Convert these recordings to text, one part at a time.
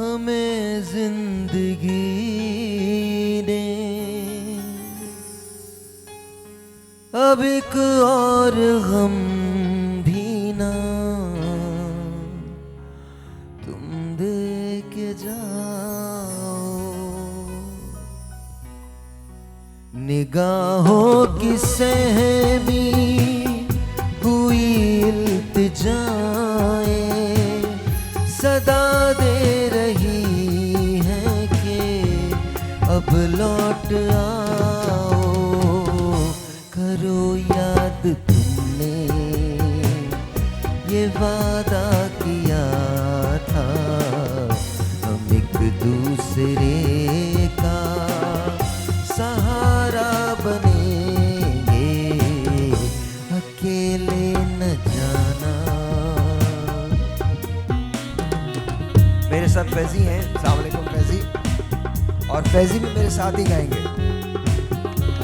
हमें जिंदगी ने अब एक और गम भी ना तुम दे के जाओ। निगाहों की सहमी हुई इल्तिजाएं सदा दे रही हैं कि अब लौट आओ। करो याद तुमने ये वादा किया था, हम एक दूसरे का सहारा बनेंगे, अकेले न जाना। मेरे साथ फैजी हैं, अस्सलाम वालेकुम फैजी, और फैजी भी मेरे साथ ही गाएंगे।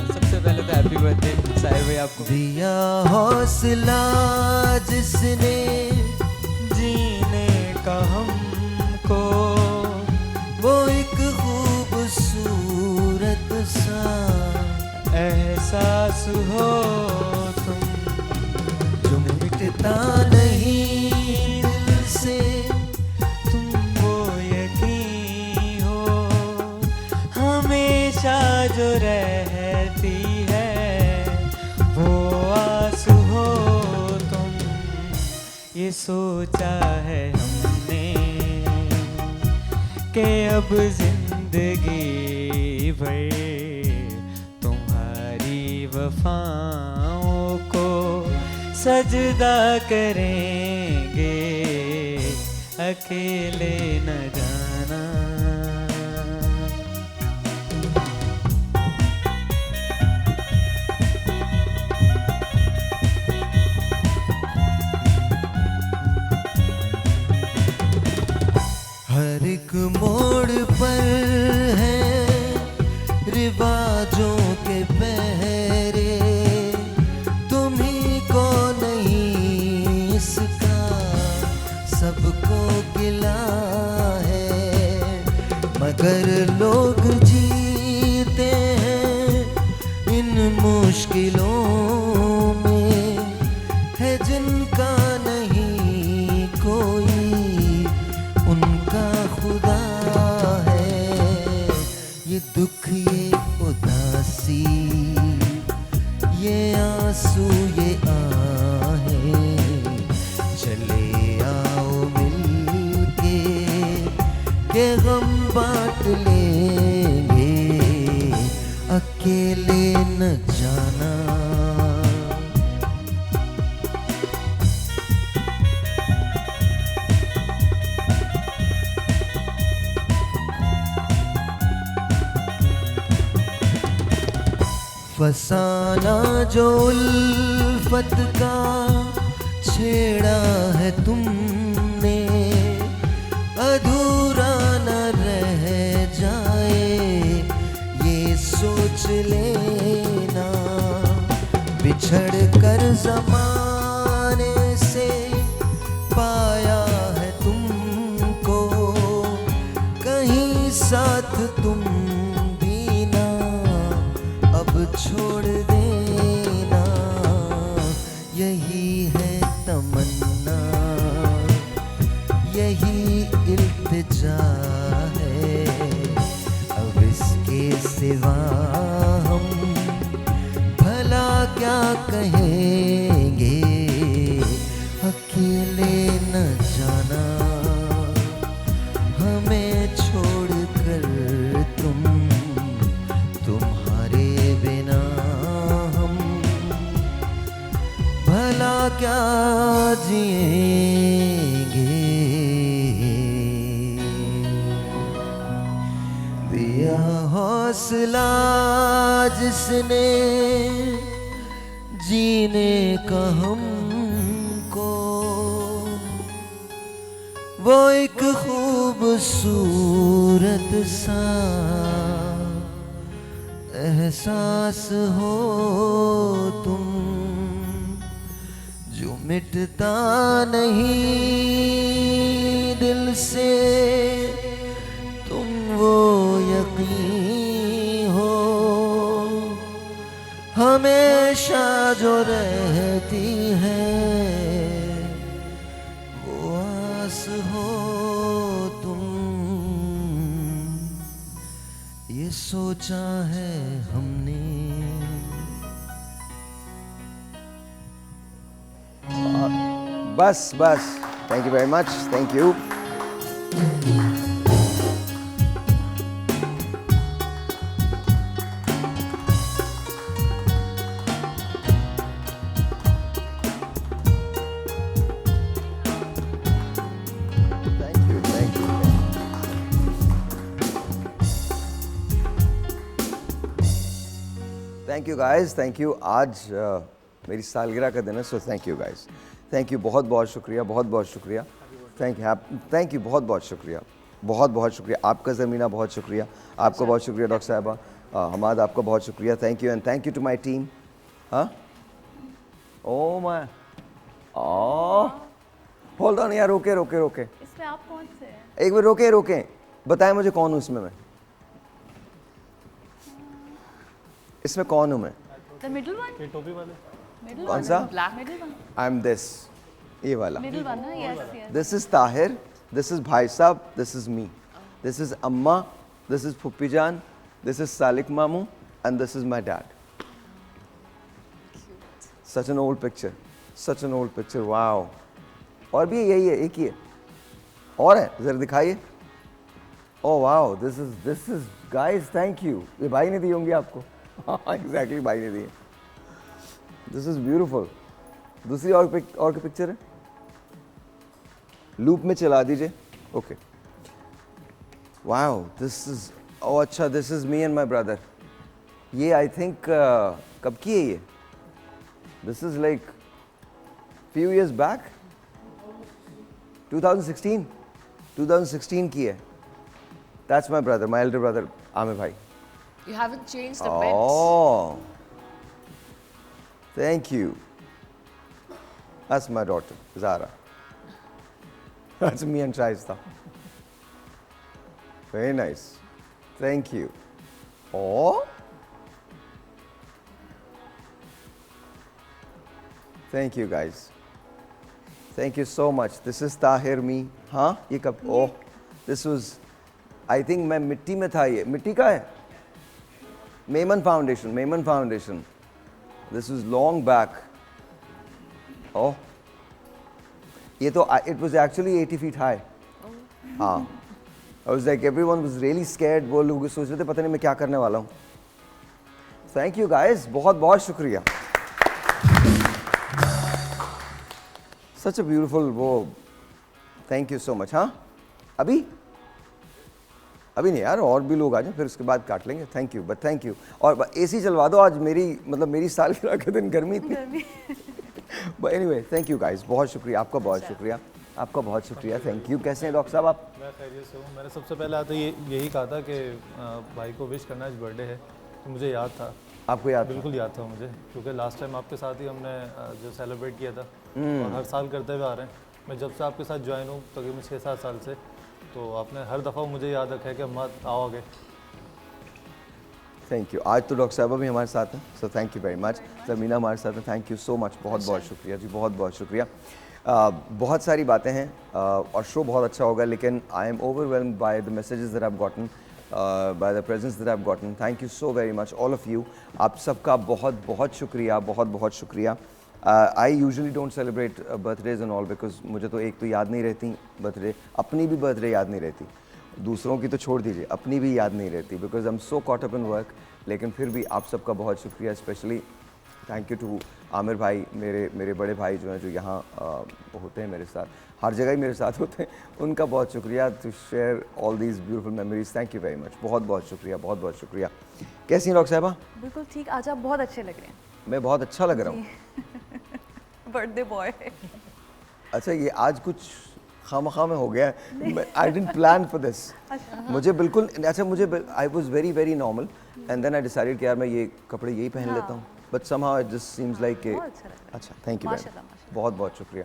सबसे पहले तो हैप्पी बर्थडे साहिर भाई आपको। दिया हौसला जिसने जीने का हमको, वो एक खूबसूरत सा एहसास हो तुम, जो मिटता नहीं दिल से, तुम वो यकीन हो हमेशा जो रहती है, वो आस हो तुम। ये सोचा है हमने कि अब जिंदगी भर तुम्हारी वफाओं को सजदा करेंगे, अकेले न जाना। हर एक मोड़ पर है रिवाजों के पहरे, तुम्ही को नहीं इसका सबको गिला है, मगर लोग जीते हैं इन मुश्किलों में, है जिनका नहीं कोई उनका खुदा है। ये दुख ये उदासी ये आंसू ये आहें, चले आओ मिलके के गम बांट लेंगे, अकेले न जाना। फसाना जो उल्फत का छेड़ा है तुमने, अधूरा न रह जाए ये सोच लेना। बिछड़ कर ज़माने से पाया है तुमको, कहीं साथ तुम भी ना अब छोड़ देना। यही है तमन्ना यही इल्तिजा है, अब इसके सिवा हम भला क्या कहेंगे, अकेले न जाना। हमें छोड़ कर तुम, तुम्हारे बिना हम भला क्या जिएंगे। दिया हौसला जिसने जीने का हमको, वो एक खूबसूरत सा एहसास हो तुम, जो मिटता नहीं दिल से, वो यकीन हो हमेशा जो रहती है, वो आस हो तुम, ये सोचा है हमने। बस बस, thank you very much, thank you. Thank you guys, thank you. आज मेरी सालगिरह का दिन है, so thank you guys, thank you, बहुत बहुत शुक्रिया, बहुत बहुत शुक्रिया, थैंक यू, बहुत बहुत शुक्रिया, बहुत बहुत शुक्रिया आपका ज़मीना, बहुत शुक्रिया आपका, बहुत शुक्रिया डॉक्टर साहिबा, हमाद आपका बहुत शुक्रिया, thank you, and thank you to my team. हाँ, ओ माय, होल्ड ऑन यार, रोके रोके रोके, इसमें आप कौन से हैं? एक बार रोके रोके, बताएं मुझे कौन हूँ इसमें मैं, इसमें कौन हूँ मैं? The middle one? ये टोपी वाले Middle कौन one? सा? Black middle one. I am this, ये वाला। Middle one, ना? Yes, yes. This is Tahir, this is Bhai Sahab, this is me, this is Amma, this is Phuppi Jan, this is Salik Mamu, and this is my dad. Cute. Such an old picture, such an old picture, wow. और भी यही है, एक ही है, और है, जरा दिखाइए। Oh wow, this is guys, thank you. ये भाई ने दी होंगी आपको। Exactly, भाई ने दी है। This is beautiful. दूसरी और की पिक्चर है, लूप में चला दीजिए। ओके, वाओ, दिस इज, ओ अच्छा, this is me and my brother. ये आई थिंक कब की है ये? This is like few years back, 2016 की है। That's my brother, my Elder brother Aamir भाई। You haven't changed a bit. Oh, thank you. That's my daughter, Zara. That's me and Shaista. Very nice. Thank you. Oh. Thank you guys. Thank you so much. This is Tahir me. हाँ, ये कब? Oh, this was, I think मैं मिट्टी में था, ये मिट्टी का है? Maiman Foundation. This was long back. Oh, ये तो, it was actually 80 feet high. हाँ, I was like, everyone was really scared. वो लोग सोच रहे थे पता नहीं मैं क्या करने वाला हूँ। Thank you guys, बहुत बहुत शुक्रिया। Such a beautiful वो, thank you so much। हाँ, अभी नहीं यार, और भी लोग आ जाएं, फिर उसके बाद काट लेंगे। Thank you, but thank you. और एसी चलवा दो आज, मेरी सालगिरह के दिन गर्मी इतनी। But anyway, thank you guys, बहुत शुक्रिया आपका, बहुत शुक्रिया आपका, बहुत शुक्रिया, थैंक यू। कैसे हैं डॉक्टर साहब आप? मैं खैरियत से हूँ। मैंने सबसे पहले आते यही कहा था कि भाई को विश करना, आज बर्थडे है, तो मुझे याद था। आपको याद? बिल्कुल याद था मुझे, क्योंकि लास्ट टाइम आपके साथ ही हमने जो सेलिब्रेट किया था, और हर साल करते हुए आ रहे हैं। मैं जब से आपके साथ ज्वाइन हूँ, तकरीबन 6-7 साल से, तो आपने हर दफ़ा मुझे याद रखा है कि अम्मा आओ आगे। Thank you. आज तो डॉक्टर साहबा भी हमारे साथ हैं, so thank you very much. ज़मीना हमारे साथ हैं, थैंक यू सो मच, बहुत बहुत शुक्रिया जी, बहुत बहुत शुक्रिया। बहुत सारी बातें हैं और शो बहुत अच्छा होगा, लेकिन I am overwhelmed by the messages that I have gotten, by the presence that I have gotten. Thank you so very much all of you, आप सबका बहुत बहुत शुक्रिया, बहुत बहुत शुक्रिया। I usually don't celebrate birthdays and all, because मुझे तो एक तो याद नहीं रहती बर्थडे, अपनी भी बर्थडे याद नहीं रहती, दूसरों की तो छोड़ दीजिए, अपनी भी याद नहीं रहती, because I am so caught up in work. लेकिन फिर भी आप सबका बहुत शुक्रिया, specially thank you to Aamir भाई, मेरे बड़े भाई जो हैं, जो यहाँ होते हैं मेरे साथ, हर जगह ही मेरे साथ होते हैं, उनका बहुत शुक्रिया, to share all these beautiful memories. Thank you very much, बहुत बहुत शुक्रिया, बहुत बहुत शुक्रिया। कैसी हैं डॉक्टर साहबा? बिल्कुल ठीक, आज आप बहुत अच्छे लग रहे हैं। मैं बहुत अच्छा लग रहा हूँ। Birthday boy. अच्छा, ये आज कुछ खामखा में हो गया, I didn't plan for this. मुझे बिल्कुल, अच्छा मुझे, I was very very normal and then I decided कि यार मैं ये कपड़े यही पहन लेता हूँ, but somehow it just seems like कि अच्छा, थैंक यू, बहुत बहुत शुक्रिया,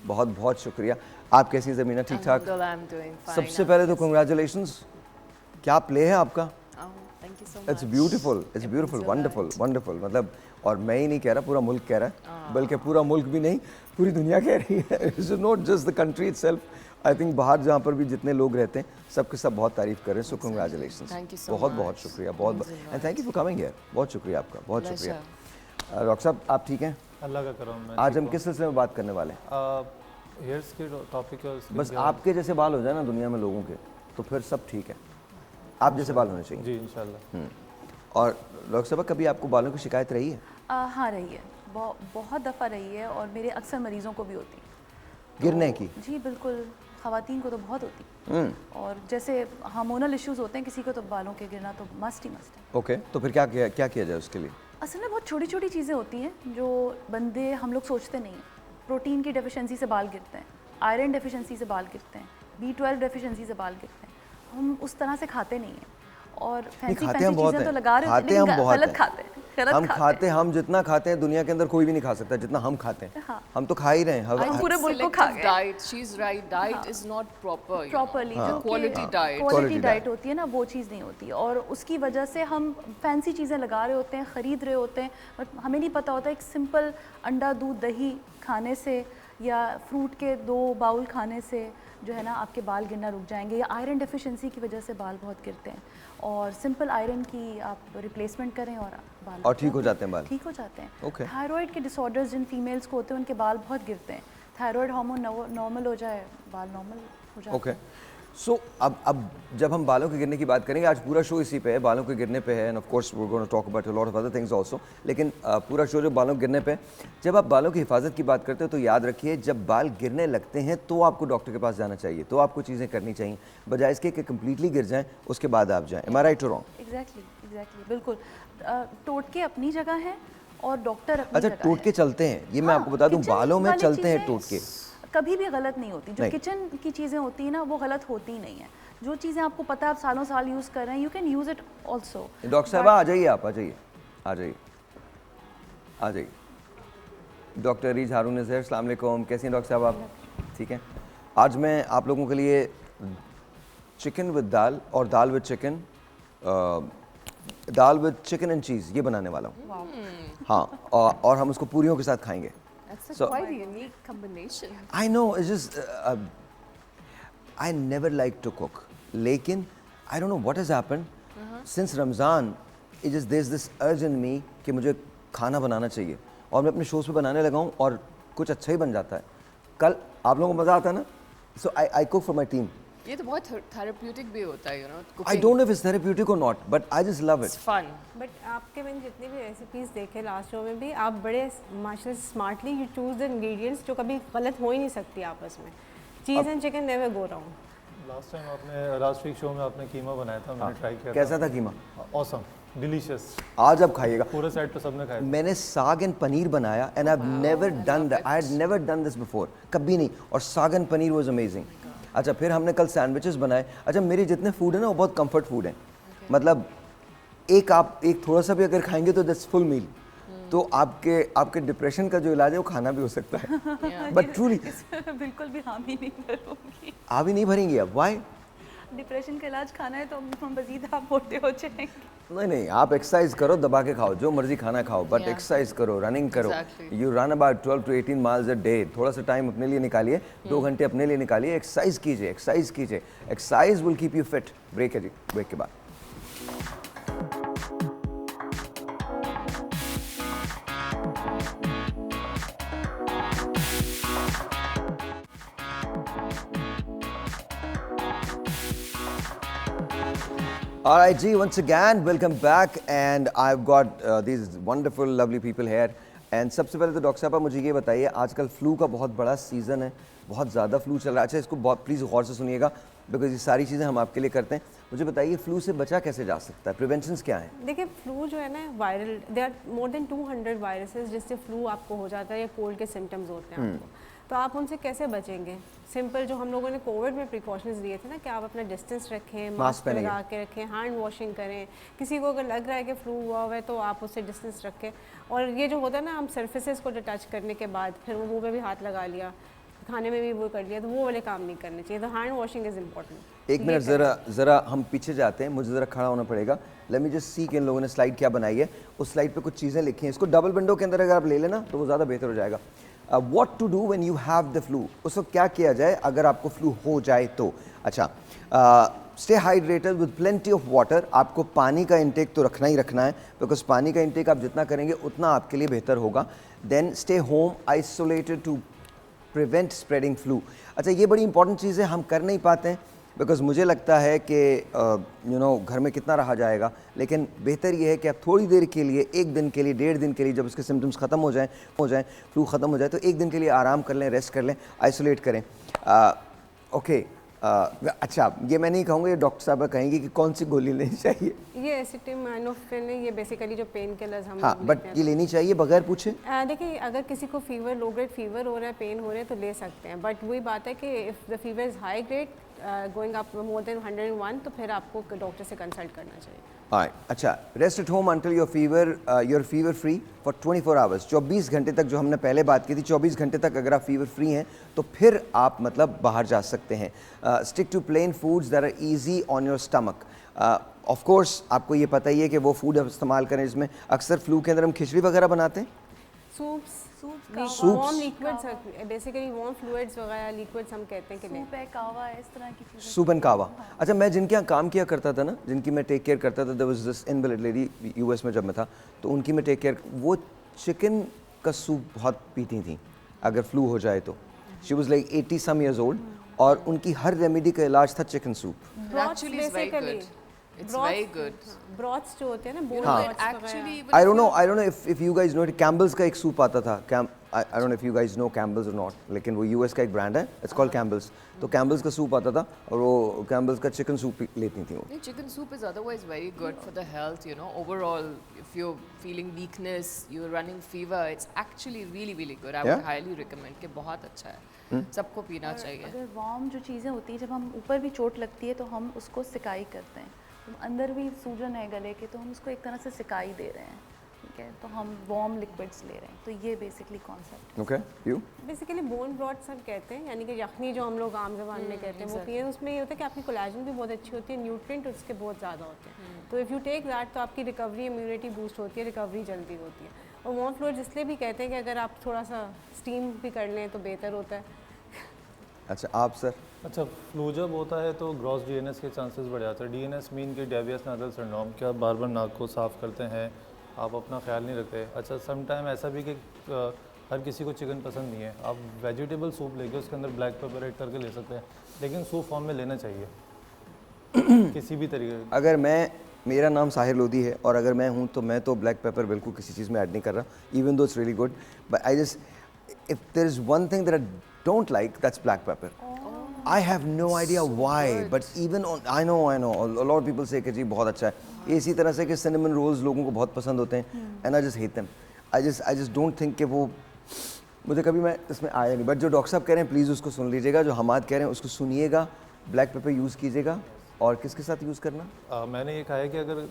बहुत बहुत शुक्रिया। आप कैसी हैं ज़मीना? ठीक ठाक? I'm doing fine. सबसे पहले तो कंग्रेचुलेशंस, क्या प्ले है आपका? Oh, thank you so much. It's beautiful, it's beautiful, wonderful, wonderful. मतलब और मैं ही नहीं कह रहा, पूरा मुल्क कह रहा है, बल्कि पूरा मुल्क भी नहीं, पूरी दुनिया कह रही है। It's not just the country itself. I think बाहर जहाँ पर भी जितने लोग रहते हैं सबके सब बहुत तारीफ कर रहे हैं। सो कंग्रेचुलेशंस, Thank you so बहुत बहुत much. शुक्रिया, बहुत Means a lot. And thank you for coming here. बहुत शुक्रिया आपका, बहुत शुक्रिया। Pleasure. डॉक्टर साहब आप ठीक हैं? अल्लाह का करम मैं आज हम किस सिलसिले में बात करने वाले हैं? हेयर्स के टॉपिक है उसके बस आपके जैसे बाल हो जाए ना दुनिया में लोगों के, तो फिर सब ठीक है। आप जैसे बाल होने चाहिए। जी इंशाल्लाह। और डॉक्टर साहब कभी आपको बालों की शिकायत रही है? हाँ रही है, बहुत दफ़ा रही है और मेरे अक्सर मरीज़ों को भी होती है। गिरने की? जी बिल्कुल, ख़वातीन को तो बहुत होती है। और जैसे हार्मोनल इश्यूज़ होते हैं किसी को, तो बालों के गिरना तो मस्ट ही मस्ट है। ओके, तो फिर क्या किया जाए उसके लिए? असल में बहुत छोटी छोटी चीज़ें होती हैं जो बंदे हम लोग सोचते नहीं हैं। प्रोटीन की डेफिशिएंसी से बाल गिरते हैं, आयरन डेफिशिएंसी से बाल गिरते हैं, B12 डेफिशिएंसी से बाल गिरते हैं। हम उस तरह से खाते नहीं हैं और फैंसी खाते हम बहुत चीज़ें तो हैं, लगा रहे होते खाते हैं, हम लेकिन बहुत गलत हैं। खाते हैं, गलत हम खाते खाते, हम जितना खाते हैं दुनिया के अंदर कोई भी नहीं खा सकता जितना हम खाते हैं। हाँ। हम तो खा ही रहे हैं। I think पूरे मुल्क को खा selective गए। diet. She's right. Diet is not proper. you know. Properly जो Quality diet. Quality quality diet. Diet होती है ना, वो चीज़ नहीं होती है और उसकी वजह से हम फैंसी चीज़ें लगा रहे होते हैं, ख़रीद रहे होते हैं, बट हमें नहीं पता होता एक सिंपल अंडा दूध दही खाने से या फ्रूट के 2 बाउल खाने से जो है ना आपके बाल गिरना रुक जाएंगे, या आयरन डेफिशिएंसी की वजह से बाल बहुत गिरते हैं। और सिंपल आयरन की आप रिप्लेसमेंट करें और बाल और ठीक हो जाते हैं बाल। ठीक हो जाते हैं। Okay. थायराइड के डिसऑर्डर्स जिन फीमेल्स को होते हैं उनके बाल बहुत गिरते हैं। थायराइड हार्मोन नॉर्मल हो जाए, बाल नॉर्मल हो जाते ओके, हैं। सो अब जब हम बालों के गिरने की बात करेंगे, आज पूरा शो इसी पे है, बालों के गिरने पे है, and of course we are gonna talk about a lot of other things also, लेकिन पूरा शो जो बालों के गिरने पे है। जब आप बालों की हिफाजत की बात करते हो तो याद रखिए, जब बाल गिरने लगते हैं तो आपको डॉक्टर के पास जाना चाहिए, तो आपको चीज़ें करनी चाहिए, बजाय इसके कि कम्प्लीटली गिर जाएं उसके बाद आप जाएं। एम आई राइट और रॉन्ग? एग्जैक्टली बिल्कुल। टोटके अपनी जगह है और डॉक्टर अपनी अच्छा, जगह टोटके है। चलते हैं, ये मैं हाँ, आपको बता दूं, किचन बालों में वाली चलते हैं चीज़ें टोटके। कभी भी गलत नहीं होती। जो नहीं। किचन की चीज़ें होती हैं ना, वो गलत होती ही नहीं है। जो चीज़ें आपको पता है आप सालों साल यूज़ कर रहे हैं, you can use it also. Doctor साहब आ जाइए, आप आ जाइए, आ जाइए, आ जाइए। डॉक्टर रीज हारून है सर, अस्सलाम वालेकुम, कैसे हैं डॉक्टर साहब आप? ठीक हैं। आज मैं आप लोगों के लिए चिकन विद दाल और dal with chicken, dal with chicken and cheese ये बनाने वाला हूँ। हाँ, और हम उसको पूरियों के साथ खाएंगे। That's a So- quite unique combination. I know, it's just I never like to cook, लेकिन I don't know what has happened since Ramzan. It just there's this urge in me कि मुझे खाना बनाना चाहिए और मैं अपने शोज पे बनाने लगा हूँ और कुछ अच्छा ही बन जाता है। कल आप लोगों को मज़ा आता है ना? So I cook for my team. ये तो बहुत therapeutic भी होता है, you know. I Cooking. don't know if it's therapeutic or not, but I just love It's it. fun. But आपके मैंने जितने भी रेसिपीज़ देखे लास्ट शो में भी, आप बड़े माशाल्लाह smartly you choose the ingredients जो कभी गलत हो ही नहीं सकती आपस में। Cheese and chicken never go wrong. Last time आपने लास्ट वीक शो में आपने कीमा बनाया था, मैंने ट्राई किया कैसा था कीमा? ऑसम, डिलीशियस, आज आप खाइएगा। पूरे सेट पे सबने खाया था। मैंने साग एंड पनीर बनाया and I have never done that, I had never done this before, कभी नहीं, और साग एंड पनीर वाज अमेजिंग। अच्छा, फिर हमने कल सैंडविचेस बनाए। अच्छा, मेरे जितने फूड है ना वो बहुत कंफर्ट फूड हैं, मतलब आप एक थोड़ा सा भी अगर खाएंगे तो दैट्स फुल मील। तो आपके डिप्रेशन का जो इलाज है वो खाना भी हो सकता है। बट ट्रूली बिल्कुल भी हामी नहीं करूँगी। आप ही नहीं भरेंगे अब, व्हाई? डिप्रेशन का इलाज खाना है तो हम मजीद आप मोटे हो जाएंगे। नहीं, आप एक्सरसाइज करो, दबा के खाओ, जो मर्जी खाना खाओ, बट Yeah. एक्सरसाइज करो, रनिंग करो। Exactly. You run about 12 to 18 miles a day. थोड़ा सा टाइम अपने लिए निकालिए, 2 घंटे अपने लिए निकालिए, एक्सरसाइज कीजिए, एक्सरसाइज कीजिए। Exercise will keep you fit. Break है जी, ब्रेक के बाद। All right, G, once again, welcome back, and I've got these wonderful, lovely people here. And सबसे पहले तो डॉक्टर साहब आप मुझे ये बताइए, आजकल फ्लू का बहुत बड़ा सीज़न है, बहुत ज़्यादा फ्लू चल रहा है। अच्छा, इसको बहुत प्लीज़ गौर से सुनिएगा, बिकॉज ये सारी चीज़ें हम आपके लिए करते हैं। मुझे बताइए, फ्लू से बचा कैसे जा सकता है, प्रिवेंशंस क्या हैं? देखिए, फ्लू जो है ना viral, they are more than 200 viruses जिससे फ्लू आपको हो जाता है या कोल्ड के सिम्टम्स होते हैं आपको। तो आप उनसे कैसे बचेंगे? सिंपल जो हम लोगों ने कोविड में प्रिकॉशंस दिए थे ना, कि आप अपना डिस्टेंस रखें, मास्क पहनिए। लगा के रखें, हैंड वॉशिंग करें, किसी को अगर लग रहा है कि फ्लू हुआ हुआ है तो आप उससे डिस्टेंस रखें। और ये जो होता है ना, हम सर्फेसेस को टच करने के बाद फिर वो मुँह पे भी हाथ लगा लिया, खाने में भी वो कर लिया, तो वो वाले काम नहीं करने चाहिए। तो हैंड वॉशिंग इज़ इम्पॉर्टेंट। एक मिनट ज़रा हम पीछे जाते हैं, मुझे ज़रा खड़ा होना पड़ेगा। लेट मी जस्ट सी कि इन लोगों ने स्लाइड क्या बनाई है। उस स्लाइड पे कुछ चीज़ें लिखी हैं, इसको डबल विंडो के अंदर अगर आप ले लेना तो वो ज़्यादा बेहतर हो जाएगा। What to do when you have the flu, उस वक्त क्या किया जाए अगर आपको फ्लू हो जाए तो। अच्छा, stay hydrated with plenty of water, आपको पानी का इंटेक तो रखना ही रखना है, बिकॉज पानी का इंटेक आप जितना करेंगे उतना आपके लिए बेहतर होगा। Then stay home isolated to prevent spreading flu. अच्छा, ये बड़ी इंपॉर्टेंट चीज़ है, हम कर नहीं पाते हैं बिकॉज मुझे लगता है कि घर में कितना रहा जाएगा, लेकिन बेहतर ये है कि आप थोड़ी देर के लिए, एक दिन के लिए, 1.5 दिन के लिए, जब उसके सिम्टम्स ख़त्म हो जाएं, फ्लू ख़त्म हो जाए, तो एक दिन के लिए आराम कर लें, रेस्ट कर लें, आइसोलेट करें। ओके, अच्छा, ये मैं नहीं कहूँगा, ये डॉक्टर साहब कहेंगे कि कौन सी गोली लेनी चाहिए। ये एसिटामिनोफेन है, ये बेसिकली जो पेन किलर्स हम हाँ, बट ये लेनी चाहिए बगैर पूछे। देखिए, अगर किसी को फीवर, लो ग्रेड फीवर हो रहा है, पेन हो रहे हैं, तो ले सकते हैं। बट वही बात है कि if the fever is high grade going up more than 101, तो फिर आपको डॉक्टर से कंसल्ट करना चाहिए। अच्छा, rest at home until your fever free for 24 hours. 24 घंटे तक, जो हमने पहले बात की थी, 24 घंटे तक अगर आप फीवर फ्री हैं तो फिर आप मतलब बाहर जा सकते हैं। Stick to plain foods that are easy on your stomach. Of course आपको ये पता ही है कि वो फूड आप इस्तेमाल करें जिसमें अक्सर फ्लू के अंदर हम खिचड़ी वगैरह बनाते हैं। Soups, Soups. Warm liquids, basically warm fluids वगैरह लिक्विड्स हम कहते हैं कि नहीं। सूप है, कावा है, इस तरह की चीज़ें। सूप एंड कावा। अच्छा, मैं जिनके यहाँ काम किया करता था ना, जिनकी मैं टेक केयर करता था, there was this invalid lady US में जब मैं था, तो उनकी मैं टेक केयर, वो चिकन का सूप बहुत पीती थी अगर फ्लू हो जाए तो। She was like 80 some years old, और उनकी हर रेमेडी का इलाज था chicken soup. Actually, it's very good. It's very good. Broths जो होते हैं ना, bone No, broths it actually even I don't know if you guys know it, Campbell's का एक सूप आता था, I don't know if you guys know Campbell's or not, लेकिन वो US का एक ब्रांड है, it's called Campbell's। तो Campbell's का सूप आता था, और वो Campbell's का चिकन सूप लेती थी वो। No, chicken soup is otherwise very good for the health, you know. Overall, if you're feeling weakness, you're running fever, it's actually really, really good. I would Yeah? highly recommend कि बहुत अच्छा है, सबको पीना चाहिए। अगर वार्म जो चीज़ें होती हैं, जब हम ऊपर भी चोट लगती है तो हम उसको सिकाई करते हैं। तो अंदर भी सूजन है गले के, तो हम उसको एक तरह से सिकाई दे रहे हैं, ठीक है, तो हम वार्म लिक्विड्स ले रहे हैं। तो ये basically concept. Okay, you? Basically bone broth सब कहते हैं, यानी कि यखनी जो हम लोग आम ज़बान में कहते हैं, वो पिए। उसमें ये होता है कि आपकी कोलेजन भी बहुत अच्छी होती है, न्यूट्रिएंट उसके बहुत ज़्यादा होते हैं। तो इफ़ यू टेक दैट, तो आपकी रिकवरी, इम्यूनिटी बूस्ट होती है, रिकवरी जल्दी होती है। और वार्म फ्लूइड इसलिए भी कहते हैं कि अगर आप थोड़ा सा स्टीम भी कर लें तो बेहतर होता है। अच्छा, आप सर? अच्छा, फ्लू जब होता है तो ग्रॉस डीएनएस के चांसेस बढ़ जाते हैं। डीएनएस मीन कि डेवियस नाजल सिंड्रोम, कि आप बार बार नाक को साफ़ करते हैं, आप अपना ख्याल नहीं रखते। अच्छा, सम टाइम ऐसा भी कि हर किसी को चिकन पसंद नहीं है, आप वेजिटेबल सूप लेके उसके अंदर ब्लैक पेपर ऐड करके ले सकते हैं, लेकिन सूप फॉर्म में लेना चाहिए किसी भी तरीके। अगर मेरा नाम साहिर लोधी है और अगर मैं हूँ तो मैं तो ब्लैक पेपर बिल्कुल किसी चीज़ में ऐड नहीं कर रहा, even though it's really good, but I just, if there is one thing that I don't like, that's black pepper. I have no idea why, but even on, I know, a lot of people say कि जी बहुत अच्छा है। इसी तरह से कि cinnamon rolls लोगों को बहुत पसंद होते हैं, and I just hate them. I just don't think कि वो, मुझे कभी मैं इसमें आया नहीं। बट जो डॉक्टर साहब कह रहे हैं प्लीज़ उसको सुन लीजिएगा, जो हमाद कह रहे हैं उसको सुनिएगा, ब्लैक पेपर यूज़ कीजिएगा। और किसके साथ यूज़ करना? मैंने ये कहा है कि अगर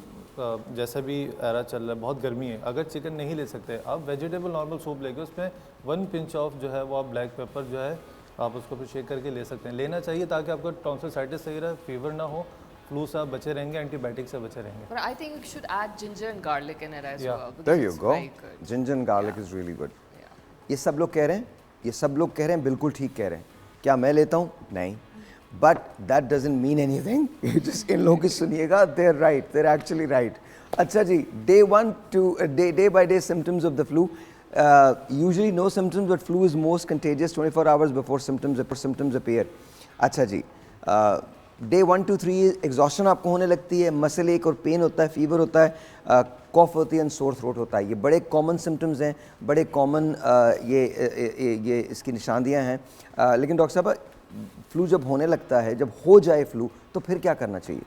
जैसा भी एरा चल रहा है, बहुत गर्मी है, अगर चिकन नहीं ले सकते, आप वेजिटेबल नॉर्मल सूप लेके उसमें 1 पिंच ऑफ जो है वो आप ब्लैक पेपर जो है आप उसको फिर शेक करके ले सकते हैं। लेना चाहिए ताकि आपका टॉन्सिलाइटिस सही रहे, फीवर ना हो, फ्लू से आप बचे रहेंगे, एंटीबायोटिक से बचे रहेंगे। But I think you should add ginger and garlic in it as Yeah. well. because There you it's go. very good. Ginger and garlic is really good. Yeah. ये सब लोग कह रहे हैं, ये सब लोग कह रहे हैं, बिल्कुल ठीक कह रहे हैं। क्या मैं लेता हूँ? नहीं। But that doesn't mean anything. जिस इन लोगों की सुनिएगा, they're right, they're actually right. अच्छा जी, day by day symptoms of the flu. Usually no symptoms, but flu is most contagious 24 hours before symptoms appear. अच्छा जी, डे 1 to 3 एग्जॉशन आपको होने लगती है, मसल एक और पेन होता है, फीवर होता है, कॉफ होती है, सोर थ्रोट होता है। ये बड़े कॉमन सिम्टम्स हैं, बड़े कॉमन ये इसकी निशानियाँ हैं। लेकिन डॉक्टर साहब, फ्लू जब होने लगता है, जब हो जाए फ्लू, तो फिर क्या करना चाहिए?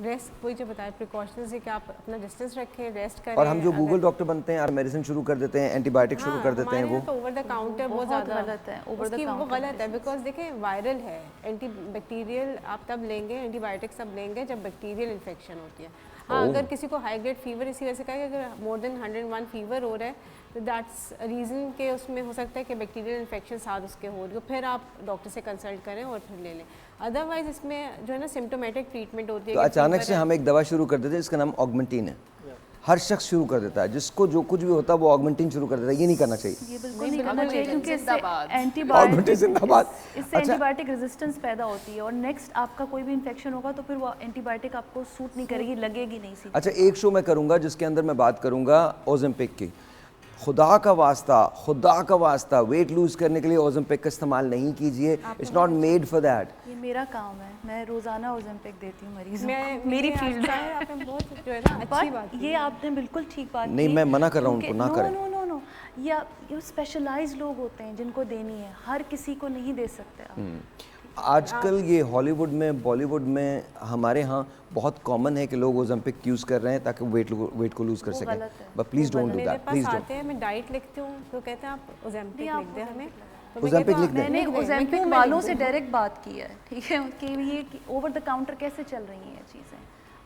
रेस्ट, वही जो बताया, प्रिकॉशंस है कि आप अपना डिस्टेंस रखें, रेस्ट करें। और हम जो गूगल डॉक्टर बनते हैं, मेडिसिन शुरू कर देते हैं, एंटीबायोटिक शुरू कर देते हैं, वो तो ओवर द काउंटर बहुत ज़्यादा गलत है। ओवर द वो काउंटर गलत है, बिकॉज देखें वायरल है, एंटी बैक्टीरियल आप तब लेंगे, एंटीबायोटिक्स तब लेंगे जब बैक्टीरियल इन्फेक्शन होती है। हाँ, अगर किसी को हाई ग्रेड फीवर इसी वजह से कहा कि अगर मोर देन 101 फीवर हो रहा है तो दैट्स रीज़न के उसमें हो सकता है कि बैक्टीरियल इन्फेक्शन साथ उसके हो रही हो, फिर आप डॉक्टर से कंसल्ट करें और फिर ले लें। अदरवाइज इसमें जो है ना सिम्टोमेटिक ट्रीटमेंट होती है तो कि अचानक fever से है। हम एक दवा शुरू कर देते हैं जिसका नाम ऑगमेंटिन है। हर शख्स शुरू कर देता है, जिसको जो कुछ भी होता है वो ऑगमेंटिन शुरू कर देता है। ये नहीं करना चाहिए। ये बिल्कुल नहीं करना चाहिए क्योंकि इससे जिंदाबाद। ऑगमेंटिन एंटीबायोटिक जिंदाबाद। इससे एंटीबायोटिक रेजिस्टेंस पैदा होती है और नेक्स्ट आपका कोई भी इन्फेक्शन होगा तो फिर वो एंटीबायोटिक आपको सूट नहीं करेगी, लगेगी नहीं सी। अच्छा, एक शो मैं करूंगा जिसके अंदर मैं बात करूंगा ओज़ेम्पिक की। खुदा का वास्ता वेट लूज करने के लिए ओज़ेम्पिक का इस्तेमाल नहीं कीजिए। It's not made for that. ये मेरा काम है, मैं रोजाना ओज़ेम्पिक देती हूँ मरीजों मैं को, मेरी फील्ड है। आपने बहुत जो है ना अच्छी बात बट ये आपने बिल्कुल ठीक बात नहीं, की। मैं मना कर रहा हूं उनको, ना करें। नो नो नो, ये स्पेशलाइज्ड लोग होते हैं जिनको देनी है, हर किसी को नहीं दे सकते आप। आजकल ये हॉलीवुड में, बॉलीवुड में, हमारे यहाँ बहुत कॉमन है कि लोग ओज़ेम्पिक यूज़ कर रहे हैं ताकि वेट को लूज़ कर वो सकें। गलत है। बट प्लीज़ डोंट डू मेरे दैट, पास प्लीज़ आते डोंट। हैं, मैं डाइट लिखती हूँ तो कहते हैं आप ओज़ेम्पिक नहीं, आप लिख दे हमें। तो Ozempic लिख दें। मैंने लिख दें, मैं ओज़ेम्पिक क्यों मैं वालों लिख से दूँ? डायरेक्ट बात की है, ठीक है, कि ये ओवर द काउंटर कैसे चल रही हैं ये चीज़ें,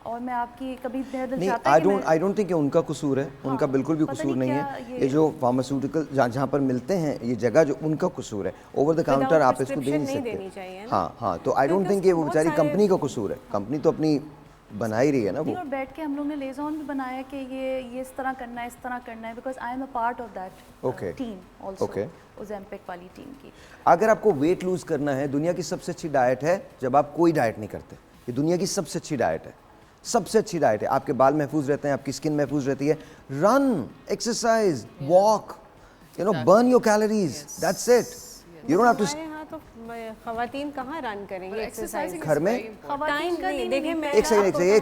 और मैं आपकी कभी दिल नहीं, चाहता है कि मैं आई डोंट थिंक उनका कसूर है, उनका बिल्कुल भी पता कसूर नहीं नहीं क्या है। ये जो फार्मास्यूटिकल जहाँ पर मिलते हैं ये जगह, जो उनका कसूर है। ओवर द काउंटर आप इसको दे prescription नहीं नहीं देनी सकते। चाहिए ना। हाँ, तो आई डोंट क्योंकि थिंक ये वो उसमें बेचारी बहुत सारे- कंपनी का कसूर है। कंपनी तो अपनी बना ही रही है ना वो। नहीं, और बैठ के हम लोग ने लेज़ॉन भी बनाया कि ये इस तरह करना है, इस तरह करना है, because I am a part of that Okay. Team also, Okay. Ozempic वाली टीम की। अगर आपको वेट लूज करना है, दुनिया की सबसे अच्छी डाइट है जब आप कोई डाइट नहीं करते। ये दुनिया की सबसे अच्छी डाइट है, सबसे अच्छी डाइट है। आपके बाल महफूज रहते हैं, आपकी स्किन महफूज रहती है। Run, exercise, walk, you know, burn your calories, that's it. You don't have to. हमारे यहाँ तो खवातीन कहाँ रन करेंगे एक्सरसाइज? Exercising घर is में? very important. टाइम का नहीं, देखिए मैं एक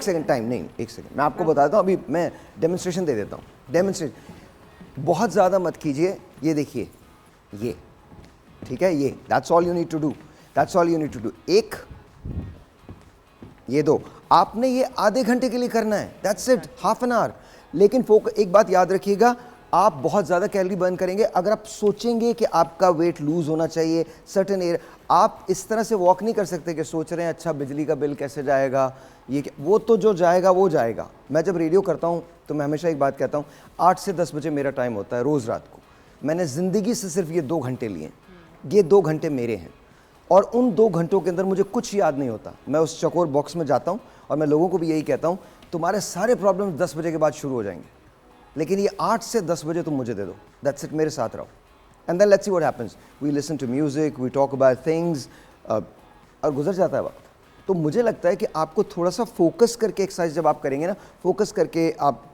सेकंड टाइम नहीं, एक सेकंड मैं आपको बताता हूँ। अभी मैं डेमोन्स्ट्रेशन दे देता हूँ। डेमोन्स्ट्रेशन बहुत ज़्यादा मत कीजिए। ये देखिए, ये ठीक है, ये that's all you need to do, that's all you need to do. एक, ये दो, आपने ये आधे घंटे के लिए करना है, that's it, half an hour. लेकिन एक बात याद रखिएगा, आप बहुत ज़्यादा कैलोरी बर्न करेंगे अगर आप सोचेंगे कि आपका वेट लूज होना चाहिए सर्टेन एरिया। आप इस तरह से वॉक नहीं कर सकते कि सोच रहे हैं अच्छा बिजली का बिल कैसे जाएगा, वो तो जो जाएगा वो जाएगा। मैं जब रेडियो करता हूँ तो मैं हमेशा एक बात कहता हूँ, 8 से 10 बजे मेरा टाइम होता है रोज़ रात को। मैंने ज़िंदगी से सिर्फ ये 2 घंटे लिए, ये 2 घंटे मेरे हैं, और उन 2 घंटों के अंदर मुझे कुछ याद नहीं होता। मैं उस चकोर बॉक्स में जाता हूँ और मैं लोगों को भी यही कहता हूँ, तुम्हारे सारे प्रॉब्लम 10 बजे के बाद शुरू हो जाएंगे, लेकिन ये 8 से 10 बजे तुम मुझे दे दो, दैट्स इट, मेरे साथ रहो, and then let's see what happens. We listen to music, we talk about things, और गुजर जाता है वक्त। तो मुझे लगता है कि आपको थोड़ा सा फोकस करके एक्सरसाइज जब आप करेंगे ना, फोकस करके आप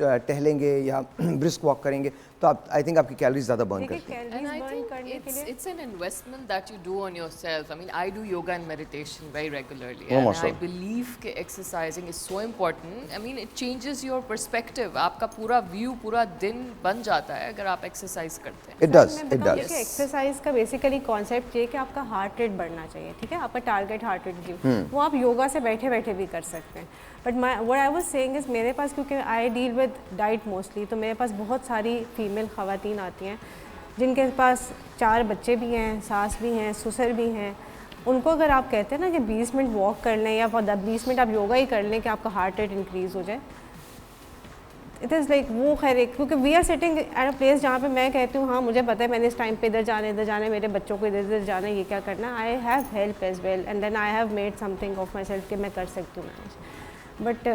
टहलेंगे या ब्रिस्क वॉक करेंगे, तो आप, आई थिंक आपकी कैलोरीज ज़्यादा बर्न देखिए करती हैं। Calories And I burn think करने के लिए it's an investment that you do on yourself. I mean, I do yoga and meditation very regularly, Oh, and I mashallah. believe that exercising is so important. I mean, it changes your perspective. आपका पूरा view पूरा दिन बन जाता है अगर आप exercise करते हैं। इट डज, मैं इट बताऊँ डज। देखिए एक्सरसाइज का बेसिकली कॉन्सेप्ट ये है कि आपका हार्ट रेट बढ़ना चाहिए, ठीक है, आपका टारगेट हार्ट रेट जो वो आप योगा से बैठे बैठे भी कर सकते हैं। But what I was saying is, मेरे पास क्योंकि I deal with diet mostly, तो मेरे पास बहुत सारी फीमेल ख़वातीन आती हैं जिनके पास 4 बच्चे भी हैं, सास भी हैं, ससुर भी हैं। उनको अगर आप कहते हैं ना कि 20 मिनट वॉक कर लें या 20 मिनट आप योगा ही कर लें कि आपका हार्ट रेट इंक्रीज़ हो जाए, इट इज़ लाइक वो खैर एक, क्योंकि we are sitting at a place जहाँ पे मैं कहती हूँ हाँ मुझे पता है मैंने इस टाइम पे इधर जाना है, मेरे बच्चों को इधर इधर जाना है, ये क्या करना है, I have help as well, and then I have made something of myself कि मैं कर सकती हूँ manage. But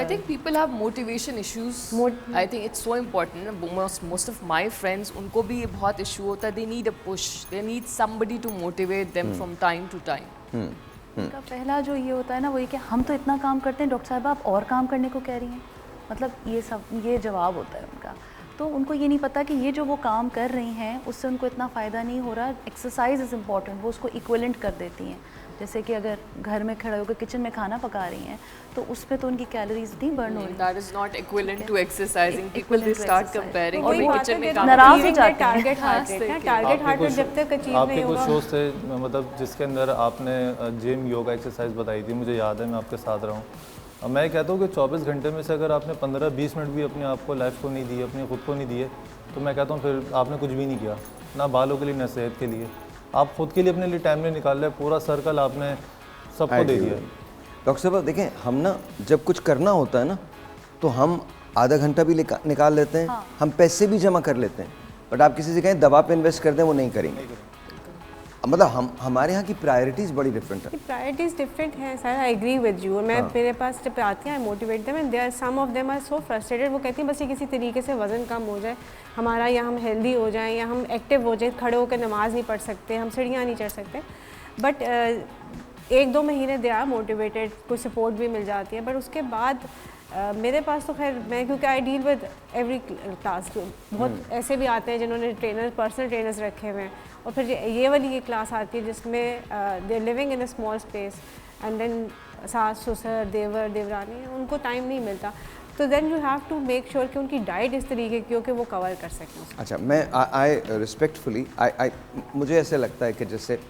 I think people have motivation issues. I think it's so important. Most of my friends, उनको भी ये बहुत issue होता है. They need a push. They need somebody to motivate them from time to time. उनका पहला जो ये होता है ना, वो ये कि हम तो इतना काम करते हैं, डॉक्टर साहब आप और काम करने को कह रही हैं, मतलब ये जवाब होता है उनका। तो उनको ये नहीं पता कि ये जो वो काम कर रही हैं उससे उनको इतना फ़ायदा नहीं हो रहा। एक्सरसाइज इज़ इम्पॉर्टेंट, वो उसको इक्विवेलेंट कर देती हैं। जैसे कि अगर घर में खड़े होकर किचन में खाना पका रही हैं तो उस पे तो उनकी कैलोरीज नहीं बर्न हो रही। That is not equivalent to exercising. People Equivalent they to start exercise. comparing वही और बात किचन है में कि काम नाराज़ हो achieving जाते the target हैं। heart rate, हाँ, टारगेट हार्ट रेट कुछ- जब तक अचीव नहीं आपके कुछ होगा। शोज थे, मतलब जिसके अंदर आपने जिम, योगा, एक्सरसाइज बताई थी, मुझे याद है, मैं आपके साथ रहा हूँ। मैं कहता हूँ कि 24 घंटे में से अगर आपने 15-20 मिनट भी अपने आप को, लाइफ को नहीं दिए, अपने खुद को नहीं दिए, तो मैं कहता हूँ फिर आपने कुछ भी नहीं किया, ना बालों के लिए ना सेहत के लिए। आप खुद के लिए अपने लिए टाइम नहीं निकाल रहे, पूरा सर्कल आपने सबको दे दिया। डॉक्टर साहब देखें, हम ना जब कुछ करना होता है ना तो हम आधा घंटा भी निकाल लेते हैं, हाँ। हम पैसे भी जमा कर लेते हैं, बट आप किसी से कहें दवा पे इन्वेस्ट कर दें, वो नहीं करेंगे। मतलब हमारे यहाँ की प्रायोरिटीज़ बड़ी डिफरेंट है। प्रायोरिटीज डिफरेंट हैं sir, I agree with you. मैं मेरे पास जब आती हैं, I motivate them and there some of them are so frustrated. वो कहती हैं बस ये किसी तरीके से वज़न कम हो जाए हमारा, या हम हेल्दी हो जाएं, या हम एक्टिव हो जाएं, खड़े होकर नमाज नहीं पढ़ सकते, हम सीढ़ियाँ नहीं चढ़ सकते। बट 1-2 महीने दे आर मोटिवेटेड, कुछ सपोर्ट भी मिल जाती है। बट उसके बाद मेरे पास तो खैर, मैं क्योंकि I deal with every class, बहुत ऐसे भी आते हैं जिन्होंने पर्सनल ट्रेनर्स रखे हुए हैं, और फिर ये वाली ये क्लास आती है जिसमें they are living in a small space and then सास ससुर देवर देवरानी, उनको टाइम नहीं मिलता। तो then you have to make sure कि उनकी डाइट इस तरीके की हो कि वो कवर कर सकें उसको। अच्छा, मैं आई रिस्पेक्टफुली मुझे ऐसे लगता है कि जैसे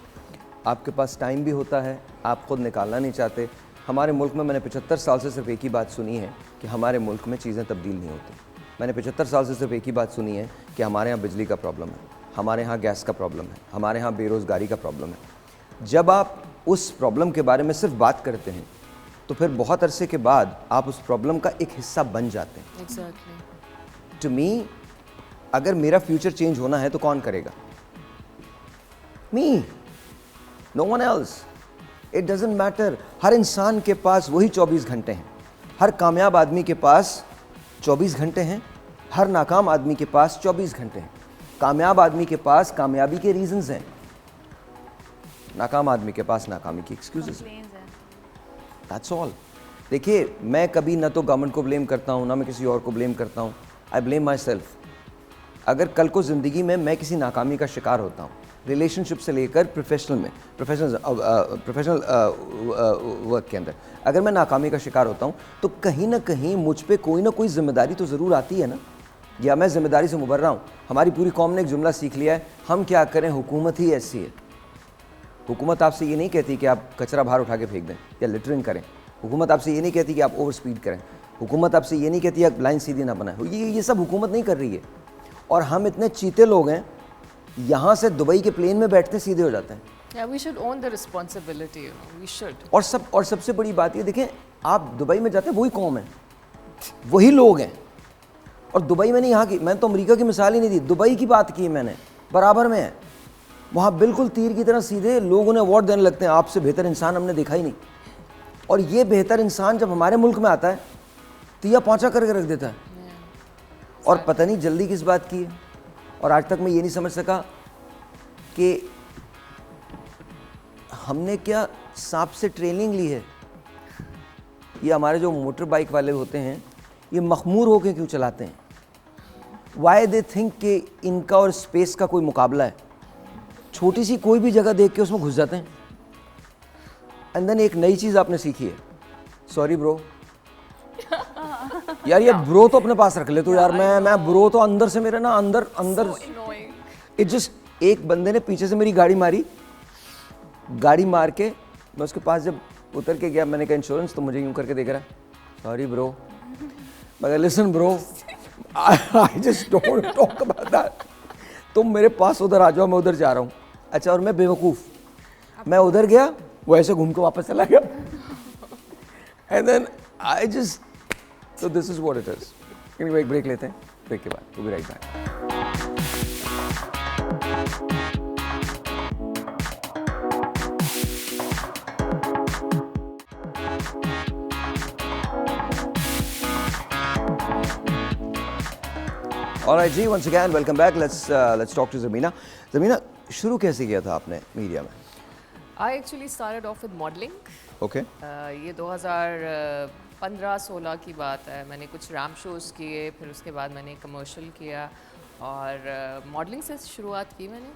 आपके पास टाइम भी होता है, आप खुद निकालना नहीं चाहते। हमारे मुल्क में मैंने 75 साल से सिर्फ एक ही बात सुनी है कि हमारे मुल्क में चीज़ें तब्दील नहीं होती। मैंने 75 साल से सिर्फ एक ही बात सुनी है कि हमारे यहाँ बिजली का प्रॉब्लम है, हमारे यहाँ गैस का प्रॉब्लम है, हमारे यहाँ बेरोज़गारी का प्रॉब्लम है। जब आप उस प्रॉब्लम के बारे में सिर्फ बात करते हैं तो फिर बहुत अरसे के बाद आप उस प्रॉब्लम का एक हिस्सा बन जाते हैं। Exactly. टू मी, अगर मेरा फ्यूचर चेंज होना है तो कौन करेगा? Me, no one else. It doesn't matter. हर इंसान के पास वही 24 घंटे हैं। हर कामयाब आदमी के पास 24 घंटे हैं, हर नाकाम आदमी के पास 24 घंटे हैं। कामयाब आदमी के पास कामयाबी के रीजंस हैं, नाकाम आदमी के पास नाकामी की एक्सक्यूजेस हैं। That's all. देखिए, मैं कभी ना तो गवर्नमेंट को ब्लेम करता हूँ, ना मैं किसी और को ब्लेम करता हूँ। I blame my self. अगर कल को ज़िंदगी में मैं किसी नाकामी का शिकार होता हूँ, रिलेशनशिप से लेकर प्रोफेशनल वर्क के अंदर अगर मैं नाकामी का शिकार होता हूँ, तो कहीं ना कहीं मुझ पे कोई ना कोई जिम्मेदारी तो ज़रूर आती है ना, या मैं जिम्मेदारी से मुबर रहा हूँ। हमारी पूरी कौम ने एक जुमला सीख लिया है, हम क्या करें, हुकूमत ही ऐसी है। हुकूमत आपसे ये नहीं कहती कि आप कचरा बाहर उठा के फेंक दें या लिटरिंग करें। हुकूमत आपसे ये नहीं कहती कि आप ओवर स्पीड करें। हुकूमत आपसे ये नहीं कहती आप लाइन सीधी ना बनाएं। ये सब हुकूमत नहीं कर रही है। और हम इतने चीते लोग हैं, यहाँ से दुबई के प्लेन में बैठते सीधे हो जाते हैं। Yeah, we should own the responsibility, you know. We should. और सबसे बड़ी बात ये देखें, आप दुबई में जाते हैं, वही कौम है, वही लोग हैं। और दुबई में नहीं, यहाँ की, मैंने तो अमेरिका की मिसाल ही नहीं दी, दुबई की बात की मैंने, बराबर में है। वहाँ बिल्कुल तीर की तरह सीधे लोग उन्हें अवार्ड देने लगते हैं, आपसे बेहतर इंसान हमने देखा ही नहीं। और ये बेहतर इंसान जब हमारे मुल्क में आता है तो यह पहुँचा करके रख देता है। और पता नहीं जल्दी किस बात की है। और आज तक मैं ये नहीं समझ सका कि हमने क्या सांप से ट्रेनिंग ली है। ये हमारे जो मोटर बाइक वाले होते हैं, ये मखमूर होकर क्यों चलाते हैं? वाई दे थिंक कि इनका और स्पेस का कोई मुकाबला है। छोटी सी कोई भी जगह देख के उसमें घुस जाते हैं। एंड देन एक नई चीज़ आपने सीखी है, सॉरी ब्रो। यार ये ब्रो तो अपने पास रख ले तो यार, मैं ब्रो तो अंदर से मेरे ना अंदर इट जस्ट। एक बंदे ने पीछे से मेरी गाड़ी मार के, मैं उसके पास जब उतर के गया, मैंने कहा इंश्योरेंस, तो मुझे यूं करके देख रहा है, सॉरी ब्रो। मगर listen bro, I just don't talk about that. तुम मेरे पास उधर आ जाओ, मैं उधर जा रहा हूँ। अच्छा, और मैं बेवकूफ़, मैं उधर गया, वो ऐसे घूम के वापस चला गया। And then I just, so this is what it is. एक ब्रेक लेते हैं, ब्रेक के बाद we'll be right back. All right ji, once again welcome back. Let's talk to Zamina. Zamina, शुरू कैसे किया था आपने मीडिया में? I actually started off with modeling. Okay. ये 2015-16 की बात है। मैंने कुछ रैम्प शोज़ किए, फिर उसके बाद मैंने कमर्शियल किया और मॉडलिंग से शुरुआत की मैंने।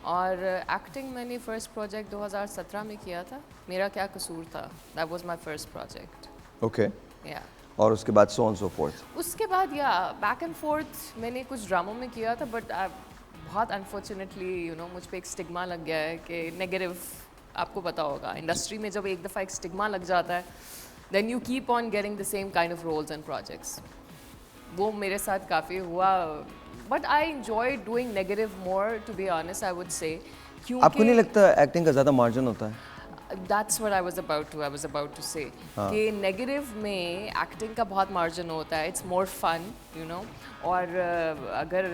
और एक्टिंग मैंने फ़र्स्ट प्रोजेक्ट 2017 में किया था, मेरा क्या कसूर था, that was my first project. Okay. या और उसके बाद so on so forth. उसके बाद या बैक एंड फोर्थ मैंने कुछ ड्रामों में किया था, बट बहुत अनफॉर्चुनेटली यू नो मुझ पे एक स्टिग्मा लग गया है कि नेगेटिव, आपको पता होगा इंडस्ट्री में जब एक दफ़ा एक स्टिग्मा लग जाता है, then you keep on getting the same kind of roles and projects. वो मेरे साथ काफ़ी हुआ, but I enjoy doing negative more, to be honest I would say. आपको नहीं लगता एक्टिंग का ज़्यादा मार्जिन होता है? That's what I was about to say कि नेगेटिव में एक्टिंग का बहुत मार्जिन होता है, it's more fun you know. और अगर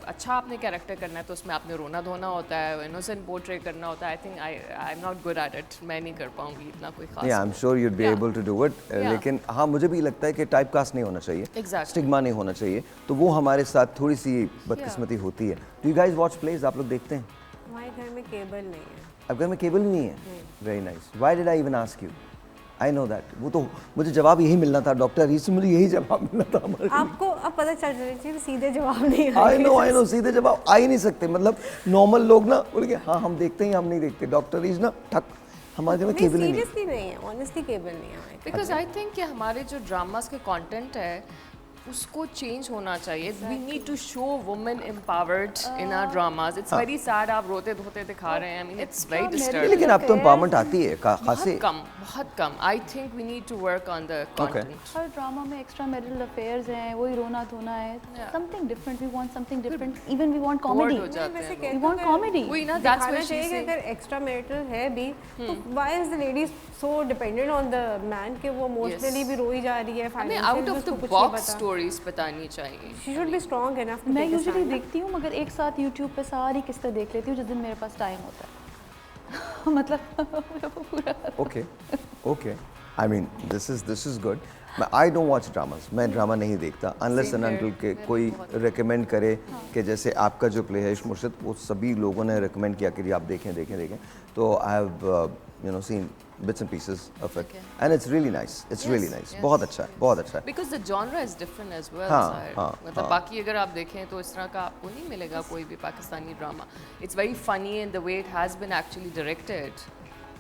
अच्छा आपने कैरेक्टर करना है तो उसमें आपने रोना धोना होता है, इनोसेंट पोर्ट्रे करना होता है। I think I am not good at it, मैं नहीं कर पाऊंगी इतना कोई खास। I am sure you'd be Yeah. Able to do it, लेकिन हाँ मुझे भी लगता है कि टाइप कास्ट नहीं होना चाहिए, Exactly. स्टिग्मा नहीं होना चाहिए, तो वो हमारे साथ थोड़ी सी बदकिस्मती होती है। Do you guys watch plays? आप लोग देखते हैं? हमारे घर में केबल नहीं है। अब घर में केबल ही नहीं है? Very nice. Why did I even ask you? I know that. वो तो मुझे जवाब यही मिलना था डॉक्टर, इससे मुझे यही जवाब मिलना था हमारे। आपको अब पता चल जाना चाहिए, सीधे जवाब नहीं आई नो सीधे जवाब आ ही नहीं सकते। मतलब नॉर्मल लोग ना बोलेंगे हाँ हम देखते हैं, हम नहीं देखते। डॉक्टर इज ना ठक, हमारे घर में केबल ही नहीं। सीरियसली नहीं है, ऑनेस्टली केबल नहीं है हमारे घर। बिकॉज आई थिंक कि हमारे जो ड्रामास के कंटेंट है उसको चेंज होना चाहिए। We need to show women empowered in our dramas. It's very sad आप रोते धोते दिखा रहे हैं। I mean it's very disturbing. लेकिन अब तो एम्पावरमेंट आती है खासे। बहुत कम। I think we need to work on the content. हर ड्रामा में एक्स्ट्रा मैरिटल अफेयर्स हैं, वही रोना धोना है, something different. We want something different, even we want comedy. हो जाते वैसे हैं कहते वी वांट कॉमेडी। वही ना, दैट्स दिखाना व्हाट शी चाहिए कि सेड। अगर एक्स्ट्रा मैरिटल है भी तो why is the lady so dependent on the man कि वो इमोशनली भी रोई जा रही है, हमें फाइनेंशियली आउट भी ऑफ उसको द कुछ नहीं बॉक्स पता। स्टोरीज बतानी चाहिए। She should be strong enough. मैं यूजुअली देखती हूँ, मगर एक साथ यूट्यूब पे सारी किस्तें देख लेती हूँ जिस दिन मेरे पास टाइम होता है। मतलब पूरा। Okay okay, I mean this is good. I don't watch dramas, मैं ड्रामा नहीं देखता अनलेस एंड अनटिल के कोई रिकमेंड करे कि जैसे आपका जो प्ले है इश्क मुर्शिद, वो सभी लोगों ने रिकमेंड किया कि आप देखें। तो I have you know seen bits and pieces of it, and it's really nice. It's really nice. बहुत अच्छा है। Because the genre is different as well. हाँ, मतलब बाकी अगर आप देखें तो इस तरह का आपको नहीं मिलेगा कोई भी Pakistani drama. It's very funny in the way it has been actually directed.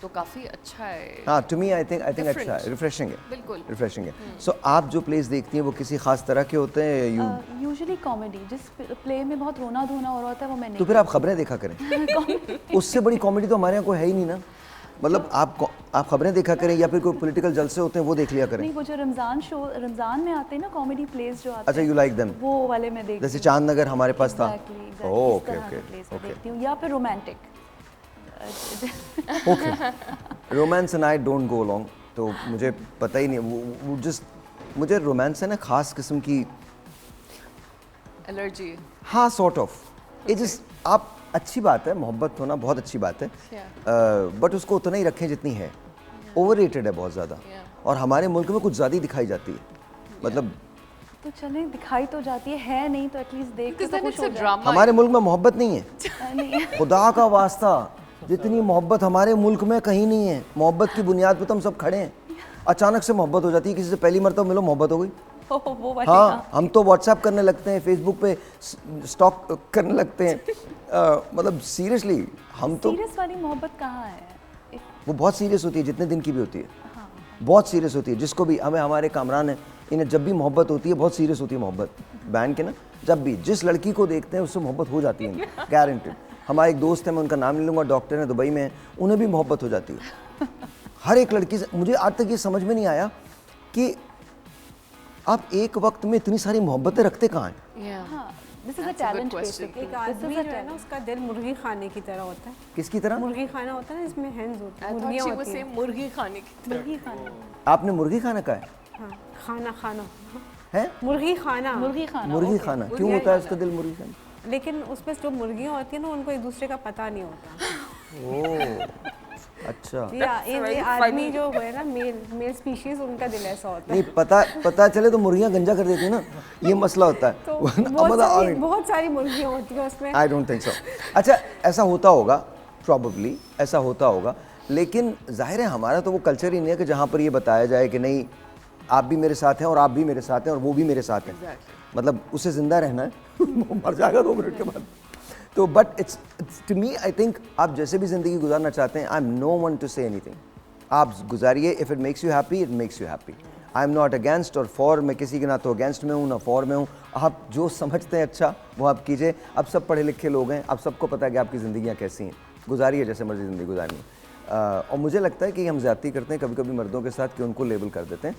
तो काफ़ी अच्छा है। हाँ, to me I think Different. अच्छा है, रिफ्रेशिंग है। बिल्कुल। रिफ्रेशिंग है। So आप जो प्लेस देखती हैं वो किसी खास तरह के होते हैं? Usually comedy. जिस प्ले में बहुत रोना धोना हो रहा होता है वो मैं तो नहीं। फिर आप खबरें देखा करें। उससे बड़ी कॉमेडी तो हमारे यहाँ कोई है ही नहीं ना। मतलब आप खबरें देखा करें या फिर कोई पॉलिटिकल जलसे होते हैं वो देख लिया करें। नहीं, वो जो रमजान में आते हैं ना कॉमेडी प्लेस जो आते अच्छा, हैं, यू लाइक देम? वो वाले मैं देखती जैसे चांद नगर हमारे पास था। Exactly, ओह, इस तरह ओके के ओके plays मैं ओके देखती हूँ, या फिर romantic. Okay. Romance and I don't go along, तो मुझे पता ही नहीं। वो जस्ट मुझे रोमांस है ना खास किस्म की एलर्जी। हाँ सॉर्ट ऑफ इट इज। आप अच्छी बात है, मोहब्बत होना बहुत अच्छी बात है, बट उसको उतना ही रखें जितनी है। ओवररेटेड है बहुत ज़्यादा, और हमारे मुल्क में कुछ ज़्यादा ही दिखाई जाती है। मतलब तो चले दिखाई तो जाती है नहीं तो एटलीस्ट देख के Because तो then खुश it's हो a जाए। drama. हमारे मुल्क में मोहब्बत नहीं है। नहीं, खुदा का वास्ता, जितनी मोहब्बत हमारे मुल्क में कहीं नहीं है। मोहब्बत की बुनियाद पे तो हम सब खड़े हैं। अचानक से मोहब्बत हो जाती है, किसी से पहली मरतबा मिलो मोहब्बत हो गई। वो वाली हाँ, हम तो व्हाट्सएप करने लगते हैं, फेसबुक पे स्टॉक करने लगते हैं। मतलब सीरियसली हम तो, सीरियस वाली मोहब्बत कहाँ है? वो बहुत सीरियस होती है, जितने दिन की भी होती है। बहुत सीरियस होती है। जिसको भी हमारे कामरान हैं, इन्हें जब भी मोहब्बत होती है बहुत सीरियस होती है मोहब्बत। बैन के ना, जब भी जिस लड़की को देखते हैं उससे मोहब्बत हो जाती है, गारंटेड। हमारे एक दोस्त है, मैं उनका नाम नहीं लूँगा, डॉक्टर है, दुबई में है, उन्हें भी मोहब्बत हो जाती है हर एक लड़की से। मुझे आज तक ये समझ में नहीं आया कि आप एक वक्त में इतनी सारी मोहब्बतें रखते कहाँ हैं? हाँ, this is a That's a good talent question. Basically. एक आदमी जो है ना उसका दिल मुर्गी खाने की तरह होता है। किसकी तरह? मुर्गी खाना होता है ना, इसमें हेंस होती I है, thought मुर्गियाँ she was होती saying हैं। मुर्गी खाने की। मुर्गी खाना। आपने मुर्गी खाना का है? हाँ, खाना है? मुर्गी खाना। मुर्गी खाना। मुर्गी okay. खाना क्यों होता है उसका दिल मुर्गी खाना? लेकिन उसमें जो मुर्गियाँ होती है ना उनको एक दूसरे का पता नहीं होता। ओह, अच्छा। ये very आदमी funny. जो है ना, मेल स्पीशीज, उनका दिल ऐसा होता है। नहीं पता चले तो मुर्गियाँ गंजा कर देती है ना, ये मसला होता है। तो मतलब बहुत सारी मुर्गियाँ होती हैं उसमें। आई डोंट थिंक सो। अच्छा, ऐसा होता होगा, प्रॉबेबली ऐसा होता होगा, लेकिन जाहिर है हमारा तो वो कल्चर ही नहीं है कि जहाँ पर ये बताया जाए कि नहीं आप भी मेरे साथ हैं और आप भी मेरे साथ हैं और वो भी मेरे साथ हैं। मतलब उसे जिंदा रहना है वो मर जाएगा 2 मिनट के बाद। तो but it's to me, I think आप जैसे भी ज़िंदगी गुजारना चाहते हैं, I am no one to say anything. आप गुजारिए, if it makes you happy, it makes you happy. I am not against और फॉर, मैं किसी के ना तो अगेंस्ट में हूँ ना फॉर में हूँ। आप जो समझते हैं अच्छा वो आप कीजिए। आप सब पढ़े लिखे लोग हैं, आप सबको पता है कि आपकी ज़िंदगियाँ कैसी हैं। गुजारिए जैसे मर्जी ज़िंदगी गुजारनी। और मुझे लगता है कि हम ज़्यादती करते हैं कभी कभी मर्दों के साथ कि उनको लेबल कर देते हैं।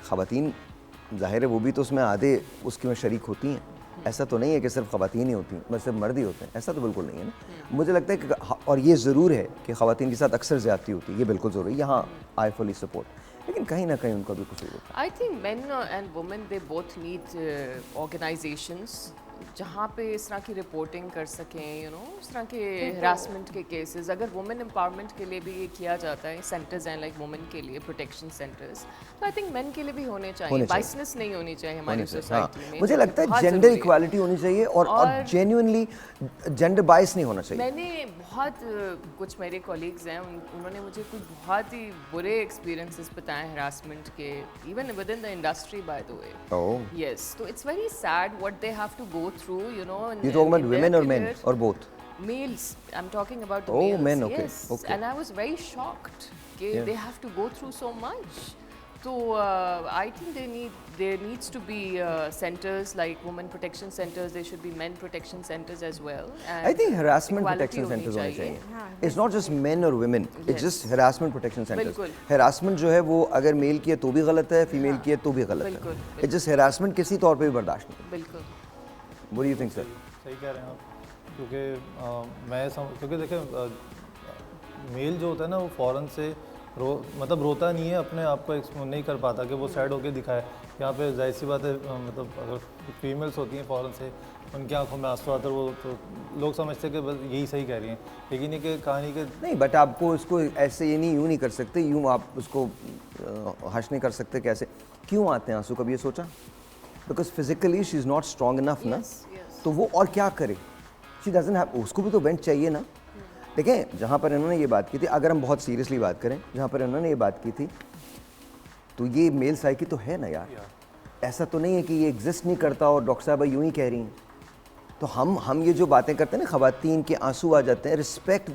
ख़वातीन ज़ाहिर है वो भी तो उसमें आधे उसके में शरीक होती हैं, ऐसा तो नहीं है कि सिर्फ ख़वातीन ही होती हैं, बस सिर्फ मर्द ही होते हैं, ऐसा तो बिल्कुल नहीं है ना। मुझे लगता है कि और ये ज़रूर है कि ख़वातीन के साथ अक्सर ज़्यादती होती है, ये बिल्कुल ज़रूरी है, यहाँ आई फुली सपोर्ट, लेकिन कहीं ना कहीं उनका भी कसूर होता I think men and women they both need organizations जहाँ पे इस तरह की रिपोर्टिंग कर सकें, यू नो, इस तरह के हरासमेंट के केसेस। अगर वुमेन एम्पावरमेंट के लिए भी ये किया जाता है, सेंटर्स हैं लाइक वुमेन के लिए प्रोटेक्शन सेंटर्स, तो आई थिंक मेन के लिए भी होने चाहिए। बाइसनेस नहीं होनी चाहिए हमारी सोसाइटी में। मुझे लगता है बहुत जेंडर ज़रूरी है। इक्वालिटी होनी चाहिए और जेन्युइनली जेंडर बाइस नहीं होना चाहिए। मैंने बहुत कुछ मेरे कॉलीग्स हैं उन्होंने मुझे कुछ बहुत ही बुरे एक्सपीरियंसेस बताए हरासमेंट के, even with in the industry by the way. Oh, Yes, so it's very sad what they have to go through, you know. you talking about in their women or men career. or both? Males. I'm talking about the Oh, males. men, okay, Yes, okay. and I was very shocked. Okay, Yeah. they have to go through so much. So I think there needs to be centers like women protection centers. There should be men protection centers as well. And I think harassment equality protection होनी centers होने चाहिए। चाहिए। It's not just men or women. It's Yes. just harassment protection centers. बिल्कुल। Harassment जो है वो अगर mail की है तो भी गलत है, फीमेल की है तो भी गलत बिल्कुल, है। It's just harassment किसी तौर पे भी बर्दाश्त नहीं। बिल्कुल। What do you think, sir? सही कह रहे हैं आप, क्योंकि क्योंकि देखें मेल जो होता है ना वो फ़ौरन से मतलब रोता नहीं है, अपने आप को एक्सप्लोर नहीं कर पाता कि वो सैड होके दिखाए। यहाँ पे जाहिर सी बात है, मतलब अगर फीमेल्स होती हैं फ़ौरन से उनकी आंखों में आंसू आता है, वो तो लोग समझते हैं कि बस यही सही कह रही हैं, लेकिन ये कि कहानी के नहीं, बट आपको इसको ऐसे ये नहीं, यूँ नहीं कर सकते, यूँ आप उसको हर्ष नहीं कर सकते। कैसे क्यों आते हैं आंसू, कभी ये सोचा? Because physically she is not strong enough ना, तो वो और क्या करे? शी डजंट हैव, उसको भी तो वेंट चाहिए ना। देखें, जहाँ पर इन्होंने ये बात की थी, अगर हम बहुत सीरियसली बात करें, जहाँ पर इन्होंने ये बात की थी, तो ये मेल साइकी तो है ना यार, ऐसा तो नहीं है कि ये एग्जिस्ट नहीं करता और डॉक्टर साहब यूँ ही कह रही हैं। तो हम ये जो बातें करते हैं ना, ख़वातीन के आंसू आ जाते हैं, respect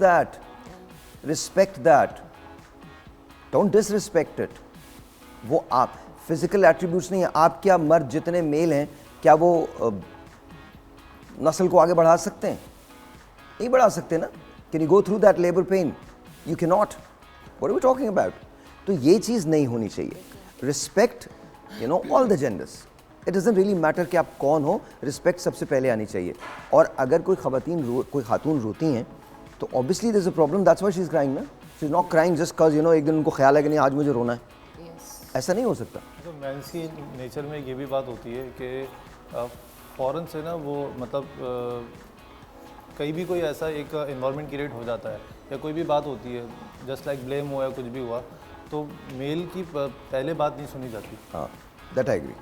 that, don't disrespect it. वो आप फिजिकल एट्रीब्यूट्स नहीं है, आप क्या मर्द जितने मेल हैं क्या वो नस्ल को आगे बढ़ा सकते हैं? नहीं बढ़ा सकते ना। Can you go through that labour pain? You can not. What are we talking about? तो ये चीज़ नहीं होनी चाहिए। Respect, you know, all the genders. It doesn't really matter कि आप कौन हो, रिस्पेक्ट सबसे पहले आनी चाहिए। और अगर कोई खातून रोती हैं तो obviously there is a problem, that's why she is crying ना। She is not crying just because, you know, एक दिन उनको ख्याल है कि नहीं आज मुझे रोना है। ऐसा नहीं हो सकता। तो मेंस की नेचर में ये भी बात होती है कि फ़ौरन से ना वो मतलब कहीं भी कोई ऐसा एक इन्वायरमेंट क्रिएट हो जाता है या कोई भी बात होती है, जस्ट लाइक ब्लेम हुआ या कुछ भी हुआ, तो मेल की पहले बात नहीं सुनी जाती। हाँ, दैट आई एग्री।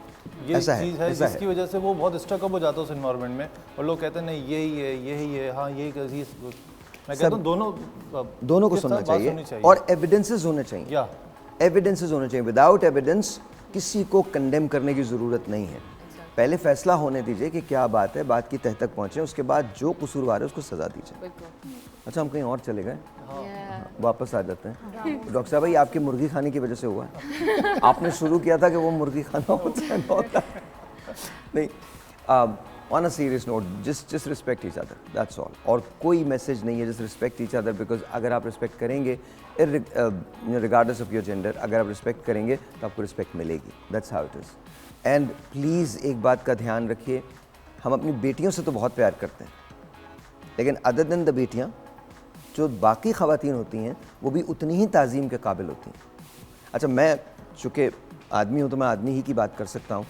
ये ऐसा चीज़ है ऐसा जिसकी वजह से वो बहुत स्टकअप हो जाता है उस इन्वायरमेंट में, और लोग कहते हैं नहीं यही है, हाँ यही चीज़। मैं कहता हूँ दोनों को सुनना चाहिए और एविडेंसेस होने चाहिए। या एविडेंसेस होने चाहिए। विदाउट एविडेंस किसी को कंडेम करने की ज़रूरत नहीं है। पहले फैसला होने दीजिए कि क्या बात है, बात की तह तक पहुँचे, उसके बाद जो कसूरवार है उसको सज़ा दीजिए। अच्छा, हम कहीं और चले गए, वापस आ जाते हैं। डॉक्टर साहब भाई, आपकी मुर्गी खाने की वजह से हुआ है। आपने शुरू किया था कि वो मुर्गी खाना होता है। नहीं, on a serious note, just respect each other, that's all. और कोई मैसेज नहीं है, just respect each other, because अगर आप रिस्पेक्ट करेंगे, रिगार्डलेस ऑफ योर जेंडर, अगर आप रिस्पेक्ट करेंगे तो आपको रिस्पेक्ट मिलेगी। That's how it is. And please एक बात का ध्यान रखिए, हम अपनी बेटियों से तो बहुत प्यार करते हैं, लेकिन अदर देन द बेटियाँ, जो बाकी ख़वातीन होती हैं वो भी उतनी ही ताज़ीम के काबिल होती हैं। अच्छा, मैं चूँकि आदमी हूँ तो मैं आदमी ही की बात कर सकता हूँ।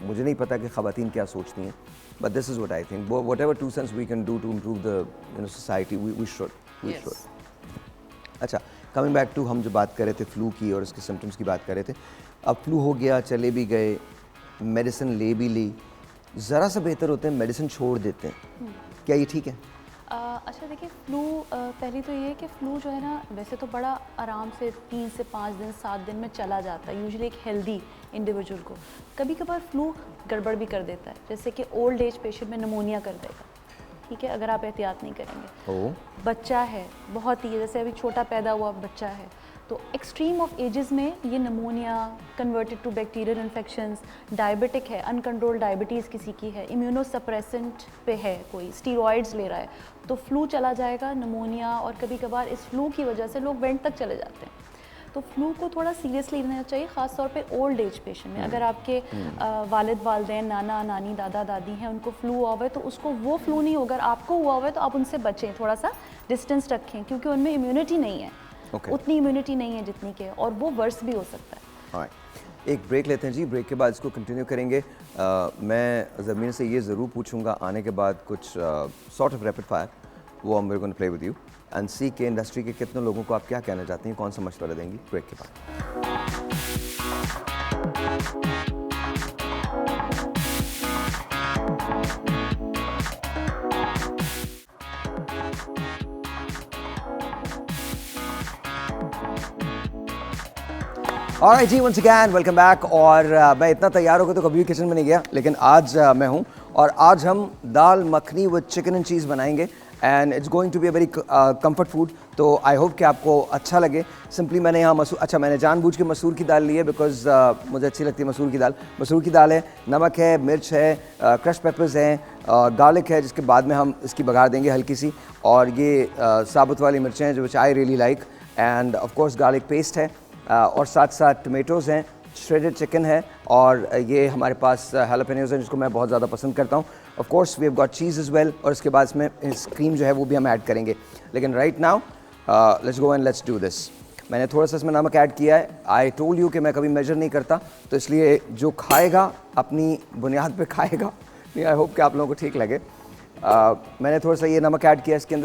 मुझे नहीं पता कि ख़वातीन क्या सोचती हैं, but this is what I think, whatever 2 cents we can do to improve the society, we should. अच्छा, कमिंग बैक टू, हम जो बात कर रहे थे फ्लू की और इसके सिम्टम्स की बात कर रहे थे। अब फ्लू हो गया, चले भी गए, मेडिसिन ले भी ली, ज़रा सा बेहतर होते हैं मेडिसिन छोड़ देते हैं, क्या ये ठीक है? अच्छा देखिए, फ्लू पहली तो ये है कि फ्लू जो है ना, वैसे तो बड़ा आराम से 3 से 5 दिन 7 दिन में चला जाता है यूजुअली एक हेल्दी इंडिविजुअल को। कभी कभार फ्लू गड़बड़ भी कर देता है, जैसे कि ओल्ड एज पेशेंट में निमोनिया कर देगा, ठीक है, अगर आप एहतियात नहीं करेंगे। बच्चा है बहुत ही, जैसे अभी छोटा पैदा हुआ बच्चा है, तो एक्सट्रीम ऑफ एजेस में ये pneumonia converted to bacterial infections, diabetic है, अनकंट्रोल्ड डायबिटीज़ किसी की है, इम्यूनोसप्रेसेंट पे है, कोई स्टीरॉइड्स ले रहा है, तो फ्लू चला जाएगा, निमोनिया, और कभी कभार इस फ्लू की वजह से लोग वेंट तक चले जाते हैं। तो फ्लू को थोड़ा सीरियसली लेना चाहिए, ख़ास तौर पे ओल्ड एज पेशेंट में। अगर आपके वालिद वालदैन नाना नानी दादा दादी हैं उनको फ्लू हुआ हुआ है तो उसको वो फ्लू नहीं होगा, अगर आपको हुआ हुआ है तो आप उनसे बचें, थोड़ा सा डिस्टेंस रखें, क्योंकि उनमें इम्यूनिटी नहीं है, उतनी इम्यूनिटी नहीं है जितनी के, और वो वर्स भी हो सकता है। Alright. एक ब्रेक लेते हैं जी, ब्रेक के बाद इसको कंटिन्यू करेंगे। मैं ज़मीन से ये ज़रूर पूछूंगा आने के बाद कुछ सॉर्ट ऑफ रैपिड फायर, वो हम gonna play with you and see के इंडस्ट्री के कितने लोगों को आप क्या कहना चाहती हैं, कौन सा मशवरा देंगी। ब्रेक के बाद ऑलराइट जी, वंस अगैन वेलकम बैक। और मैं इतना तैयार होकर तो कभी भी किचन में नहीं गया, लेकिन आज मैं हूँ और आज हम dal makhani with chicken and cheese बनाएंगे and it's going to be a very comfort food. तो आई होप कि आपको अच्छा लगे। सिंपली मैंने यहाँ मैंने जानबूझ के मसूर की दाल ली है बिकॉज मुझे अच्छी लगती है मसूर की दाल। मसूर की दाल है, नमक है, मिर्च है, क्रश पेपर्स हैं, गार्लिक है, जिसके बाद में हम इसकी बघार देंगे हल्की सी, और ये साबुत वाली मिर्चें हैं जो which I really like, and of course garlic paste है, और साथ साथ टमेटोज़ हैं, श्रेडेड चिकन है, और ये हमारे पास हैलोपेनियोज़ हैं जिसको मैं बहुत ज़्यादा पसंद करता हूँ। Of course we have got cheese is well, और इसके बाद इसमें क्रीम जो है वो भी हम ऐड करेंगे। लेकिन right now let's go and let's do this. मैंने थोड़ा सा इसमें नमक ऐड किया है। आई टोल्ड यू कि मैं कभी मेजर नहीं करता, तो इसलिए जो खाएगा अपनी बुनियाद पे खाएगा। नहीं, आई होप कि आप लोगों को ठीक लगे। मैंने थोड़ा सा ये नमक ऐड किया इसके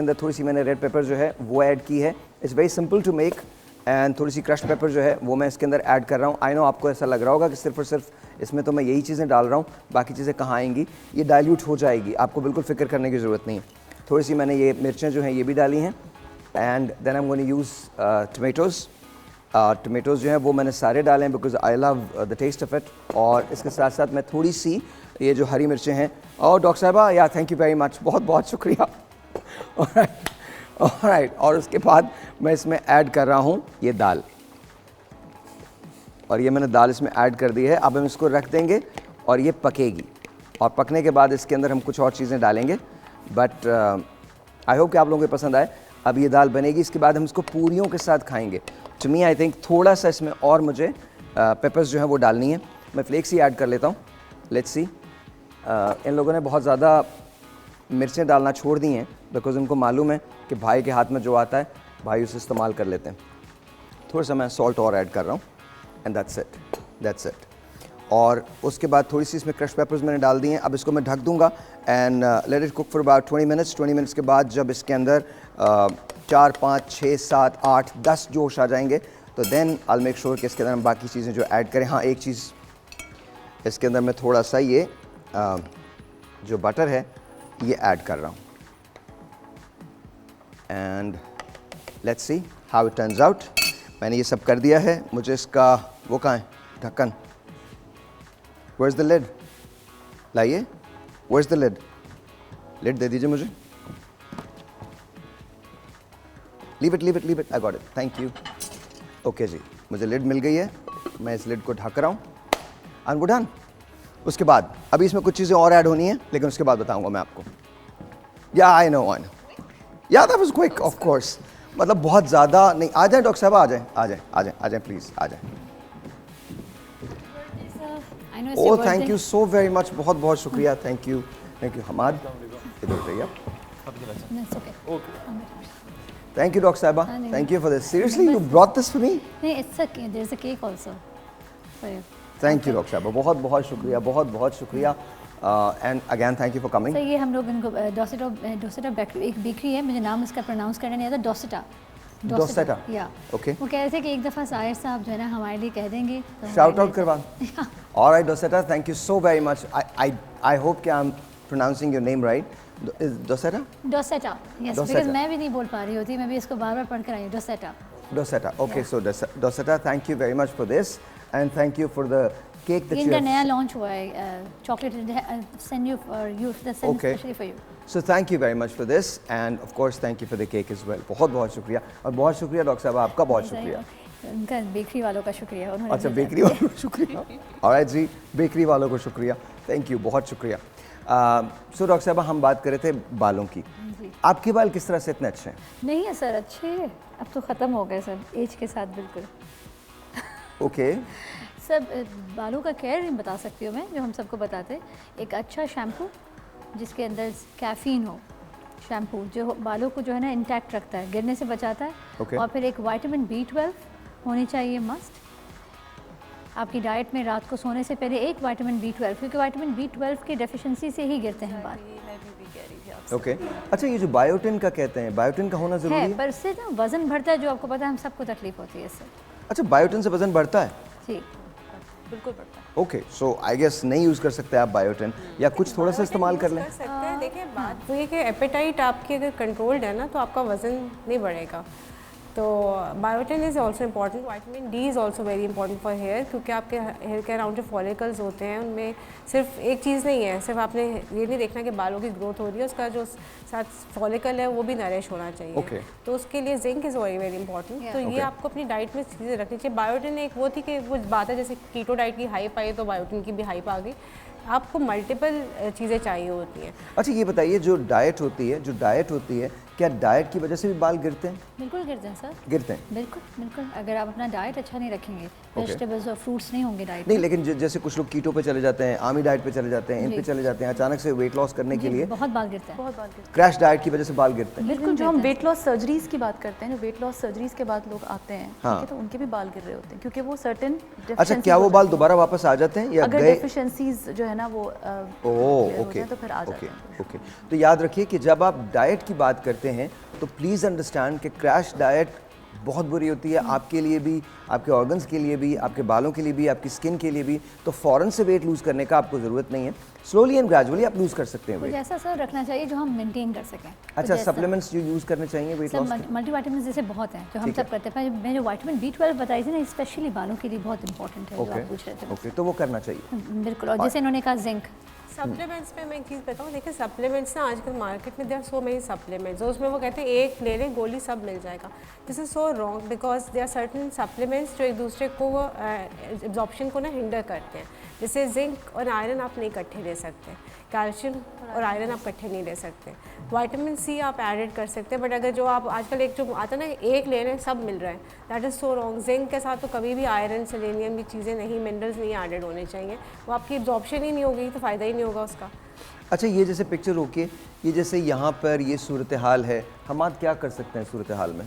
अंदर थोड़ी सी मैंने रेड पेपर जो है वो ऐड की है। It's very simple to make, and थोड़ी सी क्रश पेपर जो है वो मैं इसके अंदर ऐड कर रहा हूँ। आई नो आपको ऐसा लग रहा होगा कि सिर्फ और सिर्फ इसमें तो मैं यही चीज़ें डाल रहा हूँ, बाकी चीज़ें कहाँ आएंगी, ये डाइल्यूट हो जाएगी, आपको बिल्कुल फिक्र करने की ज़रूरत नहीं है। थोड़ी सी मैंने ये मिर्चें जो हैं ये भी डाली हैं, and then I am going to use tomatoes जो हैं वो मैंने सारे डाले हैं because I love the taste of it. और इसके साथ साथ मैं थोड़ी सी ये जो हरी मिर्चें हैं, और डॉक्टर साहबा या थैंक यू वेरी मच, बहुत बहुत शुक्रिया। ऑलराइट, और उसके बाद मैं इसमें ऐड कर रहा हूँ ये दाल, और ये मैंने दाल इसमें ऐड कर दी है। अब हम इसको रख देंगे और ये पकेगी, और पकने के बाद इसके अंदर हम कुछ और चीज़ें डालेंगे, बट आई होप कि आप लोगों को पसंद आए। अब ये दाल बनेगी, इसके बाद हम इसको पूरियों के साथ खाएंगे। टू मी आई थिंक थोड़ा सा इसमें और मुझे पेपर्स जो है वो डालनी है। मैं फ्लेक्स ही ऐड कर लेता हूँ। लेट्स सी, इन लोगों ने बहुत ज़्यादा मिर्चें डालना छोड़ दी हैं बिकॉज उनको मालूम है कि भाई के हाथ में जो आता है भाई उसे इस्तेमाल कर लेते हैं। थोड़ा सा मैं सॉल्ट और ऐड कर रहा हूँ, एंड दैट्स इट। और उसके बाद थोड़ी सी इसमें क्रश पेपर्स मैंने डाल दिए हैं। अब इसको मैं ढक दूंगा and let it cook for about 20 minutes. 20 minutes के बाद जब इसके अंदर 4, 5, 6, 7, 8, 10 जोश आ जाएंगे तो देन आई मेक श्योर कि इसके अंदर हम बाकी चीज़ें जो ऐड करें। हाँ, एक चीज़ इसके अंदर मैं थोड़ा सा ये जो बटर है ये ऐड कर रहा हूँ, and let's see how it turns out. मैंने ये सब कर दिया है। मुझे इसका वो कहाँ है ढक्कन, वेयर इज़ द लिड, लाइए, where is the lid, lid दे दीजिए मुझे। Leave it, I got it, thank you. Okay जी, मुझे लिड मिल गई है। मैं इस लिड को ढक रहा हूँ एंड वो डन। उसके बाद अभी इसमें कुछ चीज़ें और ऐड होनी है, लेकिन उसके बाद बताऊंगा मैं आपको। या आई नो या that was quick of course, मतलब बहुत ज़्यादा नहीं। आ जाए डॉक्टर साहब, आ जाए प्लीज़, आ जाए। Oh thank you so very much, बहुत बहुत शुक्रिया, थैंक यू हमाद, इधर उठिए आप। Thank you, Dr. Saiba. Thank you for this. Seriously, you brought this for me? No, it's okay. There's a cake also for you. Thank you, Dr. Saiba. बहुत बहुत शुक्रिया, बहुत बहुत शुक्रिया. And again, thank you for coming. So ये हम लोग इनको डोसेटा बेकरी, एक बेकरी है, मुझे नाम उसका प्रोनाउंस करना नहीं आता, डोसेटा. या ओके। वो कह रहे थे कि एक दफ़ा साहिर साहब जो है ना हमारे लिए कह देंगे तो शाउट आउट करवा। All right, Dosetta, thank you so very much. I hope कि I'm pronouncing your name right. Is Dosetta? डोसेटा, yes, because मैं भी नहीं बोल पा रही होती, मैं भी इसको बार-बार पढ़ कर आई हूँ, डोसेटा. Dosetta, okay, so Dosetta, thank you very much for this, and thank you for the cake that you इनका have. नया लॉन्च हुआ है, chocolate send you for you, send Okay. especially for you. So thank you very much for this, and of course thank you for the cake as well. बहुत बहुत शुक्रिया, और बहुत शुक्रिया डॉक्टर साहब, आपका बहुत शुक्रिया। उनका बेकरी वालों का शुक्रिया, उन्होंने अच्छा, बेकरी वालों को शुक्रिया। ऑलराइट जी, बेकरी वालों को शुक्रिया, थैंक यू, बहुत शुक्रिया। सो डॉक्टर साहब हम बात कर रहे थे बालों की। आपके बाल किस तरह से इतने अच्छे हैं? नहीं है सर, अच्छे हैं, अब तो ख़त्म हो गए सर एज के साथ बिल्कुल। ओके सब बालों का केयर बता सकती हूँ मैं, जो हम सबको बताते हैं। एक अच्छा शैम्पू जिसके अंदर कैफ़ीन हो, शैम्पू जो बालों को जो है ना इंटैक्ट रखता है, गिरने से बचाता है। Okay. और फिर एक विटामिन B12 होनी चाहिए मस्ट आपकी डाइट में। रात को सोने से पहले एक विटामिन B12, क्योंकि विटामिन B12 की डेफिशिएंसी से ही गिरते हैं बाल। ओके अच्छा, ये जो बायोटिन का कहते हैं, बायोटिन का होना ज़रूरी है है? पर इससे ना वज़न बढ़ता है, जो आपको पता है, हम सबको तकलीफ होती है इससे। अच्छा, बायोटिन से वज़न बढ़ता है? जी बिल्कुल पड़ता है। ओके सो आई गेस नहीं यूज़ कर सकते आप बायोटिन, या कुछ थोड़ा सा इस्तेमाल कर लें। कर सकते हैं। देखिए बात वो ये कि एपेटाइट आपकी अगर कंट्रोल्ड है ना तो आपका वज़न नहीं बढ़ेगा। तो biotin is also important. Vitamin D is also very important for hair, क्योंकि आपके हेयर के अराउंड जो फॉलिकल्स होते हैं उनमें सिर्फ एक चीज़ नहीं है, सिर्फ आपने ये नहीं देखना कि बालों की ग्रोथ हो रही है, उसका जो साथ फॉलिकल है वो भी नरिश होना चाहिए। Okay. तो उसके लिए zinc is very very important. तो ये Okay. आपको अपनी डाइट में चीज़ें रखनी चाहिए। बायोटिन एक वो थी कि वो बात है, जैसे कीटो डाइट की हाइप आई तो बायोटिन की भी हाइप आ गई। आपको मल्टीपल चीज़ें चाहिए होती हैं। अच्छा ये बताइए, जो डाइट होती है क्या डाइट की वजह से भी बाल गिरते हैं? बिल्कुल गिरते हैं सर, गिरते हैं? बिल्कुल बिल्कुल। अगर आप अपना डाइट अच्छा नहीं रखेंगे, वेजिटेबल्स और फ्रूट्स नहीं होंगे डाइट नहीं, लेकिन जैसे कुछ लोग कीटो पे चले जाते हैं, आर्मी डाइट पे चले जाते हैं, इन पे जी। चले जाते हैं, अचानक से वेट लॉस करने के लिए बहुत बाल गिरते हैं। बहुत बाल गिरते क्रैश डाइट की वजह से बाल गिरते हैं। बिल्कुल। जो हम वेट लॉस सर्जरीज की बात करते हैं, जो वेट लॉस सर्जरीज के बाद लोग आते हैं, ठीक हाँ। है, तो उनके भी बाल गिर रहे होते हैं, क्योंकि वो सर्टेन अच्छा, क्या वो बाल दोबारा वापस आ जाते हैं या अगर गए? डेफिशिएंसीज जो है ना वो ओह clear हो ओके जाए तो फिर आ जाते ओके हैं। ओके। तो याद रखिए कि जब आप डाइट की बात करते हैं तो प्लीज़ अंडरस्टैंड कि क्रैश डाइट बहुत बुरी होती है आपके लिए भी, आपके ऑर्गन्स के लिए भी, आपके बालों के लिए भी, आपकी स्किन के लिए भी। तो फ़ौरन से वेट लूज़ करने का आपको ज़रूरत नहीं है, स्लोली एंड ग्रेजुअली आप लूज़ कर सकते हैं कुछ वेट। ऐसा सर रखना चाहिए जो हम मेंटेन कर सकें। अच्छा, सप्लीमेंट्स जो यूज़ करने चाहिए वेट लॉस के? मल्टीविटामिन जैसे बहुत हैं जो हम ठीक है। सब करते हैं। मैं जो विटामिन B12 बताई थी ना, स्पेशली बालों के लिए बहुत इंपॉर्टेंट है, जो ओके आप पूछ रहे थे। ओके, तो वो करना चाहिए। बिल्कुल। और जैसे इन्होंने कहा जिंक, सप्लीमेंट्स में मैं एक चीज़ बताऊँ, देखिए सप्लीमेंट्स ना आजकल मार्केट में देर सो मेनी सप्लीमेंट्स, उसमें वो कहते हैं एक ले लें गोली सब मिल जाएगा। This is so wrong, because they are certain supplements जो एक दूसरे को एब्जॉर्प्शन को ना हिंडर करते हैं। जैसे जिंक और आयरन आप नहीं इकट्ठे ले सकते, कैल्शियम और आयरन आप इकट्ठे नहीं ले सकते। विटामिन सी आप एडेड कर सकते हैं, बट अगर जो आप आजकल एक जो आता है ना एक ले रहे हैं सब मिल रहा है, that is so wrong. Zinc के साथ तो कभी भी आयरन सेलेनियम की चीज़ें नहीं, मिनरल्स नहीं एडेड होने चाहिए। वो आपकी एब्जॉर्प्शन ही नहीं होगी तो फ़ायदा ही नहीं होगा उसका। अच्छा, ये जैसे पिक्चर होके, ये जैसे यहाँ पर ये सूरत हाल है, हम आज क्या कर सकते हैं सूरत हाल में?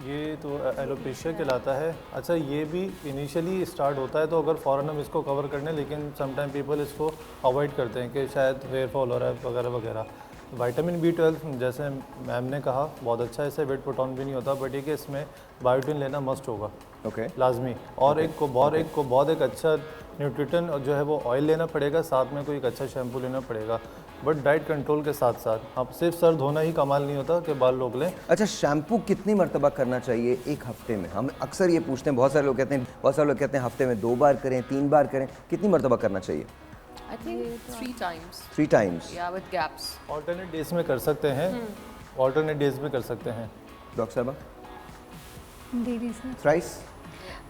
ये तो एलोपेशिया कहलाता है। अच्छा, ये भी इनिशियली स्टार्ट होता है तो अगर फ़ौरन हम इसको कवर कर लें, लेकिन समटाइम पीपल इसको अवॉइड करते हैं कि शायद हेयर फॉल हो रहा है वगैरह वगैरह। विटामिन B12 जैसे मैम ने कहा बहुत अच्छा है, इससे वेट पुट ऑन भी नहीं होता, बट ये कि इसमें बायोटिन लेना मस्ट होगा, ओके लाजमी। और एक बहुत एक अच्छा न्यूट्रिशन जो है वो ऑयल लेना पड़ेगा, साथ में कोई एक अच्छा शैम्पू लेना पड़ेगा। बट डाइट कंट्रोल के साथ साथ आप सिर्फ सर धोना ही कमाल नहीं होता कि बाल रोक लें। अच्छा, शैम्पू कितनी मरतबा करना चाहिए एक हफ्ते में? हम अक्सर ये पूछते हैं, बहुत सारे लोग कहते हैं हफ्ते में 2 बार करें, 3 बार करें, कितनी मरतबा करना चाहिए? I think 3 times. 3 times. Yeah, with gaps. Alternate days में कर सकते हैं, ऑल्टरनेट डेज में कर सकते हैं। डॉक्टर साहबा, daily sir, thrice?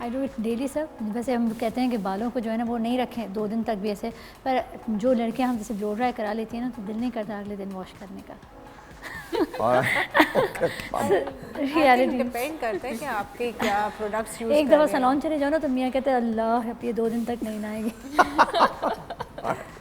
I do it daily sir. वैसे हम कहते हैं कि बालों को जो है ना वो नहीं रखें 2 दिन तक भी ऐसे, पर जो लड़कियां हम जैसे ब्लो ड्राई करा लेती हैं ना तो दिल नहीं करता अगले दिन वॉश करने का। रियलिटी डिपेंड करता है कि आपके क्या प्रोडक्ट्स यूज़ एक दफ़ा सैलून चले जाओ ना तो मियाँ कहते हैं अल्लाह अब ये 2 दिन तक नहीं नहाएगी।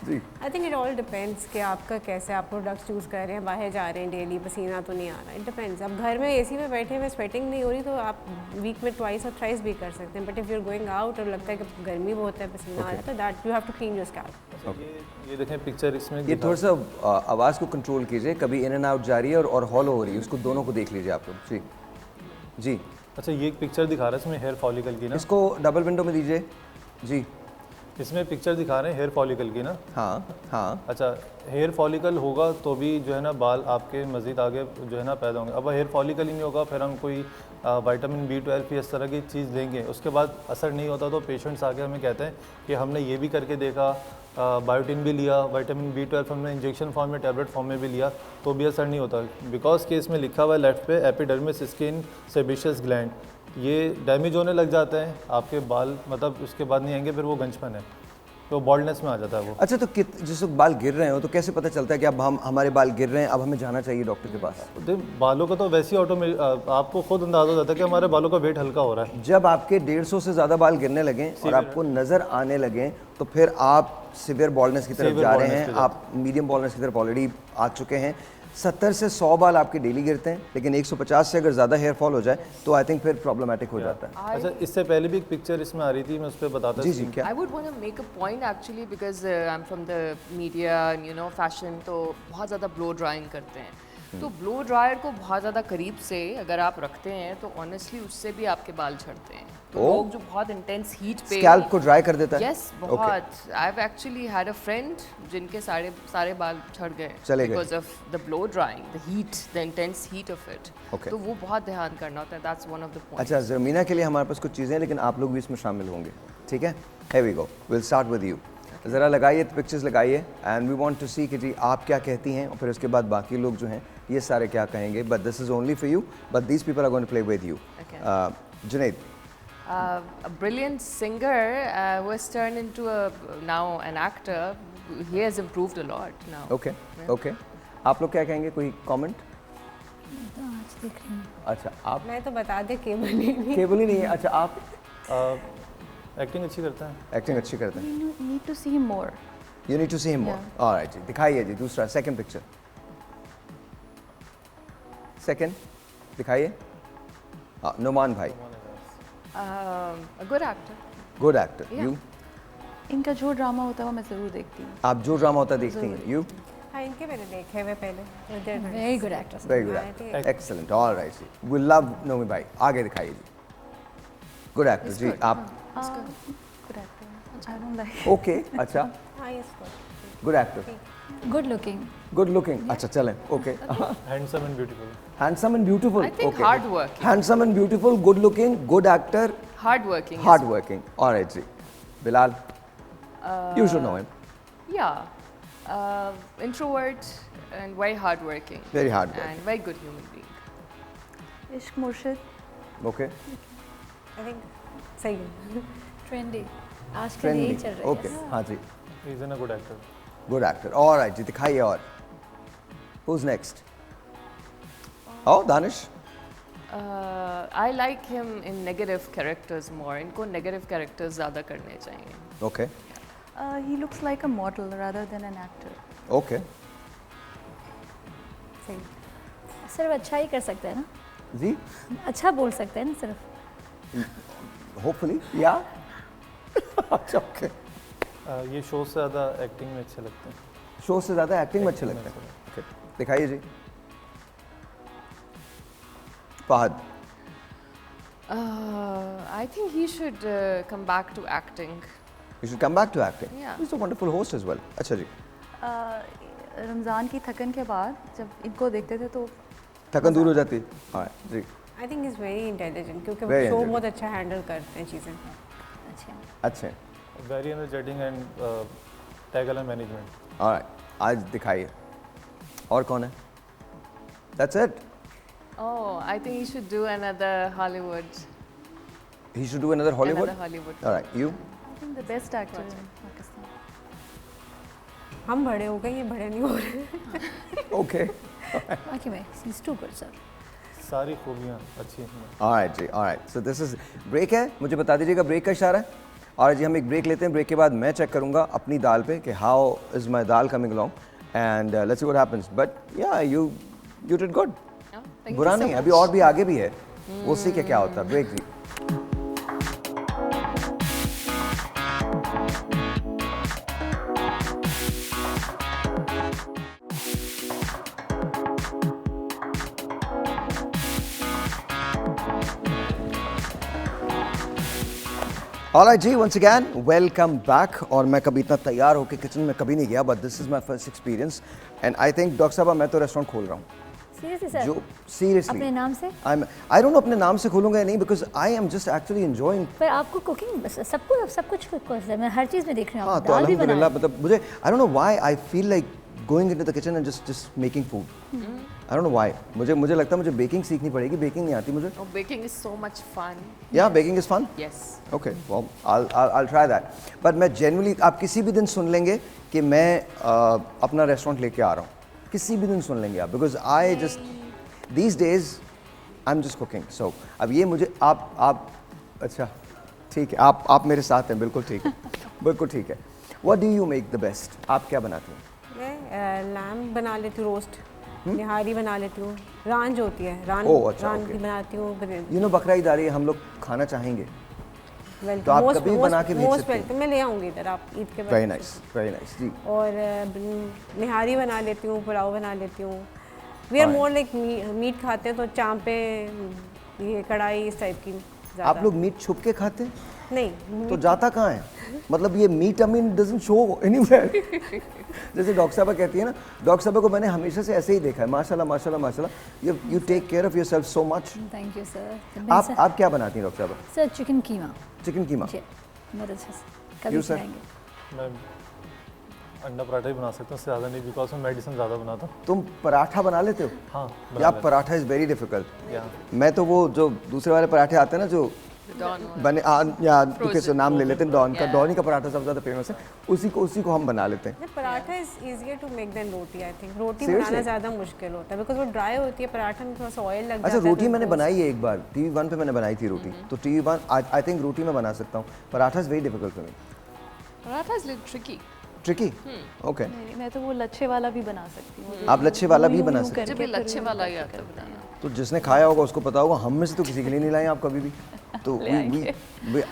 जी, I think it all depends कि आपका कैसे आप प्रोडक्ट्स यूज़ कर रहे हैं, बाहर जा रहे हैं डेली, पसीना तो नहीं आ रहा, इट डिपेंड्स। अब घर में एसी में बैठे हुए स्वेटिंग नहीं हो रही तो आप वीक में ट्वाइस और थ्राइस भी कर सकते हैं, but if you are going out और लगता है कि गर्मी बहुत है, पसीना आ रहा है, तो that you have to clean your scalp. ये देखें पिक्चर इसमें ये थोड़ा सा आवाज़ को कंट्रोल कीजिए, कभी इन एंड आउट जा रही है और हॉलो हो रही है, उसको दोनों को देख लीजिए आप लोग। जी जी, अच्छा, ये एक पिक्चर दिखा रहा है इसमें हेयर फॉलिकल की ना, इसको डबल विंडो में दीजिए। जी इसमें पिक्चर दिखा रहे हैं हेयर फॉलिकल की ना। हाँ हाँ, अच्छा, हेयर फॉलिकल होगा तो भी जो है ना बाल आपके मज़ीद आगे जो है ना पैदा होंगे। अब हेयर फॉलिकल ही नहीं होगा, फिर हम कोई विटामिन B12 या इस तरह की चीज़ देंगे, उसके बाद असर नहीं होता तो पेशेंट्स आके हमें कहते हैं कि हमने ये भी करके देखा, बायोटिन भी लिया, विटामिन B12 हमने इंजेक्शन फॉर्म में, टैबलेट फॉर्म में भी लिया, तो भी असर नहीं होता। बिकॉज कि इसमें लिखा हुआ है लेफ्ट पे एपिडर्मिस स्किन सेबेशियस ग्लैंड, ये डैमेज होने लग जाते हैं आपके बाल, मतलब उसके बाद नहीं आएंगे, फिर वो गंजपन है। तो बॉल्डनेस में आ जाता है वो। अच्छा, तो जिस वक्त बाल गिर रहे हो तो कैसे पता चलता है कि अब हमारे बाल गिर रहे हैं, अब हमें जाना चाहिए डॉक्टर के पास? तो बालों का तो वैसे ही आपको खुद अंदाजा हो जाता है कि हमारे बालों का वेट हल्का हो रहा है। जब आपके 150 से ज़्यादा बाल गिरने लगें और आपको नज़र आने लगें तो फिर आप सिवियर बॉल्डनेस की तरफ जा रहे हैं, आप मीडियम बॉल्डनेस की तरफ ऑलरेडी आ चुके हैं। 70 से 100 बाल आपके डेली गिरते हैं, लेकिन 150 से अगर ज़्यादा हेयर फॉल हो जाए तो आई थिंक फिर प्रॉब्लमेटिक हो जाता है। अच्छा, इससे पहले भी एक पिक्चर इसमें आ रही थी, मैं उस पर बताता जी जी, क्या? I would want to make a point actually because I'm from the media and you know fashion, तो बहुत ज़्यादा blow drying करते हैं। तो ब्लो ड्रायर को बहुत ज़्यादा करीब से अगर आप रखते हैं तो ऑनेस्टली उससे भी आपके बाल झड़ते हैं। तो लोग जो बहुत इंटेंस हीट पे स्कैल्प को ड्राई कर देता है? यस, बहुत। I have actually had a friend जिनके सारे बाल झड़ गए because of the blow drawing, the heat, the intense heat of it. तो वो बहुत ध्यान करना होता है, that's one of the points. अच्छा, ज़मीना के लिए हमारे पास कुछ चीज़ें हैं, लेकिन आप लोग भी इसमें शामिल होंगे, ठीक है? Here we go, we'll start with you। ज़रा लगाइए, पिक्चर्स लगाइए एंड वी वांट टू सी कि जी आप क्या कहती हैं और फिर उसके बाद बाकी लोग जो हैं ये सारे क्या कहेंगे। But this is only for you, but these people are going to play with you. Junaid, a brilliant singer who has turned into now an actor. He has improved a lot now. Okay okay, आप लोग क्या कहेंगे, कोई comment? आज देख रही हूँ। अच्छा, आप? मैं तो बता दे केबल ही नहीं। केबल ही नहीं है। अच्छा, आप? एक्टिंग अच्छी करता है। एक्टिंग अच्छी करते हैं। You need to see him more. You need to see him more. Alright जी, दिखाइए जी दूसरा, सेकंड पिक्चर। सेकंड दिखाइए। नुमान भाई, A good actor. Good actor. You? इनका जो ड्रामा होता है वो मैं ज़रूर देखती हूँ। आप जो ड्रामा होता है देखती हैं? यू? हाँ, इनके मैंने देखे हुए पहले। Very good actor. Very good actor, excellent. Alright जी, वी लव नोमी भाई। आगे दिखाइए जी। गुड एक्टर जी, आप? Good actor. I don't like. Okay, अच्छा, हाँ, इसको good actor, good looking. Good looking. अच्छा, चलें, okay. Handsome and beautiful. Handsome and beautiful. I think hardworking. Handsome and beautiful, good looking, good actor, Hardworking. Hardworking. Alright जी, Bilal? You should know him. Yeah. Introvert and very hardworking. Very hardworking. And very good human being. इश्क मुर्शिद। Okay, I think सही है। Trendy. आजकल trendy. यही चल रहा है। ओके, हाँ जी, he is an good actor. Good actor. Alright जी, दिखाइए। और who's next? Oh, Danish? I like him in negative characters more. इनको negative characters ज़्यादा करने चाहिए. Okay He looks like a model rather than an actor. Okay सही। सिर्फ अच्छा ही कर सकते हैं ना, जी, अच्छा बोल सकते हैं ना सिर्फ। होपफुली या अच्छा, ओके। ये शो से ज़्यादा एक्टिंग में अच्छे लगते हैं। शो से ज़्यादा एक्टिंग में अच्छे लगते हैं। ओके, दिखाइए जी। Fahad? I think he should come back to acting. You should come back to acting. Yeah. He's a wonderful host as well. अच्छा जी, रमज़ान की थकन के बाद जब इनको देखते थे तो थकन दूर हो जाती है। हाँ जी, I think is very intelligent क्योंकि Very शो intelligent. बहुत अच्छा हैंडल करते हैं चीज़ें। अच्छा, अच्छे। Very energetic and tackle and management. Alright, आज दिखाइए। और कौन है? That's it. Oh, I think he should do another Hollywood. He should do another Hollywood. Another Hollywood. Alright, you? I think the best actor in Pakistan. हम बड़े हो गए, ये बड़े नहीं हो रहे। Okay. बाकी में he's too good sir। सारी खूबियाँ अच्छी हैं। Alright ji, alright. So this is break है, मुझे बता दीजिएगा ब्रेक का इशारा है। और जी हम एक ब्रेक लेते हैं, ब्रेक के बाद मैं चेक करूँगा अपनी दाल पे कि how is my dal coming along and let's see what happens. But yeah, you did good. Yeah, thank you बुरा so नहीं, much. अभी और भी आगे भी है, वो सी के क्या होता है। ब्रेक जी। ऑलराइट जी, वंस अगैन वेलकम बैक। और मैं कभी इतना तैयार होकर किचन में कभी नहीं गया, but this is my first experience and I think doctor साहब मैं तो रेस्टोरेंट खोल रहा हूँ सीरियसली सर? जो सीरियसली अपने नाम से? आई डोंट नो अपने नाम से खोलूंगा या नहीं, because I am just actually enjoying. पर आपको कुकिंग सब कुछ मैं हर चीज़ में देख रही हूँ। हाँ, आप तो दाल भी अल्हम्दुलिल्लाह, बना मतलब मुझे आई don't know why I feel like going into the kitchen and just making food. I don't know why, मुझे लगता है मुझे बेकिंग सीखनी पड़ेगी, बेकिंग नहीं आती मुझे। Oh, baking is so much fun. या baking is fun. Yes. Okay, well, I'll try that. पर मैं genuinely, आप किसी भी दिन सुन लेंगे कि मैं अपना रेस्टोरेंट लेके आ रहा हूँ, किसी भी दिन सुन लेंगे आप, because I just these days I'm just cooking. So अब ये मुझे आप अच्छा ठीक है, आप मेरे साथ हैं, बिल्कुल ठीक है, बिल्कुल ठीक है। What do you make the best? आप क्या बनाते हैं? मैं लैम्ब बना लेती हूँ, रोस्ट, निहारी बना लेती हूँ, रांझ होती है, ओह, अच्छा, रान okay. की बनाती हूँ। You know बकरा ईद आ रही है, हम लोग खाना चाहेंगे, वेलकम, तो आप कभी भी बना के भेज मोस्ट सकते हैं। वेलकम, मैं ले आऊँगी इधर आप ईद के वेरी बाद। नाइस जी। और निहारी बना लेती हूँ, पुलाव बना लेती हूँ। We are more like meat खाते हैं तो चांपे, ये कढ़ाई इस टाइप की ज़्यादा। आप लोग मीट छुप के खाते हैं? नहीं, तो जाता कहाँ है? मतलब ये मीट डजंट शो एनीवेयर। जैसे डॉक्टर साहबा कहती है ना, डॉक्टर साहबा को मैंने हमेशा से ऐसे ही देखा है, माशाल्लाह माशाल्लाह माशाल्लाह, you take care of yourself so much. Thank you sir. आप क्या बनाती हैं डॉक्टर साहबा? Sir chicken keema. Chicken keema. जी, बहुत अच्छा सर, You, कभी sir? खिलाएंगे। मैं अंडा पराठा ही बना सकता हूँ, उससे ज़्यादा नहीं, बिकॉज मैं मेडिसिन ज़्यादा बनाता हूँ। तुम पराठा बना लेते हो? हाँ, या पराठा इज़ वेरी डिफिकल्ट। या मैं तो वो जो दूसरे वाले पराठे आते हैं ना, जो Dawn one. बने या किसी Frozen. नाम ले लेते हैं, डॉन का, Yeah. डॉनी का पराठा सबसे ज़्यादा फेमस है, उसी को हम बना लेते हैं। Paratha is easier to make then roti. I think रोटी Seriously? बनाना ज़्यादा मुश्किल होता है बिकॉज वो ड्राई होती है, पराठा में थोड़ा सा ऑयल लग जाता अच्छा, है। रोटी तो मैंने वो- बनाई है एक बार, TV1 पे मैंने बनाई थी रोटी, तो TV1 आई थिंक रोटी में बना सकता हूँ, paratha is very difficult for me. Paratha is a little tricky. Tricky? Okay. नहीं, मैं तो वो लच्छे वाला भी बना सकती हूँ। आप लच्छे वाला भी बना यूं सकते हैं? मुझे भी लच्छे वाला ही आता है बनाना। तो जिसने खाया होगा उसको पता होगा, हम में से तो किसी के लिए नहीं लाए आप कभी भी। तो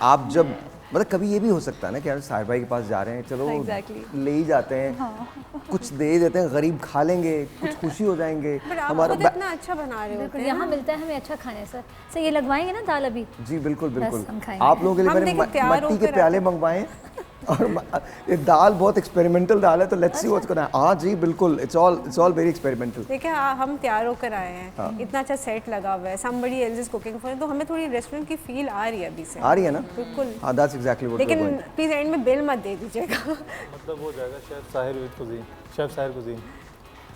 आप जब मतलब कभी ये भी हो सकता है ना कि यार साहिर भाई के पास जा रहे हैं, चलो Exactly. ले ही जाते हैं, कुछ दे देते हैं, गरीब खा लेंगे, कुछ खुशी हो जाएंगे। पर आप हमारा खुद इतना अच्छा बना रहे होते बिल्कुल, हैं यहाँ मिलता है हमें अच्छा खाने सर। सर ये लगवाएंगे ना दाल अभी? जी बिल्कुल बिल्कुल। हम खाएंगे। आप लोगों के लिए हम मैंने देखिए तैयार मट्टी के होकर प्याले मंगवाए और ये दाल बहुत एक्सपेरिमेंटल दाल है, तो लेट्स सी व्हाट्स गोना। हाँ जी बिल्कुल, इट्स ऑल वेरी एक्सपेरिमेंटल। देखिए हम तैयार होकर आए हैं, इतना अच्छा सेट लगा हुआ है, somebody else is cooking for, तो हमें थोड़ी रेस्टोरेंट की फील आ रही है अभी से। आ रही है ना? बिल्कुल। हाँ, that's exactly what we are लेकिन गोइंग। प्लीज एंड में बिल मत दे दीजिएगा। मतलब हो जाएगा chef Sahir with cuisine, chef Sahir cuisine,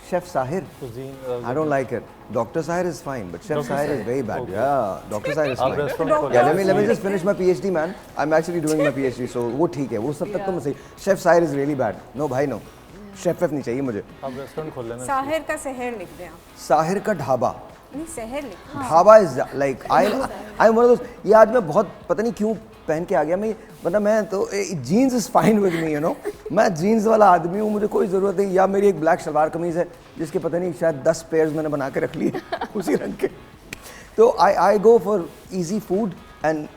chef Sahir, cuisine. I don't like it. Dr. Sahir is fine, but Chef Dr. Sahir is very bad. Okay. Yeah, Dr. Sahir is आप fine. Restaurant खोल Yeah, let me just finish my PhD, man. I'm actually doing my PhD, so वो ठीक है, वो सब तक तो मैं सही। Chef Sahir is really bad. No भाई no. Chef नहीं चाहिए मुझे। आप रेस्टोरेंट खोल लेना। साहिर का शहर लिख दें आप। साहिर का ढाबा। नहीं, शहर लिख दें। Dhaba is like I one of those. ये आज मैं बहुत पता नहीं क्यों पहन के आ गया, मैं मतलब मैं तो jeans is fine with me, you know. मैं जीन्स वाला आदमी हूँ, मुझे कोई ज़रूरत नहीं। या मेरी एक ब्लैक शलवार कमीज़ है जिसके पता नहीं शायद 10 पेयर्स मैंने बना के रख लिए उसी रंग के। तो I go for easy food and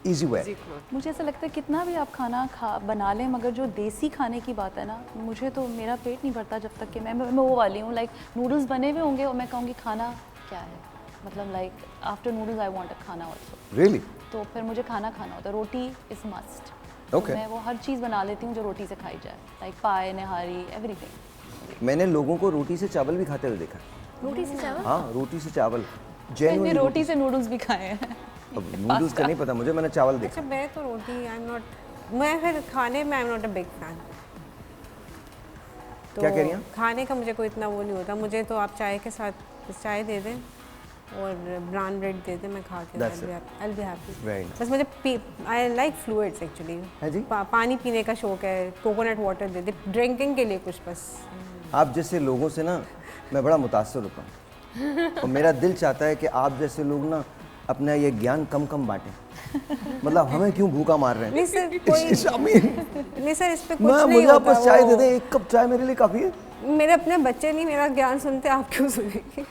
easy way. मुझे ऐसा लगता है कितना भी आप खाना बना लें, मगर जो देसी खाने की बात है ना, मुझे तो मेरा पेट नहीं भरता जब तक कि मैं वो वाली हूँ। लाइक नूडल्स बने हुए होंगे और मैं कहूँगी खाना क्या है, मतलब like after noodles I want a खाना ऑल्सो। रियली? तो फिर मुझे खाना होता है। रोटी इज़ मस्ट। Okay. मैं वो हर चीज़ बना लेती हूँ जो रोटी से खाई जाए, लाइक पाए, निहारी, एवरीथिंग। मैंने लोगों को रोटी से चावल भी खाते हुए देखा। रोटी से चावल? हाँ, रोटी से चावल। मैंने Genuinely रोटी से नूडल्स भी खाए हैं। अब नूडल्स का नहीं पता मुझे, मैंने चावल देखा। अच्छा, मैं तो रोटी, आई एम नॉट, मैं फिर खाने में आई am not a big fan. क्या कह रही हैं? खाने का मुझे कोई इतना वो नहीं होता, मुझे तो आप चाय के साथ चाय दे दें और ब्राउन ब्रेड दे दें, मैं खा के That's it. I'll be happy। Very nice. बस मुझे आई लाइक फ्लूइड्स एक्चुअली। है जी? पानी पीने का शौक है, कोकोनट वाटर दे दे, ड्रिंकिंग के लिए कुछ बस। आप जैसे लोगों से ना मैं बड़ा मुतासर होता हूँ, और मेरा दिल चाहता है कि आप जैसे लोग ना अपना ये ज्ञान कम बांटें। मतलब हमें क्यों भूखा मार रहे हैं? नहीं सर, कोई नहीं सर, इस पे कुछ नहीं मुझे आप होता। बस चाय दे वो- दें, एक कप चाय मेरे लिए काफ़ी है। मेरे अपने बच्चे नहीं मेरा ज्ञान सुनते, आप क्यों सुनेंगे?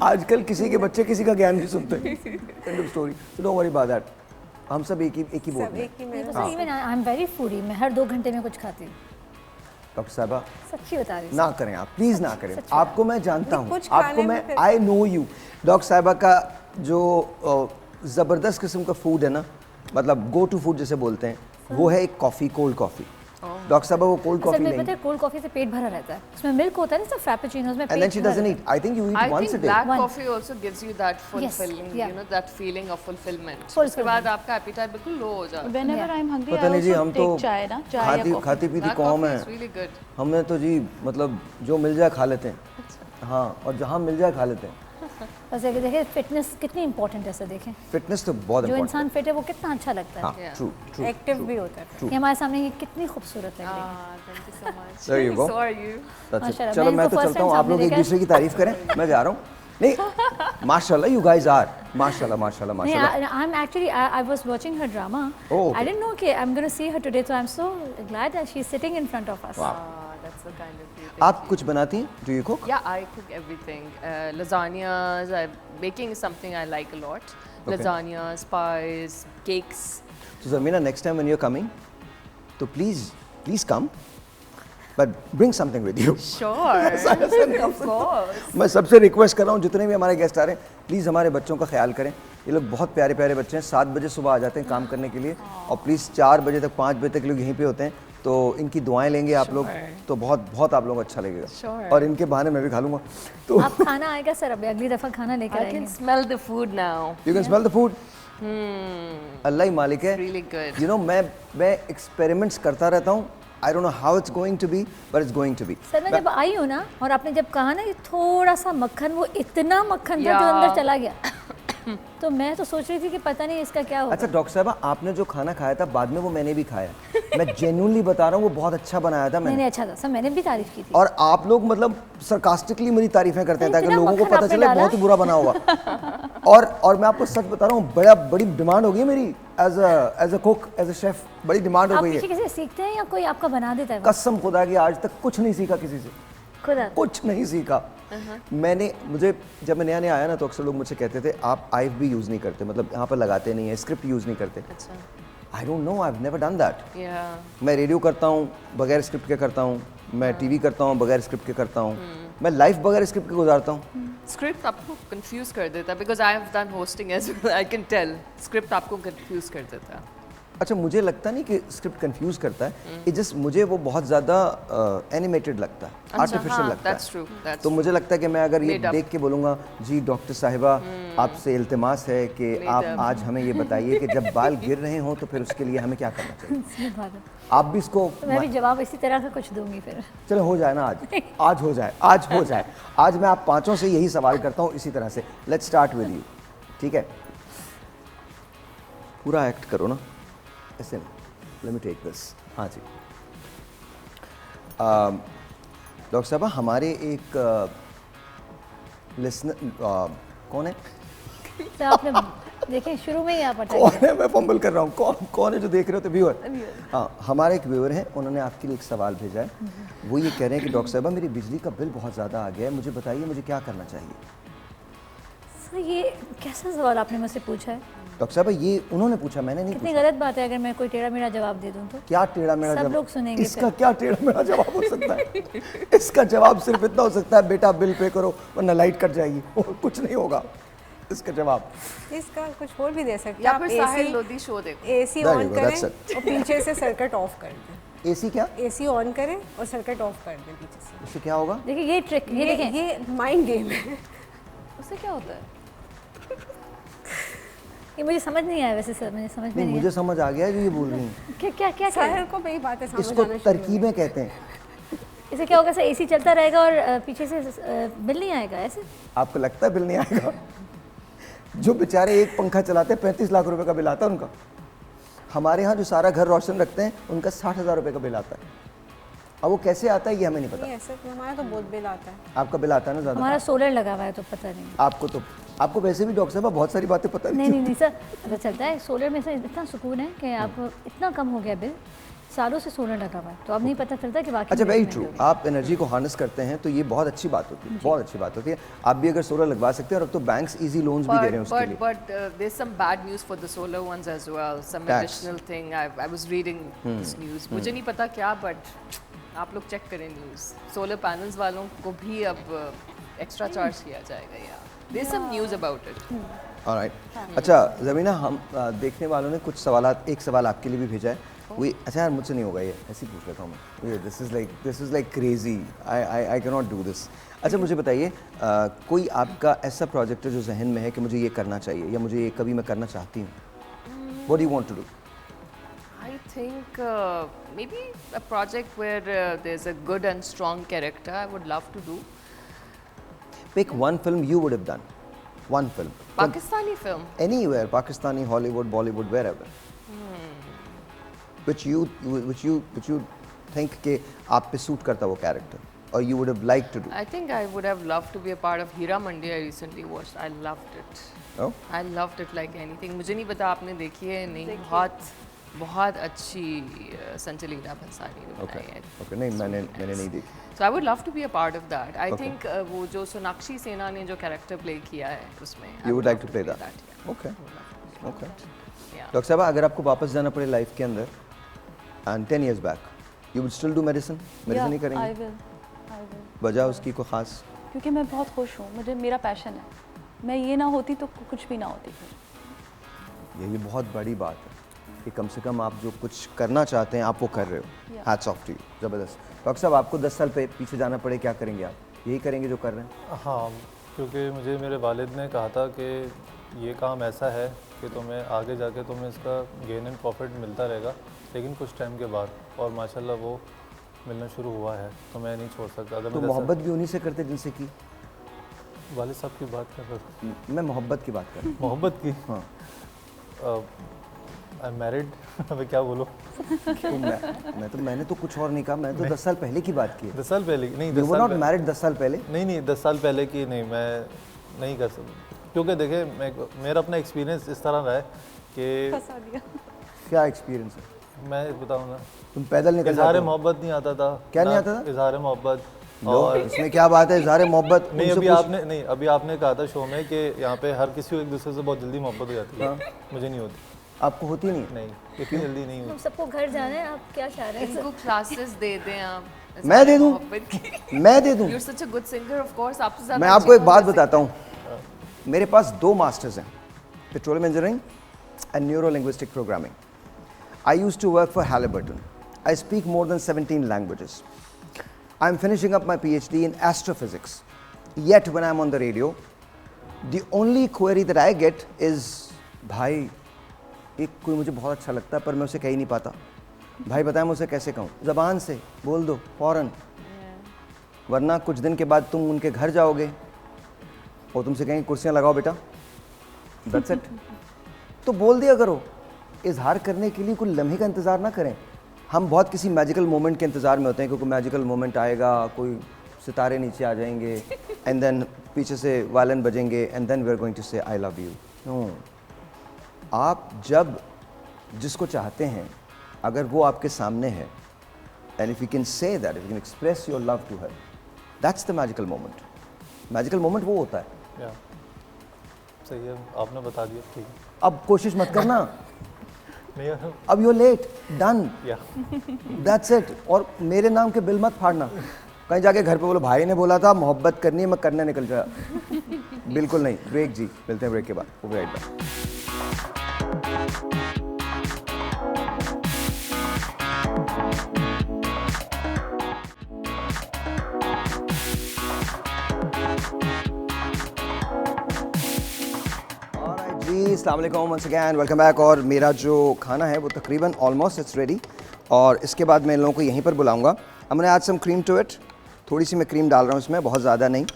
आजकल किसी के बच्चे किसी का ज्ञान नहीं सुनते। End of story. So don't worry about that. हम सब एक ही बोट सब में। एक ही नहीं में। तो sir even I am very foodie, मैं हर 2 घंटे में कुछ खाती हूँ। डॉक्टर साहबा सच्ची बता रही हूँ। ना करें आप, प्लीज़ ना करें। सच आपको मैं जानता नहीं, हूँ, कुछ खाने आपको में मैं फिर- आई नो यू। डॉक्टर साहबा का जो ज़बरदस्त किस्म का फूड है ना, मतलब गो टू फूड जिसे बोलते हैं, वो है एक कॉफ़ी, कोल्ड कॉफ़ी। डॉक्टर साहब वो कोल्ड असल कॉफी में नहीं, पता है कोल्ड कॉफी से पेट भरा रहता है, उसमें मिल्क होता है ना, सब फ्रैपेचिनोज में एंड देन पेट शी भरा डजंट रहता eat, I think you I eat once a think day. black One. coffie also gives you that fulfilling, yeah. you know, that feeling of fulfillment. Fulfillment. उसके बाद आपका appetite बिल्कुल low हो जाता है. Whenever Yeah. I'm hungry, पता I नहीं जी, also हम तो take चाय ना, चाय या खाती coffee. खाती पीती Black कौम coffee है, is really good. हमने तो जी मतलब जो मिल जाए खा लेते हैं, हाँ, और जहाँ मिल जाए खा लेते हैं। है। बस एक देखिए फिटनेस कितनी इंपॉर्टेंट है, सर देखें फिटनेस तो बहुत जो इम्पोर्टेंट इंसान फिट है वो कितना अच्छा लगता है। हाँ, Yeah. True true. एक्टिव भी होता है। ये हमारे सामने ये कितनी खूबसूरत है। Ah, thank you so much. There you go. So are you. माशाल्लाह, चलो मैं मैं इनको तो first चलता हूँ, time आप लोग सामने एक देखा दूसरे की तारीफ करें, मैं जा रहा हूँ। नहीं, माशाल्लाह यू गाइस आर, माशाल्लाह माशाल्लाह नहीं, माशाल्लाह। I'm actually I was watching her drama. Oh, okay. I didn't know कि I'm going to see her today, so I'm so glad that she's sitting in front of us. Wow. Ah, that's so kind of you. आप कुछ बनाती हैं? Do you cook? Yeah, I cook everything. Lasagnas, baking is something I like a lot. Okay. Lasagnas, pies, cakes. So Zarmeena, next time when you're coming, तो please come, but bring something with you. Sure. Of course. मैं सबसे request कर रहा हूँ जितने भी हमारे guest आ रहे हैं, प्लीज़ हमारे बच्चों का ख्याल करें। ये लोग बहुत प्यारे प्यारे बच्चे हैं, 7 बजे सुबह आ जाते हैं काम करने के लिए, और प्लीज़ 4 बजे तक 5 बजे तक लोग यहीं पे होते हैं, तो इनकी दुआएं लेंगे आप लोग, तो बहुत बहुत आप लोगों को अच्छा लगेगा। Sure. और इनके बहाने मैं भी खा लूँगा, तो आप खाना आएगा सर, अभी अगली दफ़ा खाना लेकर I can आएंगे। smell the food now. You can smell the food. अल्लाह ही मालिक है। Really good. यू नो मैं एक्सपेरिमेंट्स करता रहता हूँ, I don't know how it's going to be, but it's going to be. Sir मैं जब आई हूँ ना, और आपने जब कहा ना ये थोड़ा सा मक्खन, वो इतना मक्खन था जो Yeah. अंदर चला गया, तो मैं तो सोच रही थी कि पता नहीं इसका क्या होगा। अच्छा डॉक्टर साहब, आपने जो खाना खाया था बाद में वो मैंने भी खाया, मैं जेन्युइनली बता रहा हूँ, वो बहुत अच्छा बनाया था नहीं मैंने। नहीं, अच्छा था सर, मैंने भी तारीफ की थी। और आप लोग मतलब सरकास्टिकली मेरी तारीफें करते हैं तो ताकि इतना लोगों को मक्खन पता आपने चले डाला? बहुत ही बुरा बना होगा। और मैं आपको सच बता रहा हूँ, बड़ी डिमांड हो गई है मेरी as a cook, as a chef, बड़ी डिमांड हो आप गई किसी है। किसी से सीखते हैं या कोई आपका बना देता है? कसम खुदा की आज तक कुछ नहीं सीखा किसी से, खुद आता कुछ नहीं सीखा। मुझे जब मैं नया आया ना, तो अक्सर लोग मुझसे कहते थे आप आइफ भी यूज़ नहीं करते, मतलब यहाँ पर लगाते नहीं है, स्क्रिप्ट यूज़ नहीं करते। अच्छा. आई don't no, I have never done that. Yeah. मैं रेडियो करता हूँ बगैर स्क्रिप्ट के करता हूँ, मैं टीवी करता हूँ बगैर स्क्रिप्ट के करता हूँ, मैं लाइफ बगैर स्क्रिप्ट के गुजारता हूँ। स्क्रिप्ट आपको कंफ्यूज कर देता है, because I have done hosting as well, I can tell script आपको कंफ्यूज कर देता है. अच्छा, मुझे लगता नहीं कि स्क्रिप्ट कंफ्यूज करता है, it just मुझे वो बहुत ज़्यादा एनिमेटेड लगता है, आर्टिफिशियल लगता दैट्स है। ट्रू, दैट्स तो मुझे लगता है कि मैं अगर ये Made up. देख के बोलूँगा, जी डॉक्टर साहिबा आपसे इल्तिमास है कि आप up. आज हमें ये बताइए कि जब बाल गिर रहे हों तो फिर उसके लिए हमें क्या करना चाहिए। सही बात है। आप भी इसको तो मैं भी जवाब इसी तरह का कुछ दूंगी फिर। चलो हो जाए ना, आज हो जाए, आज हो जाए। आज मैं आप पांचों से यही सवाल करता हूँ इसी तरह से। लेट्स स्टार्ट विद यू, ठीक है? पूरा एक्ट करो ना ऐसे में। Let me take this. हाँ जी डॉक्टर साहब, हमारे एक लिसनर कौन है? तो आपने देखिए शुरू में ही आप अटक कौन गए। है? मैं फंबल कर रहा हूँ। कौन है जो देख रहे हो? तो व्यूअर। हाँ, हमारे एक व्यूअर हैं, उन्होंने आपके लिए एक सवाल भेजा है। वो ये कह रहे हैं कि डॉक्टर साहब मेरी बिजली का बिल बहुत ज़्यादा आ गया है, मुझे बताइए मुझे क्या करना चाहिए। सर ये कैसा सवाल आपने मुझसे पूछा है? डॉक्टर साहब ये उन्होंने पूछा, मैंने नहीं कितनी पूछा। गलत बात है अगर मैं कोई टेढ़ा मेढ़ा जवाब दे दूं तो। क्या टेढ़ा मेढ़ा सब जवाब? लोग सुनेंगे इसका फिर। क्या टेढ़ा मेढ़ा जवाब हो सकता है? इसका जवाब सिर्फ इतना हो सकता है, बेटा बिल पे करो वरना लाइट कट जाएगी, और कुछ नहीं होगा इसका जवाब। इसका कुछ और भी दे सकते हैं या आप। फिर साहिल लोधी शो देखो. AC There you on go, करें that's it. और पीछे से सर्किट ऑफ कर दें। एसी क्या? एसी ऑन करें और सर्किट ऑफ कर दें पीछे से। इससे क्या होगा? देखिए ये ट्रिक, ये देखें, ये माइंड गेम है। उससे क्या होता है? ये मुझे समझ नहीं आया वैसे सर, मुझे समझ में नहीं, नहीं मुझे समझ आ गया है जो ये बोल रही हैं। आया। क्या क्या क्या क्या साहिल को वही बातें समझ इसको आना शुरू हो गई। तरकीबें कहते हैं। इसे क्या होगा सर? एसी चलता रहेगा और पीछे से बिल नहीं आएगा ऐसे? आपको लगता है बिल नहीं आएगा? जो बेचारे एक पंखा चलाते हैं 35 लाख रुपए का बिल आता है उनका। हमारे यहाँ जो सारा घर रोशन रखते हैं उनका 60,000 रुपये का बिल आता है। अब वो कैसे आता है ये हमें नहीं पता। नहीं ऐसे तो हमारा तो बहुत बिल आता है। आपका बिल आता है ना ज़्यादा? हमारा सोलर लगा हुआ है तो पता नहीं। आपको वैसे भी डॉक्टर साहब बहुत सारी बातें पता नहीं नहीं। नहीं नहीं सर, पता चलता है सोलर में से इतना सुकून है कि आप इतना कम हो गया बिल, सालों से सोलर लगा हुआ है तो अब नहीं पता चलता कि वाकई अच्छा, में वेरी महंगी ट्रू। हो गई। आप एनर्जी को हार्नेस करते हैं तो ये बहुत अच्छी बात होती है, बहुत अच्छी बात होती है। आप भी अगर सोलर लगवा सकते हैं, और अब तो बैंक्स इजी लोन्स भी दे रहे हैं उसके लिए। But there's some bad news for the solar ones as well. Some Tax. additional thing. I was reading this news. मुझे नहीं पता क्या, but आप लोग चेक करें न्यूज़। सोलर पैनल्स वालों को भी अब एक्स्ट्रा चार्ज किया जाएगा या there's some news about it. Alright. अच्छा ज़मीना, हम देखने वालों ने कुछ सवालात, एक सवाल आपके लिए भी भेजा है। वही अच्छा यार मुझसे नहीं होगा ये, ऐसे ही पूछ लेता हूँ मैं। This is like crazy, I can not do this. अच्छा मुझे बताइए कोई आपका ऐसा प्रोजेक्ट है जो जहन में है कि मुझे ये करना चाहिए या मुझे ये कभी मैं करना चाहती हूँ? What do you want to do? I think maybe a project where there's a good and strong character. I would love to do. Pick one film you would have done. One film. Pakistani film. Anywhere, Pakistani, Hollywood, Bollywood, wherever. Which you think कि आप पे suit करता वो character, or you would have liked to do. I think I would have loved to be a part of Hira Mandi. I recently watched. I loved it. Oh? I loved it like anything. मुझे नहीं पता आपने देखी है नहीं, बहुत अच्छी संचलीला बंसाली ने बनाई है. Okay, नहीं मैंने नहीं देखी. So I would love to be a part of that. I think वो जो सोनाक्षी सेना ने जो कैरेक्टर प्ले किया है उसमें. You would like to play that. Okay. Okay. Doctor साहब अगर आपको वापस जाना पड़े लाइफ के अंदर and 10 years back, you would still do medicine? Medicine he I करेंगे? will. वजह उसकी कोई खास? क्योंकि मैं बहुत खुश हूँ, मुझे मेरा पैशन है. मैं ये ना होती तो कुछ भी ना होती फिर. ये भी बहुत बड़ी बात है कि कम से कम आप जो कुछ करना चाहते हैं आप वो कर रहे हो. Hats off to you. ज़बरदस्त. डॉक्टर साहब आपको 10 साल पीछे जाना पड़े क्या करेंगे आप? यही करेंगे जो कर रहे हैं? हाँ, क्योंकि मुझे मेरे वालिद ने कहा था कि ये काम ऐसा है कि तुम्हें आगे जाके तुम्हें इसका गेन एंड प्रॉफिट मिलता रहेगा, लेकिन कुछ टाइम के बाद, और माशाल्लाह वो मिलना शुरू हुआ है, तो मैं नहीं छोड़ सकता. अगर तो मोहब्बत भी उन्हीं से करते जिनसे की? वालिद साहब की बात कर रहा हूँ. मैं मोहब्बत की बात कर रहा हूँ. मोहब्बत की. हाँ. I married. मैं क्या बोलूँ? तो मैंने तो कुछ और नहीं कहा. मैं तो 10 साल पहले की बात की. 10 साल पहले नहीं. You were not married 10 साल पहले? नहीं 10 साल पहले की नहीं, मैं नहीं कर सकता, क्योंकि देखिए मेरा अपना एक्सपीरियंस इस तरह रहा है कि क्या एक्सपीरियंस है? मैं बताऊँ ना, तुम पैदल निकल जाते इजहार हो? मोहब्बत नहीं आता था. क्या नहीं आता था? इजहार मोहब्बत. और इसमें क्या बात है? इजहार मोहब्बत नहीं अभी आपने कहा था शो में कि यहाँ पे हर किसी को एक दूसरे से बहुत जल्दी मोहब्बत हो जाती है. मुझे नहीं होती. आपको होती नहीं? इतनी जल्दी नहीं होती. हम सबको घर जाना है, आप क्या चाह रहे हैं? इनको क्लासेस दे दें आप. मैं दे दूं? मैं दे दूं? You're such a good singer, of course. आपसे ज़्यादा मैं आपको एक बात बताता हूँ. मेरे पास 2 मास्टर्स हैं, petroleum engineering and neuro linguistic programming. I used to work for Halliburton. I speak more than 17 languages. I'm finishing up my PhD in astrophysics. Yet when I'm on the radio, the only query that I get is, भाई एक कोई मुझे बहुत अच्छा लगता है पर मैं उसे कह ही नहीं पाता. भाई बताएं मैं उसे कैसे कहूँ? ज़बान से बोल दो फ़ौरन, वरना कुछ दिन के बाद तुम उनके घर जाओगे और तुमसे कहेंगे कुर्सियाँ लगाओ बेटा. That's it. तो बोल दिया करो. इजहार करने के लिए कोई लम्हे का इंतज़ार ना करें. हम बहुत किसी मैजिकल मोमेंट के इंतज़ार में होते हैं कि कोई मैजिकल मोमेंट आएगा, कोई सितारे नीचे आ जाएंगे एंड देन पीछे से वायलिन बजेंगे and then we are going to say I love you. No, आप जब जिसको चाहते हैं अगर वो आपके सामने है and if you can say that, if you can express your love to her, that's the magical moment. Magical moment वो होता है. या सही है, आपने बता दिया. ठीक है, अब कोशिश मत करना. नहीं अब यू लेट डन. या दैट्स इट. और मेरे नाम के बिल मत फाड़ना. कहीं जाके घर पे बोलो भाई ने बोला था मोहब्बत करनी है, मैं करने निकल गया. बिल्कुल नहीं. ब्रेक जी, मिलते हैं ब्रेक के बाद. वो राइट बैक. अस्सलाम वालेकुम वंस अगैन, वेलकम बैक. और मेरा जो खाना है वो तकरीबन ऑलमोस्ट इट्स रेडी. और इसके बाद मैं इन लोगों को यहीं पर बुलाऊंगा. अब मैंने आज सम क्रीम टू इट. थोड़ी सी मैं क्रीम डाल रहा हूँ इसमें, बहुत ज़्यादा नहीं.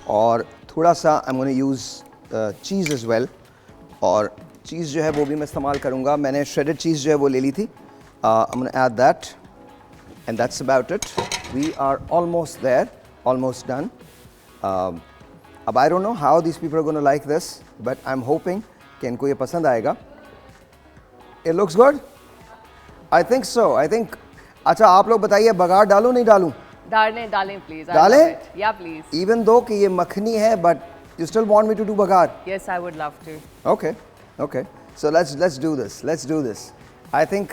और थोड़ा सा आई am gonna use cheese as well. और चीज़ जो है वो भी मैं इस्तेमाल करूँगा. मैंने श्रेडेड चीज़ जो है वो ले ली थी. I am gonna add that and that's about it. We are almost there, almost done. अब I don't know how this people are gonna like this, but I am hoping कि इनको ये पसंद आएगा. It looks good, I think so. I think. अच्छा आप लोग बताइए बघार डालूं नहीं डालूं? डालें प्लीज. डालें? या प्लीज. इवन दो कि ये मखनी है but you still want me to do बघार? Yes, I would love to. Okay okay, so let's do this. Let's do this. I think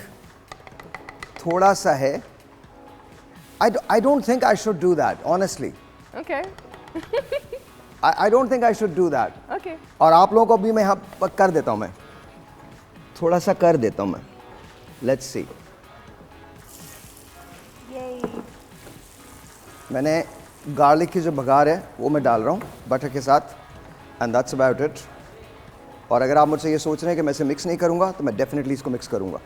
थोड़ा सा है. I don't think I should do that honestly. Okay. I don't think I should do that. Okay. और आप लोगों को भी मैं यहाँ कर देता हूँ. मैं थोड़ा सा कर देता हूँ मैं. Let's see. मैंने गार्लिक की जो बघार है वो मैं डाल रहा हूँ बटर के साथ, एंड दैट्स अबाउट इट। और अगर आप मुझसे ये सोच रहे हैं कि मैं इसे मिक्स नहीं करूँगा तो मैं डेफिनेटली इसको मिक्स करूँगा।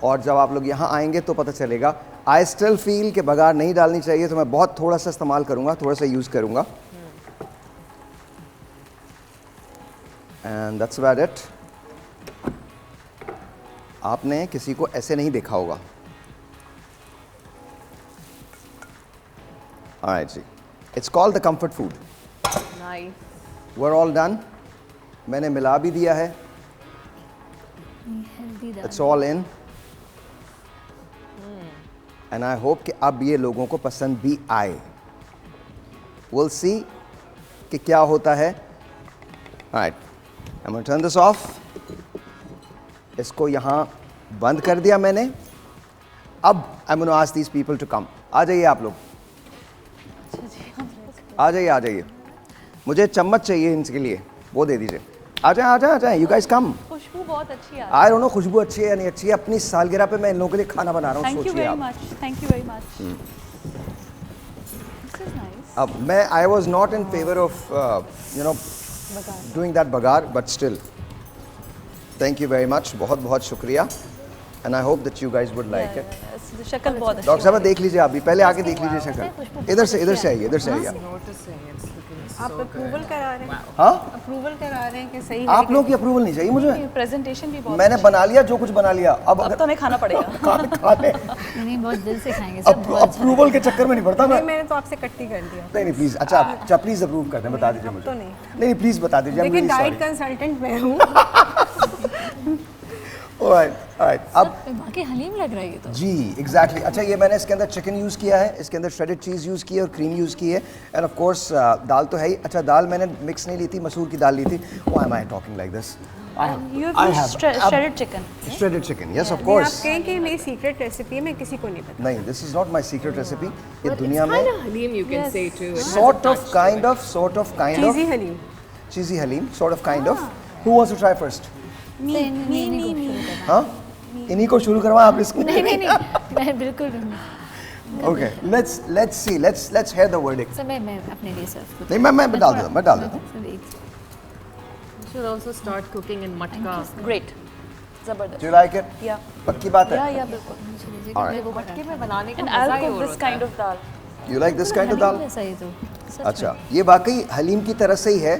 और जब आप लोग यहाँ आएंगे तो पता चलेगा। आई स्टिल फील कि बघार नहीं डालनी चाहिए, तो मैं बहुत थोड़ा सा इस्तेमाल करूँगा, थोड़ा सा यूज़ करूँगा। And that's about it. आपने किसी को ऐसे नहीं देखा होगा। ऑलराइट जी, it's called the comfort food. Nice. We are all done. मैंने मिला भी दिया है, हेल्दी दाल। It's all in, and I hope कि अब ये लोगों को पसंद भी आए। विल सी कि क्या होता है। Right, I am going to turn this off. इसको यहाँ बंद कर दिया मैंने। अब I am going to ask these people to come. आ जाइए आप लोग, आ जाइए, आ जाइए। मुझे चम्मच चाहिए इनके लिए, वो दे दीजिए। आ जाए, आ जाए, आ जाए। You guys come. खुशबू बहुत अच्छी है। आई डोंट नो खुशबू अच्छी है या नहीं अच्छी है। अपनी सालगिरह पे मैं इन लोगों के लिए खाना बना रहा हूँ, थैंक यू सोचिए वेरी आप। Much, thank you very much. This is nice. अब मैं I was not in favour of you know doing that बघार, but still thank you very much, बहुत बहुत शुक्रिया, and I hope that you guys would like it. शक्ल बहुत अच्छी doctor साहब देख लीजिए आप भी, पहले आके देख लीजिए शक्ल। इधर से आइए, इधर से आइए। आप अप्रूवल करा रहे हैं? हाँ, अप्रूवल करा रहे हैं कि सही है आप कि- लोग की अप्रूवल नहीं चाहिए मुझे। प्रेजेंटेशन भी बहुत मैंने बना लिया जो कुछ बना लिया, अब अब तो हमें खाना पड़ेगा। खा ले। नहीं, बहुत दिल से खाएंगे सब, बहुत अच्छा। अप्रूवल के चक्कर में नहीं पड़ता मैं। नहीं, मैंने तो आपसे कट्टी कर दिया। नहीं प्लीज, अच्छा प्लीज अप्रूव कर दें, बता दीजिए मुझे। तो नहीं। नहीं प्लीज बता दीजिए। देखिए, डाइट कंसल्टेंट मैं हूँ। ऑलराइट, अब बाकी हलीम लग रहा है ये तो। जी एग्जैक्टली। अच्छा, ये मैंने इसके अंदर चिकन यूज़ किया है, इसके अंदर श्रेडेड चीज़ यूज़ की है और क्रीम यूज़ की है, एंड ऑफ कोर्स दाल तो है ही। अच्छा, दाल मैंने मिक्स नहीं ली थी, मसूर की दाल ली थी। Why am I talking like this? You have used shredded chicken. Shredded chicken, yes of नहीं, कोर्स। आप कहें कि मेरी सीक्रेट रेसिपी है, मैं किसी को नहीं पता। नहीं, this is not my secret recipe. ये दुनिया में Halim, you can say too. It has a sort of touch kind to of cheesy haleem. cheesy halim, sort of kind of. Who wants to try first? नहीं, हाँ, इन्हीं को शुरू करवा आप इसको। नहीं, मैं बिल्कुल नहीं। Okay, let's see, let's hear the verdict. Sir मैं अपने लिए सर्व नहीं, मैं डाल देता हूँ, मैं डाल देता हूँ। You should also start cooking in matka. Great. जबरदस्त। Do you like it? Yeah. पक्की बात है। या बिल्कुल। Alright. मटके में बनाने का And मजा I'll ही cook और this होता है। kind of dal. You like this kind of dal? ऐसा ही तो सच अच्छा, ये वाकई हलीम की तरह से ही है,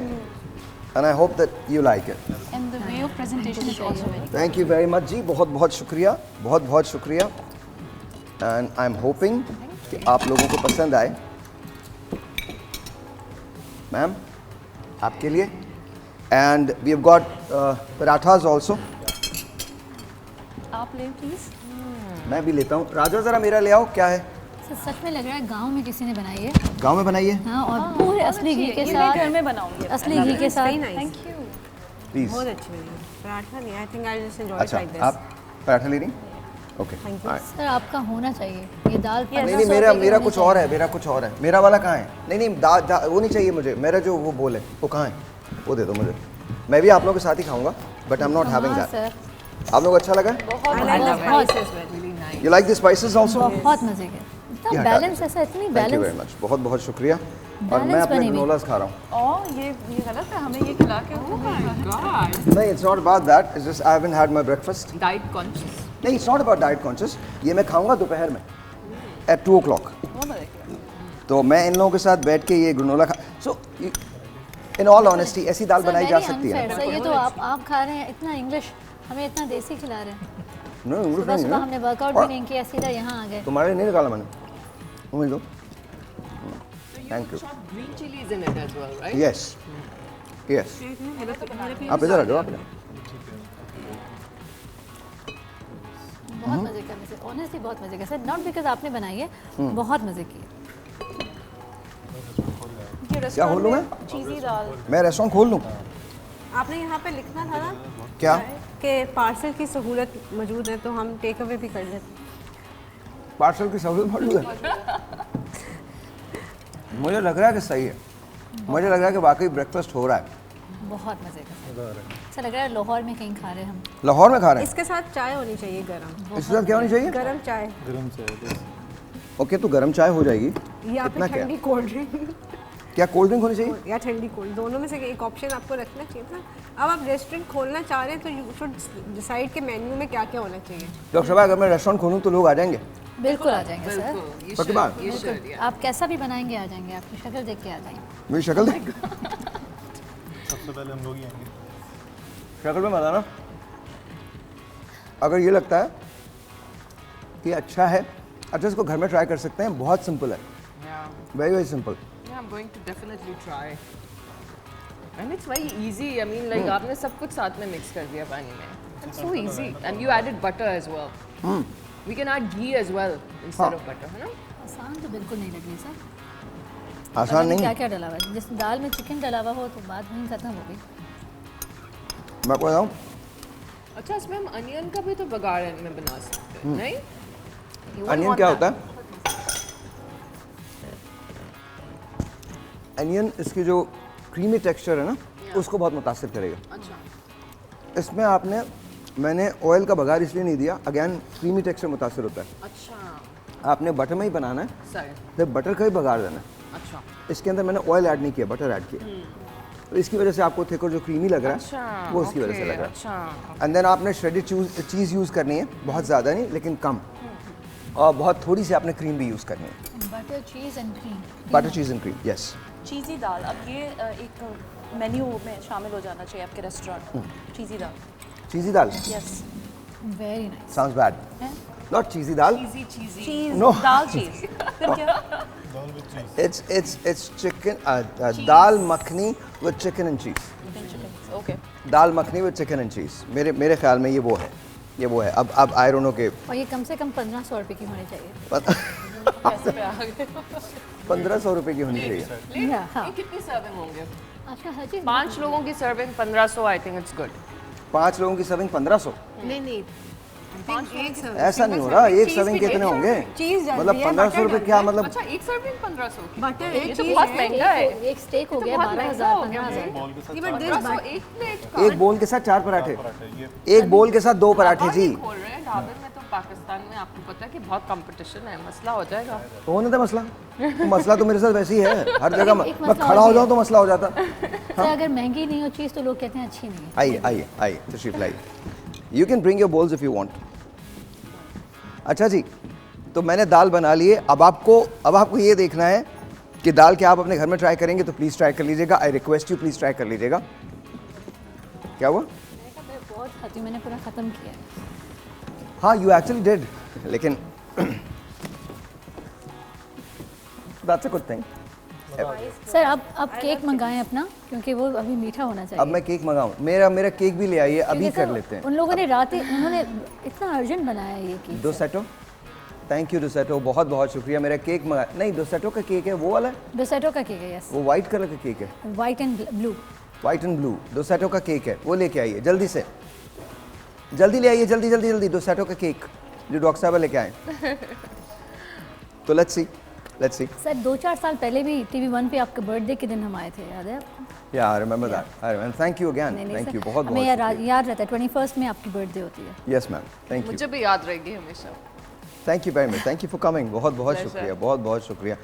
and I hope that you like it. And the way of presentation is also very. Thank you very much जी, बहुत बहुत शुक्रिया, बहुत बहुत शुक्रिया, and I'm hoping कि आप लोगों को पसंद आए। मैम, आपके लिए, and we have got parathas also. आप ले प्लीज। मैं भी लेता हूँ। राजा ज़रा मेरा ले आओ, क्या है? सर सच में लग रहा है गांव में किसी ने बनाई है। गांव में बनाई है? हाँ, और पूरे असली घी के ये मैं घर साथ, में बनाऊंगी। असली घी के साथ। Thank you. प्लीज़। बहुत अच्छी बनी है। पराठा नहीं, आई थिंक आई जस्ट एंजॉय अच्छा, लाइक दिस। आप पराठा ले रही? ओके। सर आपका होना चाहिए ये दाल। नहीं नहीं, मेरा कुछ और है, मेरा कुछ और है। मेरा वाला कहाँ है? नहीं नहीं, वो नहीं चाहिए मुझे। मेरा जो वो बोल है वो कहाँ है? वो दे दो मुझे। मैं भी आप लोगों के साथ ही खाऊंगा, but I am not having that. Sir आप लोग अच्छा लगा? I like the spices very you like the spices also? बहुत मजे के, ये इतना हटा बैलेंस, दीजिए। ऐसा इतनी thank you very balance. Much, बहुत बहुत शुक्रिया। और Balance मैं अपने बनी हुई। ग्रेनोलास खा रहा हूँ। और ये गलत है, हमें ये खिला के नहीं, it's not about that, it's just I haven't had my breakfast. Diet conscious. नहीं, it's not about diet conscious. ये मैं खाऊंगा दोपहर में एट 2 o'clock। तो मैं इन लोगों के साथ बैठ के ये ग्रेनोला खा, सो इन ऑल ऑनेस्टी ऐसी दाल बनाई जा सकती है। सर ये तो आप खा रहे हैं इतना इंग्लिश, हमें इतना देसी खिला रहे हैं। नहीं, इंग्लिश सुबह नहीं सुबह है। हमने वर्कआउट भी नहीं किया, सीधा यहाँ आ गए। तुम्हारे नहीं निकाला मैंने, मुझे दो। Thank you. Chopped green chilies in it as well, right? Yes yes, आप इधर आ जाओ, आप इधर। बहुत मजे का, वैसे ऑनेस्टली बहुत मजे का सर, नॉट बिकॉज आपने बनाई है, बहुत मजे की। क्या खोलूँ मैं? चीज़ी दाल। मैं रेस्टोरेंट खोल लूँ? आपने यहाँ पे लिखना था ना क्या? कि पार्सल की सहूलत मौजूद है, तो हम टेक अवे भी कर लेते। पार्सल की सहूलत मौजूद है? मुझे लग रहा है कि सही है, मुझे लग रहा है कि वाकई ब्रेकफास्ट हो रहा है। बहुत मजे का सर, लग रहा है लाहौर में कहीं खा रहे हैं हम। लाहौर में खा रहे हैं? इसके साथ चाय होनी चाहिए गरम, इसके साथ क्या होनी चाहिए? गरम चाय। गरम से ओके तो गर्म चाय हो जाएगी। ये आप इतना क्या ठंडी कोल्ड ड्रिंक क्या कोल्ड ड्रिंक होनी चाहिए? या ठंडी कोल्ड, दोनों में से एक ऑप्शन आपको रखना चाहिए था। अब आप रेस्टोरेंट खोलना चाह रहे हैं तो यू शुड डिसाइड के मेन्यू में क्या क्या होना चाहिए। डॉक्टर साहब अगर मैं रेस्टोरेंट खोलूँ तो लोग आ जाएंगे? बिल्कुल आ जाएंगे सर, You पक्की should, बात? you should, yeah. आप कैसा भी बनाएंगे आ जाएंगे, आपकी शक्ल देख के आ जाएंगे। मेरी शक्ल देख, सबसे पहले हम लोग ही आएंगे। शक्ल में बताना। अगर ये लगता है कि अच्छा है, अच्छा इसको घर में ट्राई कर सकते हैं, बहुत सिंपल है, Yeah. Very very simple. Yeah, I'm going to definitely try. And it's very easy. I mean, like आपने सब कुछ साथ में mix कर दिया पानी में. It's so easy. And you added butter as well. We can add ghee as well instead of butter, है ना? आसान तो बिल्कुल नहीं लग रही सर। आसान नहीं क्या है। क्या डला हुआ है, जिस दाल में चिकन डला हुआ हो तो बात नहीं खत्म हो गई। मैं आपको बताऊँ, अच्छा इसमें हम अनियन का भी तो बघार में बना सकते हैं, नहीं? You won't अनियन want क्या that. होता है? अनियन इसकी जो क्रीमी टेक्सचर है ना, उसको बहुत मुतासिर करेगा। अच्छा इसमें मैंने ऑयल का बघार इसलिए नहीं दिया, अगेन क्रीमी टेक्सचर मुतासिर होता है। अच्छा आपने बटर में ही बनाना है, सही फिर बटर का ही बघार देना है। अच्छा इसके अंदर मैंने ऑयल ऐड नहीं किया, बटर ऐड किया, तो इसकी वजह से आपको थिक और जो क्रीमी लग रहा अच्छा है वो उसकी वजह से लग रहा है। अच्छा एंड देन आपने श्रेडेड चीज़ यूज़ करनी है, बहुत ज़्यादा नहीं लेकिन कम, और बहुत थोड़ी सी आपने क्रीम भी यूज़ करनी है। Butter cheese and cream. Butter cheese and cream, yes. Cheesy दाल, अब ये एक मेन्यू में शामिल हो जाना चाहिए आपके restaurant. Cheesy dal, cheesy dal yes. Very nice. Sounds bad, not cheesy dal, cheese, No. दाल चीज़, फिर क्या? it's chicken, dal makhani with chicken and cheese. Okay, dal makhani with chicken and चीज़, मेरे ख्याल में ये वो है। अब आई डोंट नो के और ये कम से कम 1500 रुपये की होनी चाहिए। 1500 रुपये की होनी चाहिए। या हाँ। ये कितनी सर्विंग होंगे? अच्छा हर चीज़ 5 लोगों की serving 1500 I think it's good 5 लोगों की सर्विंग 1500, नहीं एक सर्विंग ऐसा नहीं हो रहा। एक सर्विंग कितने होंगे? चीज़ डाल मतलब दिया, 1500 रुपये क्या मतलब? अच्छा एक सर्विंग 1500 की बटर ये एक तो चीज़ बहुत है। महंगा है एक स्टेक हो गया बहुत 12,000 महंगा हो गया 15,000। बट दिस 1500 एक प्लेट का एक बोल के साथ 4 पराठे, एक बोल के साथ 2 पराठे जी। खोल रहे हैं ढाबे में, तो पाकिस्तान में आपको पता है कि बहुत कंपटीशन है, मसला हो जाएगा। तो होने दे मसला, तो मसला तो मेरे साथ वैसे ही है, हर जगह मैं मसला खड़ा और हो भी जाऊँ तो मसला हो जाता। सर अगर महंगी नहीं हो चीज़ तो लोग कहते हैं अच्छी नहीं है। आइए तशरीफ लाइए, you can bring your bowls if you want. अच्छा जी, तो मैंने दाल बना ली है। अब आपको ये देखना है कि दाल क्या आप अपने घर में ट्राई करेंगे तो प्लीज़ ट्राई कर लीजिएगा। I request you please try कर लीजिएगा। क्या हुआ? मैं बहुत खाती हूँ, मैंने पूरा ख़त्म किया है। हाँ यू एक्चुअली डिड, लेकिन that's a good thing. Sir अब केक मंगाएं अपना, क्योंकि वो अभी मीठा होना चाहिए। अब मैं केक मंगाऊँ? मेरा केक भी ले आइए, अभी क्योंकि कर सर, लेते हैं। उन लोगों ने उन्होंने इतना अर्जेंट बनाया है ये केक। डोसेटो, थैंक यू डोसेटो, बहुत बहुत शुक्रिया। मेरा केक मंगा, नहीं डोसेटो का केक है वो वाला है, डोसेटो का केक है, यस, वो वाइट कलर का केक है, white and blue. White and blue डोसेटो का केक है, वो लेके आइए जल्दी से, जल्दी ले आइए, जल्दी डोसेटो का केक जो डॉक्टर साहब लेके आए। तो लेट्स सी। सर 2-4 साल पहले भी TV1 पे आपके बर्थडे के दिन हम आए थे, याद है आपको? या I remember that, I remember. Thank you again, नहीं थैंक सर, यू, बहुत हमें बहुत याद रहता है 21st में आपकी बर्थडे होती है। यस मैम, थैंक यू, मुझे भी याद रहेगी हमेशा। Thank you very much, thank you for coming, बहुत बहुत Pleasure. शुक्रिया, बहुत बहुत शुक्रिया।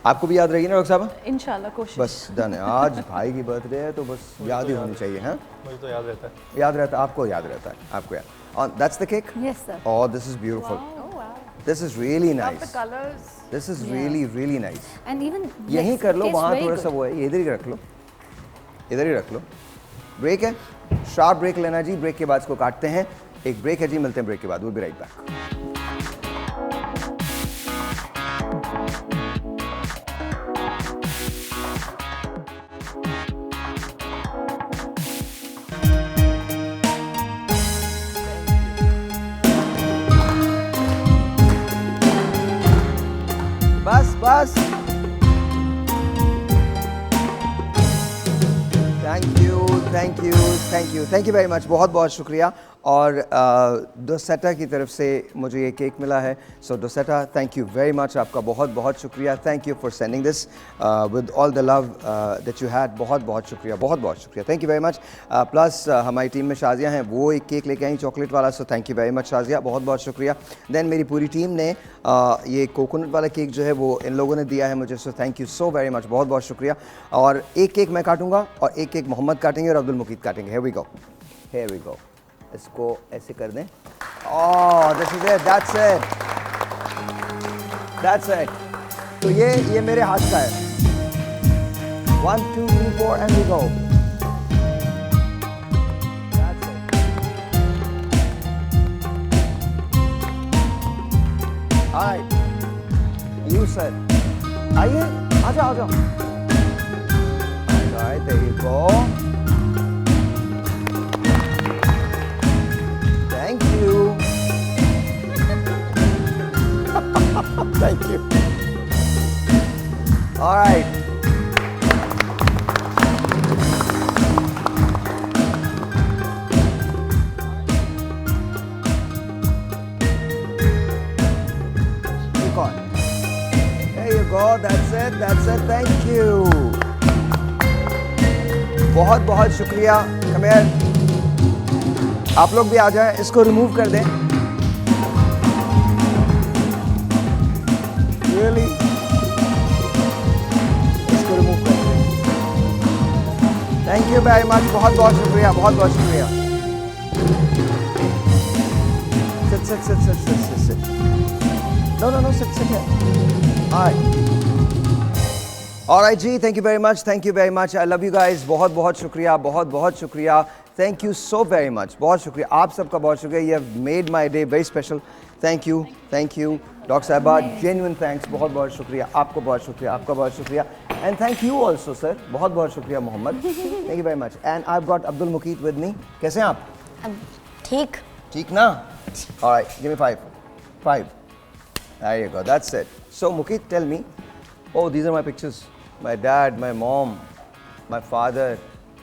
आपको भी याद रहेगी ना डॉक्टर साहब? इंशाल्लाह कोशिश। बस डन है, आज भाई की बर्थडे है तो बस याद ही होनी चाहिए। हाँ मुझे तो याद रहता है। याद रहता है, आपको याद रहता है, आपको याद। और that's the cake. Yes sir. Oh, this is beautiful. This is really nice. Colours This is really nice. And even यहीं कर लो, वहाँ थोड़ा सा वो है, ये इधर ही रख लो, इधर ही रख लो। ब्रेक है, शार्प ब्रेक लेना जी, ब्रेक के बाद इसको काटते हैं। एक ब्रेक है जी, मिलते हैं ब्रेक के बाद, we'll be right back. बस थैंक यू वेरी मच, बहुत बहुत शुक्रिया। और डोसेटा की तरफ से मुझे ये केक मिला है. सो डोसेटा, थैंक यू वेरी मच, आपका बहुत बहुत शुक्रिया. Thank you for sending this with all the love that you had. बहुत बहुत शुक्रिया, बहुत बहुत शुक्रिया. Thank you very much. Plus हमारी टीम में शाजिया हैं, वो एक केक लेके आई चॉकलेट वाला. So thank you very much Shazia, बहुत बहुत शुक्रिया. देन मेरी पूरी टीम ने ये कोकोनट वाला केक जो है वो इन लोगों ने दिया है मुझे. So thank you so very much, बहुत बहुत शुक्रिया. और एक केक मैं काटूंगा और एक केक मोहम्मद काटेंगे और अब्दुल मुकीद काटेंगे. Here we go, here we go. इसको ऐसे कर दें. Oh this is it, that's it, that's it. तो ये मेरे हाथ का है. 1 2 3 4 and we go. That's it. Alright, you sir आइए, आ जाओ, आ जाओ. Alright, there you go. Thank you. Thank you. All right. Keep on. There you go. That's it. That's it. Thank you. बहुत बहुत शुक्रिया. Come here. आप लोग भी आ जाएं. इसको रिमूव कर दें. Really? इसको रिमूव कर दें. थैंक यू वेरी मच, बहुत बहुत शुक्रिया, बहुत बहुत शुक्रिया. Sit, sit, sit, sit, sit, sit, sit. No, no, no, sit, sit here. All right. All right ji, thank you very much, thank you very much. I love you guys. बहुत बहुत शुक्रिया, बहुत बहुत शुक्रिया. Thank you so very much. बहुत शुक्रिया, आप सबका बहुत शुक्रिया. You have made my day very special. Thank you, thank you. Doctor साहिबा, genuine thanks, बहुत बहुत शुक्रिया. आपको बहुत शुक्रिया, आपका बहुत शुक्रिया. And thank you also sir. बहुत बहुत शुक्रिया Mohammad. Thank you very much. And I've got Abdul Muqeet with me. कैसे हैं आप? ठीक. ठीक ना? All right, give me 5. 5. There you go, that's it. So Muqeet, tell me. Oh, these are my pictures. My dad, my mom, my father.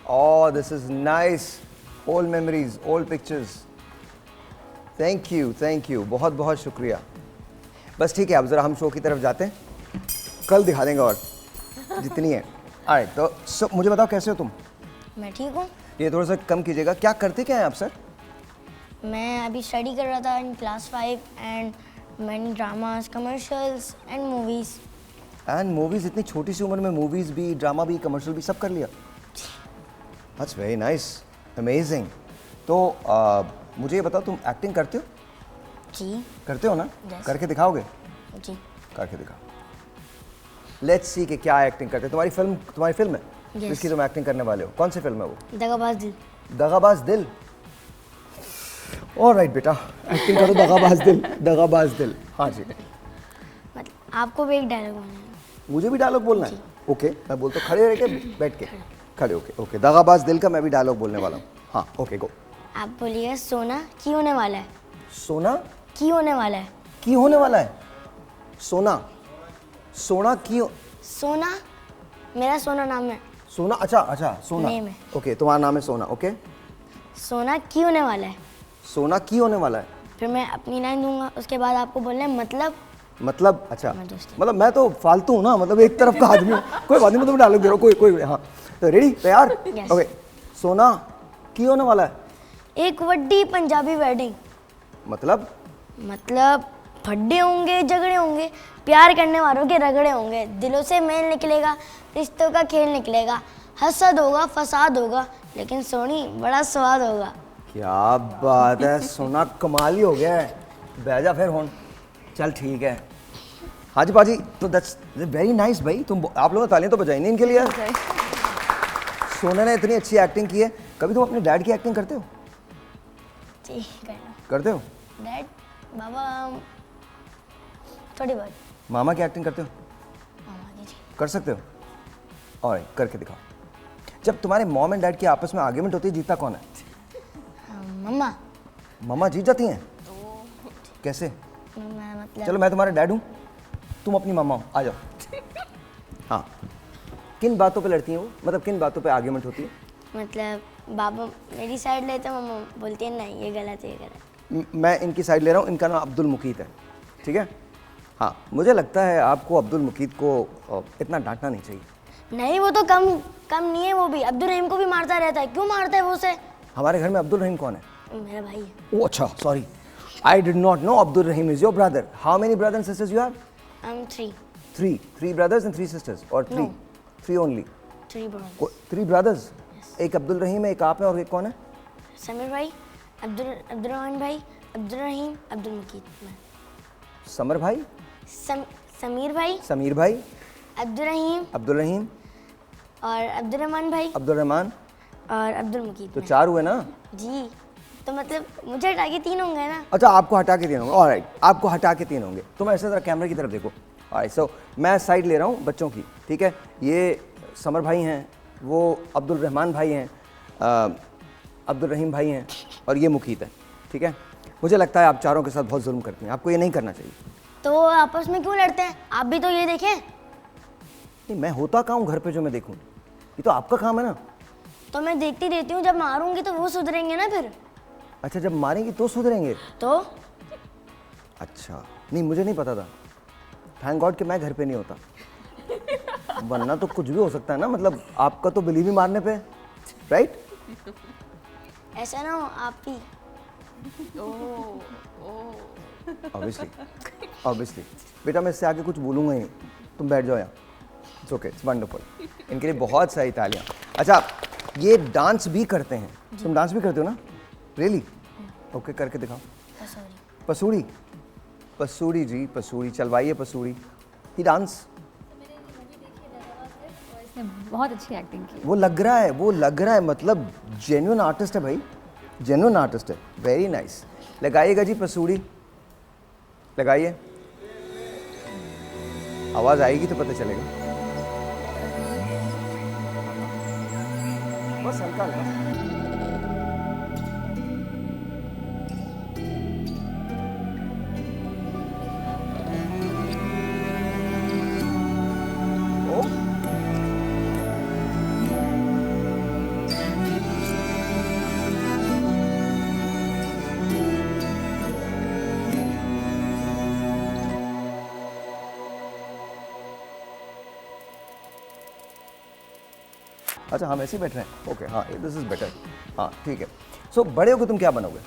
Oh, this is nice. Old memories, old pictures. Thank you, thank you. बहुत बहुत शुक्रिया. बस ठीक है, अब ज़रा हम show की तरफ जाते हैं. कल दिखा देंगे और जितनी है. Alright, तो मुझे बताओ कैसे हो तुम? मैं ठीक हूँ. ये थोड़ा सा कम कीजिएगा. क्या करते क्या हैं आप सर? मैं अभी स्टडी कर रहा था in class 5 and many dramas, commercials and movies. And movies, इतनी छोटी सी उम्र में मूवीज़ भी, ड्रामा भी, कमर्शियल भी सब कर लिया. That's very nice, amazing. तो मुझे ये बताओ, तुम एक्टिंग करते हो? जी. करते हो ना? Yes. करके दिखाओगे? जी. करके दिखाओ. लेट्स सी कि क्या एक्टिंग करते हो. तुम्हारी फिल्म है Yes. जिसकी तुम एक्टिंग करने वाले हो. कौन सी फिल्म है वो? दगाबाज दिल. दगाबाज दिल. ऑलराइट बेटा, एक्टिंग करो. दगाबाज दिल, दगाबाज दिल. हाँ जी. मतलब आपको भी एक डायलॉग बोलना है. मुझे भी डायलॉग बोलना है? ओके, मैं बोलता हूँ. खड़े रह के, बैठ के? खड़े. Okay okay. दगाबाज दिल का मैं भी डायलॉग बोलने वाला हूँ. हाँ ओके, गो. आप बोलिए सोना की होने वाला है. सोना की होने वाला है. की होने वाला है. सोना, सोना की. सोना मेरा सोना नाम है. सोना, अच्छा अच्छा, सोना. Name है. ओके, तुम्हारा नाम है सोना. ओके. सोना की होने वाला है. सोना की होने वाला है. फिर मैं अपनी लाइन दूंगा, उसके बाद आपको बोलना है मतलब. अच्छा, मैं दोस्त. मतलब मैं तो फालतू हूँ ना, मतलब एक तरफ का आदमी हूँ. कोई बात नहीं, मैं तुम्हें डायलॉग दे रहा हूँ. कोई. हाँ, तो रेडी, तैयार? Yes. ओके. सोना की होने वाला है. एक वड्डी पंजाबी वेडिंग. मतलब फड्डे होंगे, झगड़े होंगे, प्यार करने वालों के रगड़े होंगे, दिलों से मेल निकलेगा, रिश्तों का खेल निकलेगा, हसद होगा, फसाद होगा, लेकिन सोनी बड़ा स्वाद होगा. क्या बात है, सोना कमाल ही हो गया है. बैजा फिर होन. चल ठीक है. हाँ जी पाजी, तो दैट्स वेरी नाइस भाई. तुम आप लोगों ने तालियां तो बजाई नहीं इनके लिए. सोना ने इतनी अच्छी एक्टिंग की है. कभी तुम अपने डैड की एक्टिंग करते हो? जी करते हो? डैड, बाबा थोड़ी बहुत. मामा की एक्टिंग करते हो? मामा की. जी. कर सकते हो? और करके दिखाओ. जब तुम्हारे मॉम एंड डैड की आपस में आर्ग्यूमेंट होती है, जीतता कौन है? मम्मा. मम्मा जीत जाती हैं? कैसे? चलो मैं तुम्हारा डैड हूँ, तुम अपनी मम्मा हो. आ जाओ. हाँ, किन बातों पे लड़ती हैं वो? मतलब किन बातों पे आर्ग्यूमेंट होती है? मतलब बाबा मेरी साइड लेते हैं, मम्मा बोलती है नहीं ये गलत है, ये गलत। मैं इनकी साइड ले रहा हूँ, इनका नाम अब्दुल मुकीत है, ठीक है। हाँ, मुझे लगता है आपको अब्दुल मुकीत को इतना डांटना नहीं चाहिए। नहीं वो तो कम नहीं है, वो भी अब्दुल रहीम को भी मारता रहता है। क्यों मारता है वो उसे? हमारे घर में अब्दुल रहीम कौन है? मेरा भाई है। ओ अच्छा, sorry, I did not know Abdul Rahim is your brother. How many brothers and sisters you have? 3 3 brothers and 3 sisters or 3? No. 3 only. 3 brothers। 3 brothers? एक अब्दुल रहीम है, एक आप है, और एक कौन है? समीर भाई, अब्दुल रहमान भाई, अब्दुल रहीम, अब्दुल मुकीत। समर भाई, समीर भाई, समीर भाई, अब्दुल रहीम और अब्दुल रहमान भाई अब्दुल रहमान और अब्दुल मुकीत। तो 4 हुए ना? जी, तो मतलब मुझे हटा के 3 होंगे ना? अच्छा, आपको हटा के 3 होंगे। ऑलराइट, आपको हटा के 3 होंगे। तुम ऐसे जरा कैमरे की तरफ देखो। ऑलराइट, सो मैं साइड ले रहा हूँ बच्चों की, ठीक है। ये समर भाई हैं, वो अब्दुल रहमान भाई हैं, अब्दुल रहीम भाई हैं, और ये मुकीत है, ठीक है। मुझे लगता है आप चारों के साथ बहुत जुल्म करती हैं, आपको ये नहीं करना चाहिए। तो आपस में क्यों लड़ते हैं? आप भी तो ये देखें। नहीं, मैं होता कहाँ हूँ घर पे जो मैं देखूँ? ये तो आपका काम है ना। तो मैं देखती रहती हूँ, जब मारूंगी तो वो सुधरेंगे ना फिर। अच्छा, जब मारेंगी तो सुधरेंगे? तो अच्छा, नहीं मुझे नहीं पता था। थैंक गॉड कि मैं घर पे नहीं होता, वरना तो कुछ भी हो सकता है ना। मतलब आपका तो बिलीव ही मारने पे, राइट? ऐसा ना हो आप भी। ऑब्वियसली बेटा, मैं इससे आगे कुछ बोलूँगा ही नहीं, तुम बैठ जाओ यहाँ। It's okay, it's wonderful. इनके लिए बहुत सारी तालियाँ। अच्छा, ये डांस भी करते हैं? तुम डांस भी करते हो ना? रियली? ओके, करके दिखाओ। पसूड़ी, पसूड़ी जी, पसूड़ी चलवाइए, पसूड़ी ही डांस। इसने बहुत अच्छी एक्टिंग की। वो लग रहा है मतलब जेन्युइन आर्टिस्ट है भाई, जेन्युइन आर्टिस्ट है। Very nice. लगाइएगा जी पसूड़ी, लगाइए। आवाज आएगी तो पता चलेगा। बस हल्का हल्का। अच्छा, हम ऐसे ही बैठ रहे हैं। ओके, हाँ, दिस इज बेटर। हाँ, ठीक है। सो बड़े होकर तुम क्या बनोगे?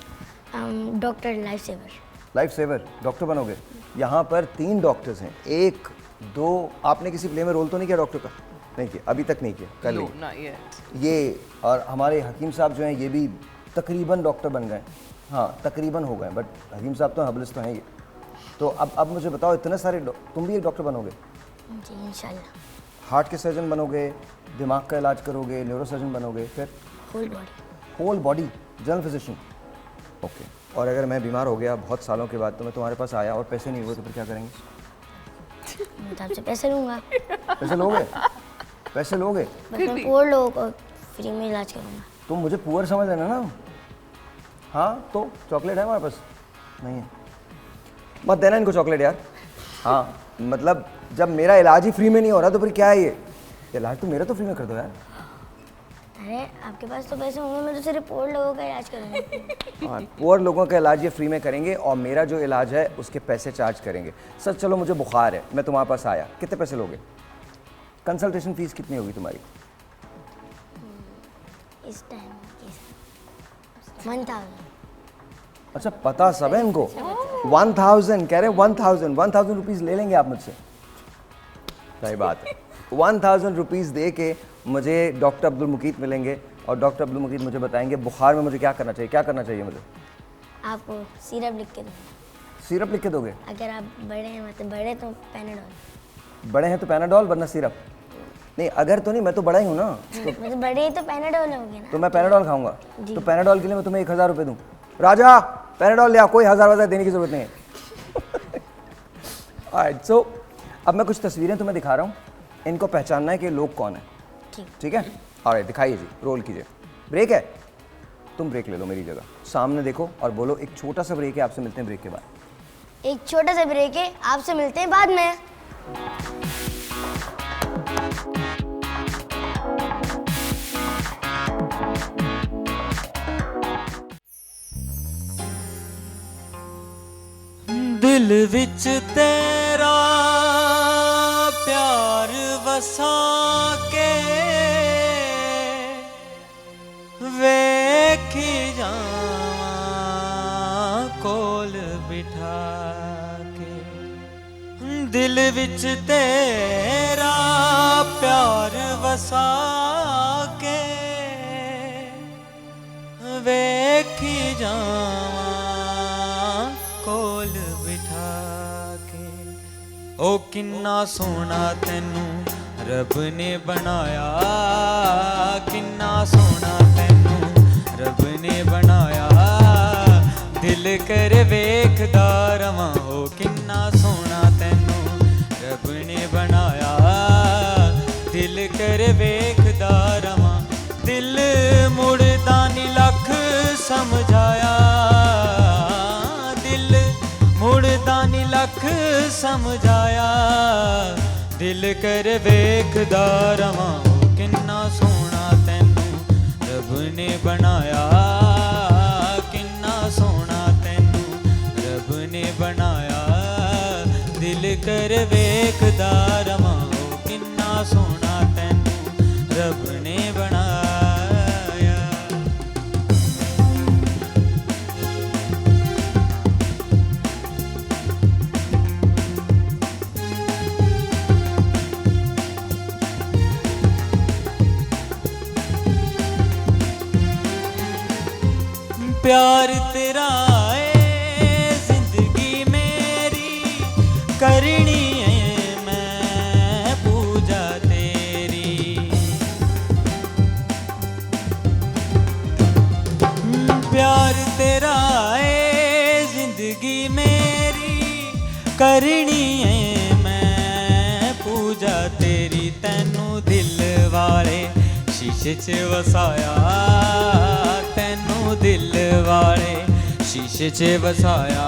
Doctor, life saver. Life saver, doctor बनोगे? यहाँ पर 3 डॉक्टर्स हैं। 1 2, आपने किसी प्ले में रोल तो नहीं किया डॉक्टर का? नहीं किया, अभी तक नहीं किया, कर No, लिया। not yet. ये और हमारे हकीम साहब जो हैं, ये भी तकरीबन डॉक्टर बन गए। हाँ, तकरीबन हो गए, बट हकीम साहब तो हबलिस तो हैं ये। तो अब मुझे बताओ, इतने सारे तुम भी एक डॉक्टर बनोगे? जी इंशाल्लाह। हार्ट के सर्जन बनोगे, दिमाग का इलाज करोगे, न्यूरो सर्जन बनोगे, फिर whole body general physician. Okay. और अगर मैं बीमार हो गया बहुत सालों के बाद, तो मैं तुम्हारे पास आया और पैसे नहीं हुए, तो फिर क्या करेंगे? मैं तो आपसे पैसे लूँगा। पैसे लोगे? पैसे लोगे? बस मैं पुअर लोगों को फ्री में इलाज करूँगा। तुम मुझे पुअर समझ लेना ना। हाँ, तो चॉकलेट है हमारे पास? नहीं है, मत देना इनको चॉकलेट यार। हाँ, मतलब जब मेरा इलाज ही फ्री में नहीं हो रहा, तो फिर क्या है ये? इलाज तो मेरा तो फ्री में कर दो यार। अरे आपके पास तो पैसे होंगे, मैं तो सिर्फ पुअर लोगों का इलाज करूँगा। हाँ, पुअर लोगों का इलाज ये फ्री में करेंगे, और मेरा जो इलाज है उसके पैसे चार्ज करेंगे। सर चलो, मुझे बुखार है, मैं तुम्हारे पास आया, कितने पैसे लोगे? कंसल्टेशन फीस कितनी होगी तुम्हारी? इस टाइम 1000। अच्छा, पता सब है इनको। 1000 कह रहे हैं, 1000 रुपीज़ ले लेंगे आप मुझसे? सही बात है। 1000 रुपीज़ दे के मुझे डॉक्टर अब्दुल मुकीत मिलेंगे, और डॉक्टर अब्दुल मुकीत मुझे बताएंगे बुखार में मुझे क्या करना चाहिए। क्या करना चाहिए मुझे? आपको सिरप लिख के दूँगा। सिरप लिख के दोगे? अगर आप बड़े हैं, मतलब बड़े तो पैनाडोल। बड़े हैं तो पैनाडोल, वरना सिरप नहीं। अगर तो नहीं, मैं तो बड़ा ही हूँ ना, मतलब बड़े ही तो पैनाडोल होंगे ना। तो मैं पैनाडोल खाऊंगा। तो पैनाडोल के लिए मैं तुम्हें 1000 रुपये दूँ? राजा, पैनाडोल ले आओ, कोई 1000 देने की जरूरत नहीं है। ऑलराइट, सो अब मैं कुछ तस्वीरें तुम्हें दिखा रहा हूँ, इनको पहचानना है कि लोग कौन है। ठीक है? ऑलराइट, दिखाइए जी, रोल कीजिए। ब्रेक है? तुम ब्रेक ले लो मेरी जगह। सामने देखो और बोलो, एक छोटा सा ब्रेक है, आपसे मिलते हैं ब्रेक के बाद। एक छोटा सा ब्रेक है, आपसे मिलते हैं बाद में। दिल विच तेरा प्यार वसा के वेखी जावा कोल बिठा के दिल विच तेरा प्यार वसा के वेखी जावा कोल बिठा के ओ किन्ना सोना तैनू रब ने बनाया किन्ना सोना तैनू रब ने बनाया दिल कर वेखदा रवां ओ किन्ना सोना तैनू रब ने बनाया दिल कर वेखदा रवां दिल मुड़दा नी लख समझाया दिल मुड़दा नी लख समझाया दिल कर वेखदा रवां ओ किन्ना सोना तैनू रब ने बनाया किन्ना सोना तैनू रब ने बनाया दिल कर वेखदा रवां ओ किन्ना सोना तैनू रब ने बनाया प्यार तेरा है जिंदगी मेरी करनी है मैं पूजा तेरी प्यार तेरा है जिंदगी मेरी करनी है मैं पूजा तेरी तैनू दिल वाले शीशे च वसाया तैनू दिल वाले शीशे च वसाया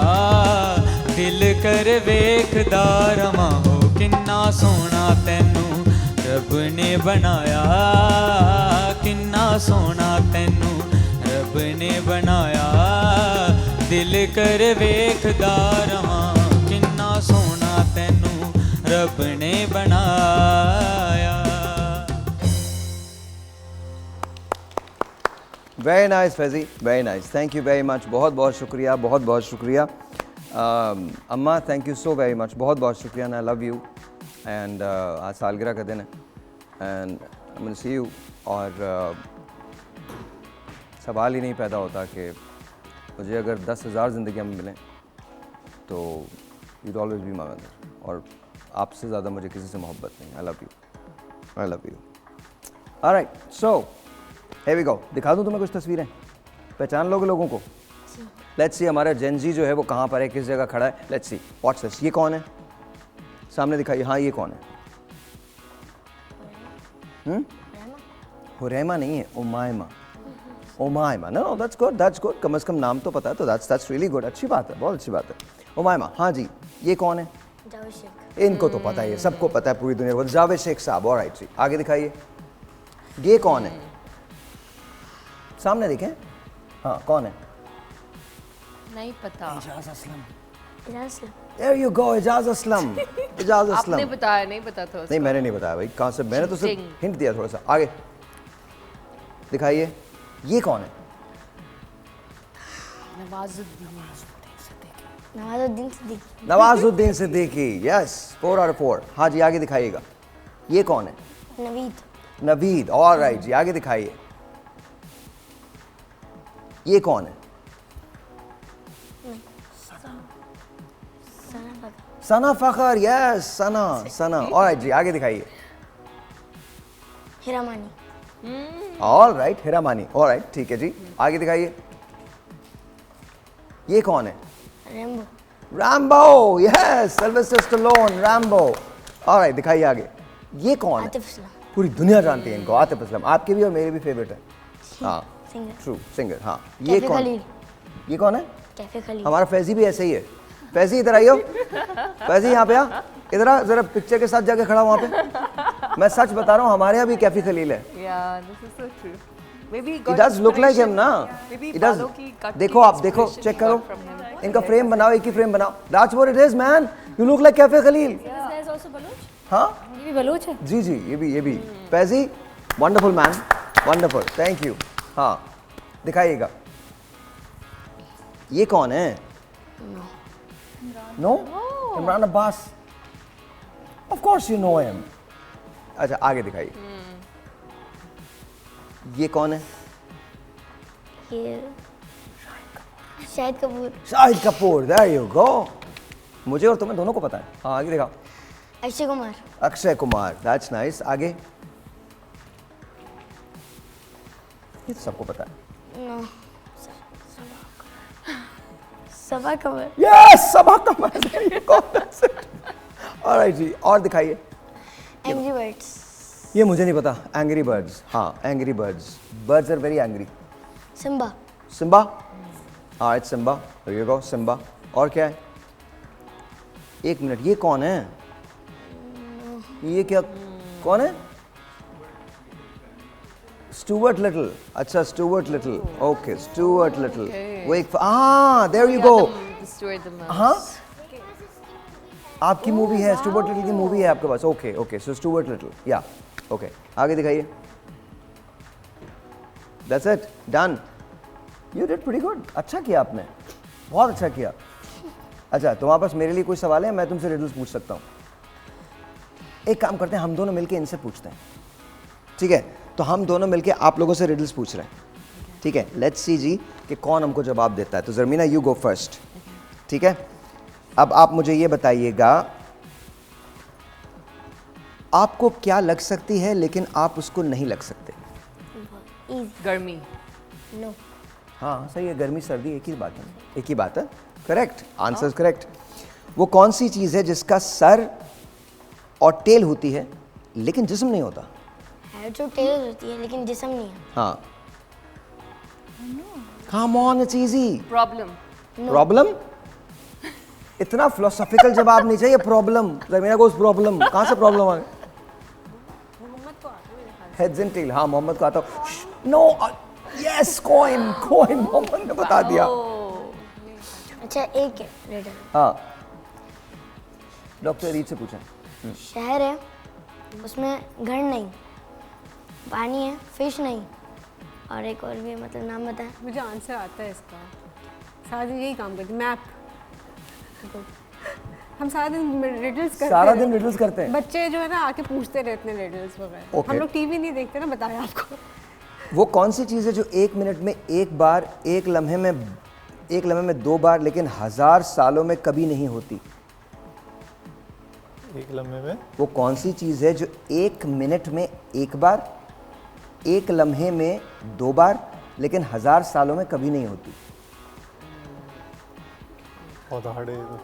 दिल कर वेखदा रवां हो किन्ना सोना तैनू रब ने बनाया किन्ना सोना तैनू रब ने बनाया दिल कर वेखदा रवां किन्ना सोना तैनू रब ने बनाया very nice Faizi very nice thank you very much बहुत बहुत शुक्रिया अम्मा thank you so very much बहुत शुक्रिया आई लव यू एंड आज सालगिरह का दिन है and I will see you और सवाल ही नहीं पैदा होता कि मुझे अगर 10,000 ज़िंदगियाँ मिलें तो you'd always be my mother और आपसे ज़्यादा मुझे किसी से मोहब्बत नहीं I love you alright so here we go दिखा दूँ तुम्हें कुछ तस्वीरें पहचान लोगे लोगों को लेट्स सी हमारा जेनजी जो है वो कहाँ पर है किस जगह खड़ा है लेट्स सी वॉच दिस ये कौन है सामने दिखाइए हाँ ये कौन है हुरैमा नहीं है उमायमा नो दैट्स गुड कम से कम नाम तो पता है तो दैट्स रियली गुड अच्छी बात है बहुत अच्छी बात है उमायमा हाँ जी ये कौन है जावेद शेख इनको तो पता है सबको पता है पूरी दुनिया को जावेद शेख साहब ऑलराइट जी आगे दिखाइए ये कौन है सामने देखें हाँ कौन है नहीं पता Ijaz Aslam Ejaz There you go Ijaz Aslam आपने बताया नहीं पता था नहीं मैंने नहीं बताया भाई कहाँ से मैंने तो सिर्फ हिंट दिया थोड़ा सा आगे दिखाइए ये कौन है Nawazuddin Siddiqui yes 4 out of 4 हाँ जी आगे दिखाइएगा ये कौन है नवीद ऑलराइट जी आगे दिखाइए ये कौन है सना फखर यस सना ऑलराइट जी आगे दिखाइए हिरामानी ऑलराइट हिरामानी ऑलराइट ठीक है जी आगे दिखाइए ये कौन है Rambo yes Sylvester Stallone Rambo alright दिखाइए आगे ये कौन है आतिफ असलम पूरी दुनिया जानती है इनको आतिफ असलम आपके भी और मेरे भी फेवरेट है हाँ ट्रू सिंगर हाँ ये कैफे कौन खलील ये कौन है कैफे खलील हमारा फैजी भी ऐसे ही है फैजी इधर आइयो फैजी यहाँ पे आ इधर आ जरा पिक्चर के साथ जाके खड़ा वहाँ पे मैं सच बता रहा हूँ हमारे यहाँ भी कैफी खलील है Yeah, this is so true. Maybe he He got does look like him ना Maybe He does बालों की cut देखो की आप देखो inspiration चेक he करो got from him. इनका फ्रेम बनाओ, एक ही फ्रेम बनाओ. That's what it is, man. You look like Cafe Khalil. हाँ? ये भी बलूच है. जी जी, ये भी. पैजी, wonderful man, wonderful. Thank you. हाँ, दिखाइएगा. ये कौन है? No? Imran Abbas. Of course you know him. अच्छा, आगे दिखाइए. ये कौन है? ये Shahid Kapoor. Shahid Kapoor, there you go. मुझे और तुम्हें दोनों को पता है. हाँ, आगे दिखाओ. अक्षय कुमार। Akshay Kumar, that's nice. आगे. ये तो सबको पता है. No Saba Qamar. Yes, Saba Qamar. There you go. That's it. Alright जी, और दिखाइए. Angry birds. ये मुझे नहीं पता. Angry birds. हाँ, angry birds. Birds are very angry. Simba. Simba. Alright, Simba. There you go, Simba. और क्या है? एक मिनट, ये कौन है? ये क्या कौन है? Stuart Little. अच्छा, Stuart Little. Okay, Stuart Little. वो एक देयर यू गो. हाँ, आपकी मूवी है, स्टुअर्ट लिटिल की मूवी है आपके पास. ओके ओके, सो स्टुअर्ट लिटिल. या ओके, आगे दिखाइए. That's it, done. You did pretty good. अच्छा किया आपने, बहुत अच्छा किया. अच्छा, तुम्हारे पास मेरे लिए कोई सवाल है? मैं तुमसे रिडल्स पूछ सकता हूँ. एक काम करते हैं, हम दोनों मिलके इनसे पूछते हैं. ठीक है, तो हम दोनों मिलके आप लोगों से रिडल्स पूछ रहे हैं. ठीक है, लेट्स सी जी कि कौन हमको जवाब देता है. तो ज़रमीना, यू गो फर्स्ट. ठीक है, अब आप मुझे ये बताइएगा, आपको क्या लग सकती है लेकिन आप उसको नहीं लग सकते? गर्मी। नो। हाँ सही है, गर्मी सर्दी एक ही बात है. एक ही बात है. Correct answer, correct. वो कौन सी चीज़ है जिसका सर और टेल होती है लेकिन जिस्म नहीं होता? है जो टेल होती है लेकिन जिस्म नहीं है। हाँ. Come on, it's easy. Problem. Problem? इतना फिलोसॉफिकल जवाब नहीं चाहिए. प्रॉब्लम, ज़मीना को उस प्रॉब्लम कहाँ से प्रॉब्लम आ गई? Heads and tail. हाँ, मोहम्मद को आता हो. No, yes, coin. Coin Mohammad ने बता दिया. अच्छा, एक है रिडल। हाँ, डॉक्टर रीत से पूछें. शहर है, उसमें घर नहीं, पानी है, फिश नहीं, और एक और भी है, मतलब नाम बताएं. मुझे आंसर आता है इसका. सारा दिन यही काम करते, मैप. हम सारा दिन रिडल्स करते सारा हैं. दिन रिडल्स करते हैं. बच्चे जो है ना आके पूछते रहते हैं रिडल्स वगैरह. Okay. हम लोग टीवी नहीं देखते ना, बताया आपको. वो कौन सी चीज़ है जो एक मिनट में एक बार, एक लम्हे में दो बार, लेकिन 1000 सालों में कभी नहीं होती? एक लम्हे में वो कौन सी चीज़ है जो एक मिनट में एक बार, एक लम्हे में दो बार, लेकिन 1000 सालों में कभी नहीं होती? बहुत हार्ड है ये तो.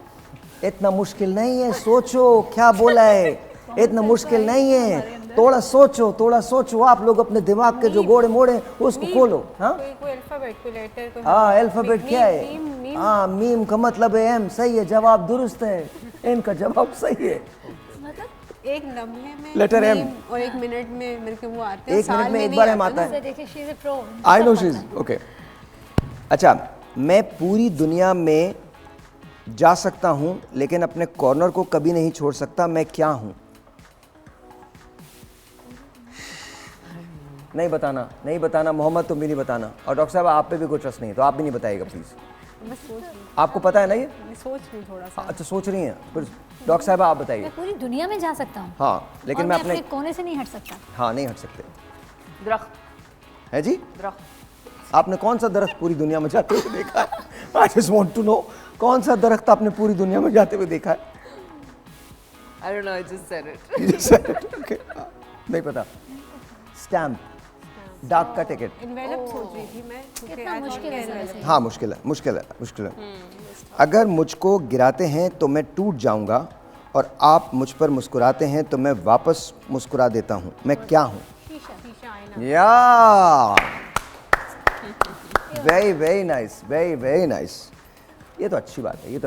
इतना मुश्किल नहीं है, सोचो क्या बोला है. इतना मुश्किल नहीं है, थोड़ा सोचो. आप लोग अपने दिमाग के जो गोड़े मोड़े उसको खोलो. हाँ, कोई अल्फाबेट, कोई लेटर, कोई. हाँ, अल्फाबेट क्या है? हाँ, मीम का मतलब है एम. सही है, जवाब दुरुस्त है. इनका जवाब सही है. एक लम्हे में Letter M. और एक मिनट में मेरे को वो आते हैं. एक मिनट में एक बार एम आता है. देखिए, she is a pro. I know she is okay. अच्छा, मैं पूरी दुनिया में जा सकता हूं लेकिन अपने कॉर्नर को कभी नहीं छोड़ सकता. मैं क्या हूं? नहीं बताना. मोहम्मद, तुम भी नहीं बताना. और डॉक्टर साहब, आप पे भी कोई ट्रस्ट नहीं है तो आप भी नहीं बताइएगा प्लीज. मैं सोच रही आपको पता है ना ये? मैं सोच रही हूँ थोड़ा सा. अच्छा, सोच रही हैं. फिर डॉक्टर साहब आप बताइए. मैं पूरी दुनिया में जा सकता हूँ, हाँ, लेकिन और मैं अपने अपने कोने से नहीं हट सकता. हाँ नहीं हट सकते. दरख्त। है जी? दरख्त। आपने कौन सा दरख्त पूरी दुनिया में जाते हुए देखा है? I just want to know, कौन सा दरख्त आपने पूरी दुनिया में जाते हुए देखा है? I don't know, I just said it. Okay. नहीं पता. स्टैम्प, डाक का टिकट. इन्वेलप सोच रही थी मैं. कितना मुश्किल है वैसे. हाँ, मुश्किल है. अगर मुझको गिराते हैं तो मैं टूट जाऊंगा, और आप मुझ पर मुस्कुराते हैं तो मैं वापस मुस्कुरा देता हूँ. मैं क्या हूँ? शीशा, आईना. या, वेरी नाइस. ये तो अच्छी बात है.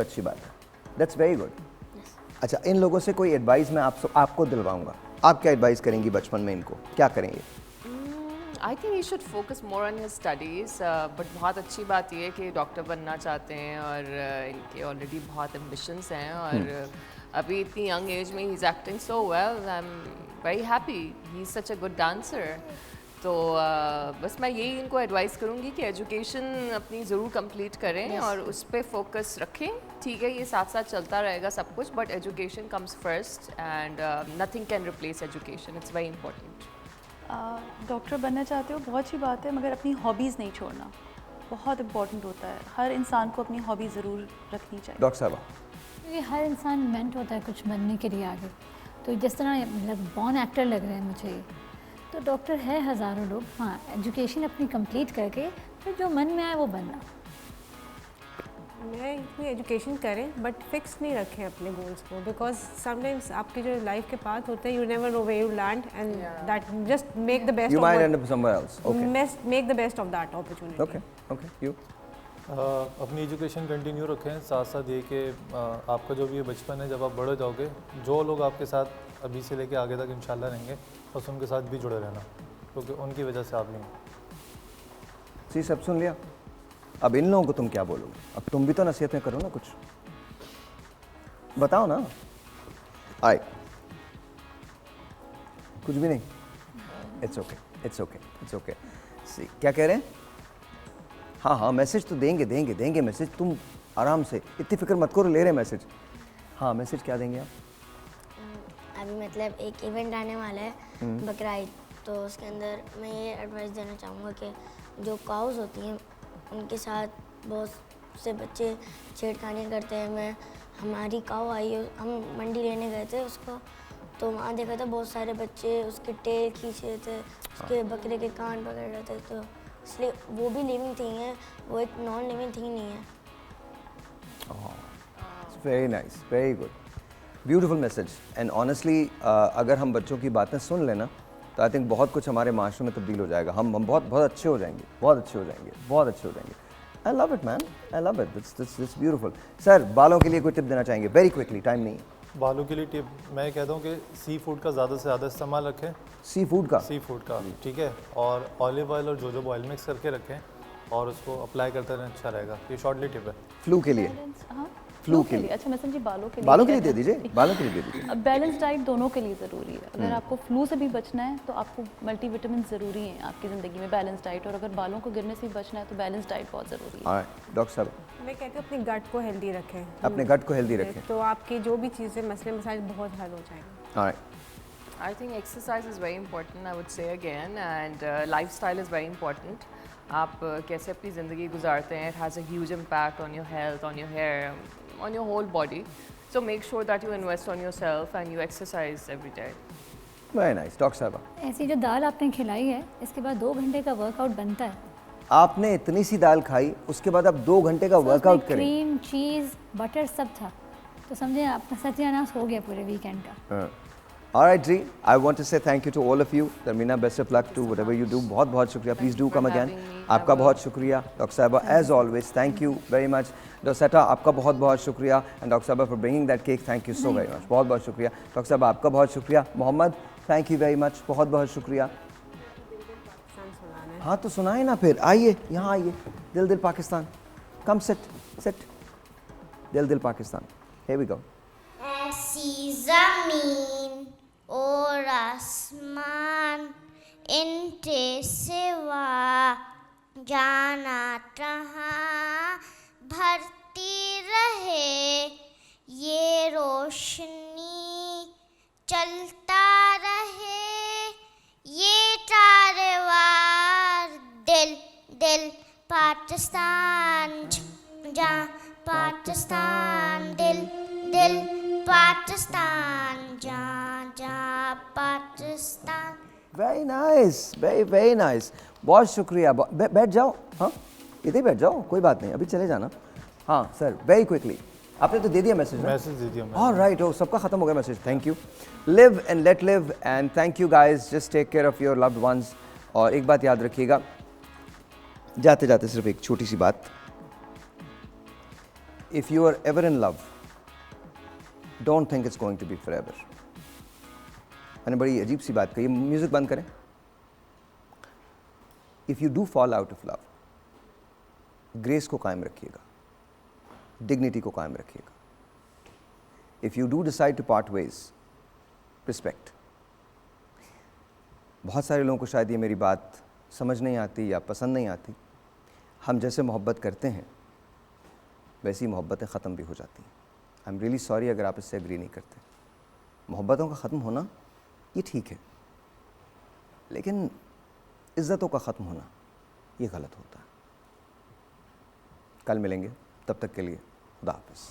That's very good. अच्छा, इन लोगों से कोई एडवाइस मैं आपको दिलवाऊंगा. आप क्या एडवाइस करेंगी बचपन में इनको? क्या करेंगे? I think he should focus more on his studies but बहुत अच्छी बात यह है कि डॉक्टर बनना चाहते हैं और इनके ऑलरेडी बहुत एम्बिशंस हैं और अभी इतनी यंग एज में he is acting so well, I am very happy, he is such a good dancer. तो बस मैं यही इनको एडवाइस करूँगी कि एजुकेशन अपनी ज़रूर कंप्लीट करें और उस पर फोकस रखें। ठीक है, ये साथ साथ चलता रहेगा सब कुछ, but education comes first and nothing can replace education, it's very important. Doctor बनना चाहते हो, बहुत अच्छी बात है, मगर अपनी हॉबीज़ नहीं छोड़ना बहुत इंपॉर्टेंट होता है। हर इंसान को अपनी हॉबी ज़रूर रखनी चाहिए। डॉक्टर साहबा, क्योंकि हर इंसान मेंट होता है कुछ बनने के लिए आगे। तो जिस तरह बॉर्न एक्टर लग रहे हैं मुझे, तो डॉक्टर है हज़ारों लोग। हाँ, एजुकेशन अपनी कंप्लीट करके फिर जो मन में आए वो बनना। मैं इतनी एजुकेशन करें बट फिक्स नहीं रखें अपने गोल्स को, बिकॉज समटाइम्स आपके जो लाइफ के पाथ होते हैं, you never know where you land and that just make the best you of might end up somewhere else. Okay. Make the best of that opportunity. Okay. Okay. You. अपनी education continue रखें, साथ साथ ये कि आपका जो भी ये बचपन है, जब आप बड़े जाओगे, जो लोग आपके साथ अभी से लेके आगे तक इंशाल्लाह रहेंगे, बस उनके साथ भी जुड़े रहना, क्योंकि उनकी वजह से आप नहीं। जी, सब सुन लिया। अब इन लोगों को तुम क्या बोलोगे? अब तुम भी तो नसीहत में करो ना, कुछ बताओ ना। आए, कुछ भी नहीं। It's okay, it's okay, it's okay. See, क्या कह रहे हैं? हाँ हाँ, मैसेज तो देंगे देंगे देंगे मैसेज, तुम आराम से, इतनी फिक्र मत करो, ले रहे मैसेज। हाँ, मैसेज क्या देंगे आप? अभी मतलब एक इवेंट आने वाला है बकरा ईद, तो उसके अंदर मैं ये एडवाइस देना चाहूँगा कि जो काउज होती हैं उनके साथ बहुत से बच्चे छेड़खानी करते हैं। मैं हमारी काऊ आई, हम मंडी लेने गए थे उसको, तो वहाँ देखा था बहुत सारे बच्चे उसके टेल खींच रहे थे, उसके बकरे के कान पकड़ रहे थे। तो इसलिए वो भी लिविंग थिंग है, वो एक नॉन लिविंग थिंग नहीं है। Very nice, very good, beautiful message. And honestly अगर हम बच्चों की बातें सुन लेना तो आई थिंक बहुत कुछ हमारे माशरे में तब्दील हो जाएगा। हम बहुत बहुत अच्छे हो जाएंगे, बहुत अच्छे हो जाएंगे, बहुत अच्छे हो जाएंगे। I love it man, I love it, it's beautiful. Sir, बालों के लिए कोई टिप देना चाहेंगे? वेरी क्विकली, टाइम नहीं है। बालों के लिए टिप मैं कहता हूँ कि सी फूड का ज़्यादा से ज़्यादा इस्तेमाल रखें, सी फूड का? सी फूड का, ठीक है, और ऑलिव ऑयल और जोजोबा ऑयल मिक्स करके रखें और उसको अप्लाई करते रहें, अच्छा रहेगा। ये शॉर्टली टिप है। फ्लू के लिए? हाँ, फ्लू के लिए? अच्छा, मैं समझी बालों के लिए। बालों के लिए दे दीजिए, बालों के लिए दे दीजिए। अब बैलेंस डाइट दोनों के लिए ज़रूरी है। अगर आपको फ्लू से भी बचना है तो आपको मल्टीविटामिन ज़रूरी हैं आपकी ज़िंदगी में, बैलेंस डाइट। और अगर बालों को गिरने से भी बचना है तो बैलेंस डाइट बहुत ज़रूरी है। ऑलराइट, डॉक्टर साहब, मैं कहती हूँ अपनी गट को हेल्दी रखें, अपने गट को हेल्दी रखें। तो आपकी जो भी चीज़ें मसले मसाइल बहुत हल हो जाएंगे। Alright, I think exercise is very important, I would say again, and lifestyle is very important. आप कैसे अपनी ज़िंदगी गुजारते हैं, it has a huge impact on your health, on your hair, on your whole body. So make sure that you invest on yourself and you exercise every day. Very nice. Doctor साहब, ऐसी जो दाल आपने खिलाई है, इसके बाद 2 घंटे का वर्कआउट बनता है। आपने इतनी सी दाल खाई, उसके बाद आप 2 घंटे का वर्कआउट करें? क्रीम, चीज़, बटर सब था, तो समझे आपका सत्यानाश हो गया पूरे वीकेंड का। All right, ji, I want to say thank you to all of you. Tarmina, best of luck to whatever you do. बहुत बहुत शुक्रिया. Please do come again. आपका बहुत शुक्रिया. Dr. Saiba, as always, thank you very much. Dr. Seta, आपका बहुत बहुत शुक्रिया. And Dr. Saiba for bringing that cake, thank you so very much. बहुत बहुत शुक्रिया. Dr. Saiba, आपका बहुत शुक्रिया. Mohammad, thank you very much. बहुत बहुत शुक्रिया. हाँ तो सुनाए ना फिर. आइए, यहाँ आइए. दिल दिल पाकिस्तान. Come sit, sit. दिल दिल पाकिस्तान. Here we go. ऐसी ज़मीन और आसमान, इनके सिवा जाना कहाँ, भरती रहे ये रोशनी, चलता रहे ये कारवार, दिल दिल पाकिस्तान, जा पाकिस्तान, दिल दिल पाकिस्तान, जा जा Pakistan. Very nice, very very nice. बहुत शुक्रिया. बैठ जाओ. हाँ, इधर ही बैठ जाओ, कोई बात नहीं, अभी चले जाना. हाँ सर, वेरी क्विकली. आपने तो दे दिया मैसेज? मैसेज दे दिया. ऑल राइट, ओ सबका खत्म हो गया message. Thank you. Live and let live and thank you guys. Just take care of your loved ones. और एक बात याद रखिएगा, जाते जाते सिर्फ एक छोटी सी बात. If you are ever in love, don't think it's going to be forever. मैंने बड़ी अजीब सी बात कही. म्यूज़िक बंद करें. If you do fall out of love, grace को कायम रखिएगा, डिग्निटी को कायम रखिएगा. If you do decide to part ways, respect. बहुत सारे लोगों को शायद ये मेरी बात समझ नहीं आती या पसंद नहीं आती. हम जैसे मोहब्बत करते हैं वैसी मोहब्बतें ख़त्म भी हो जाती हैं. आई एम रियली सॉरी अगर आप इससे एग्री नहीं करते. मोहब्बतों का ख़त्म होना ये ठीक है, लेकिन इज़्ज़तों का ख़त्म होना ये गलत होता है. कल मिलेंगे, तब तक के लिए खुदा हाफ़िज़.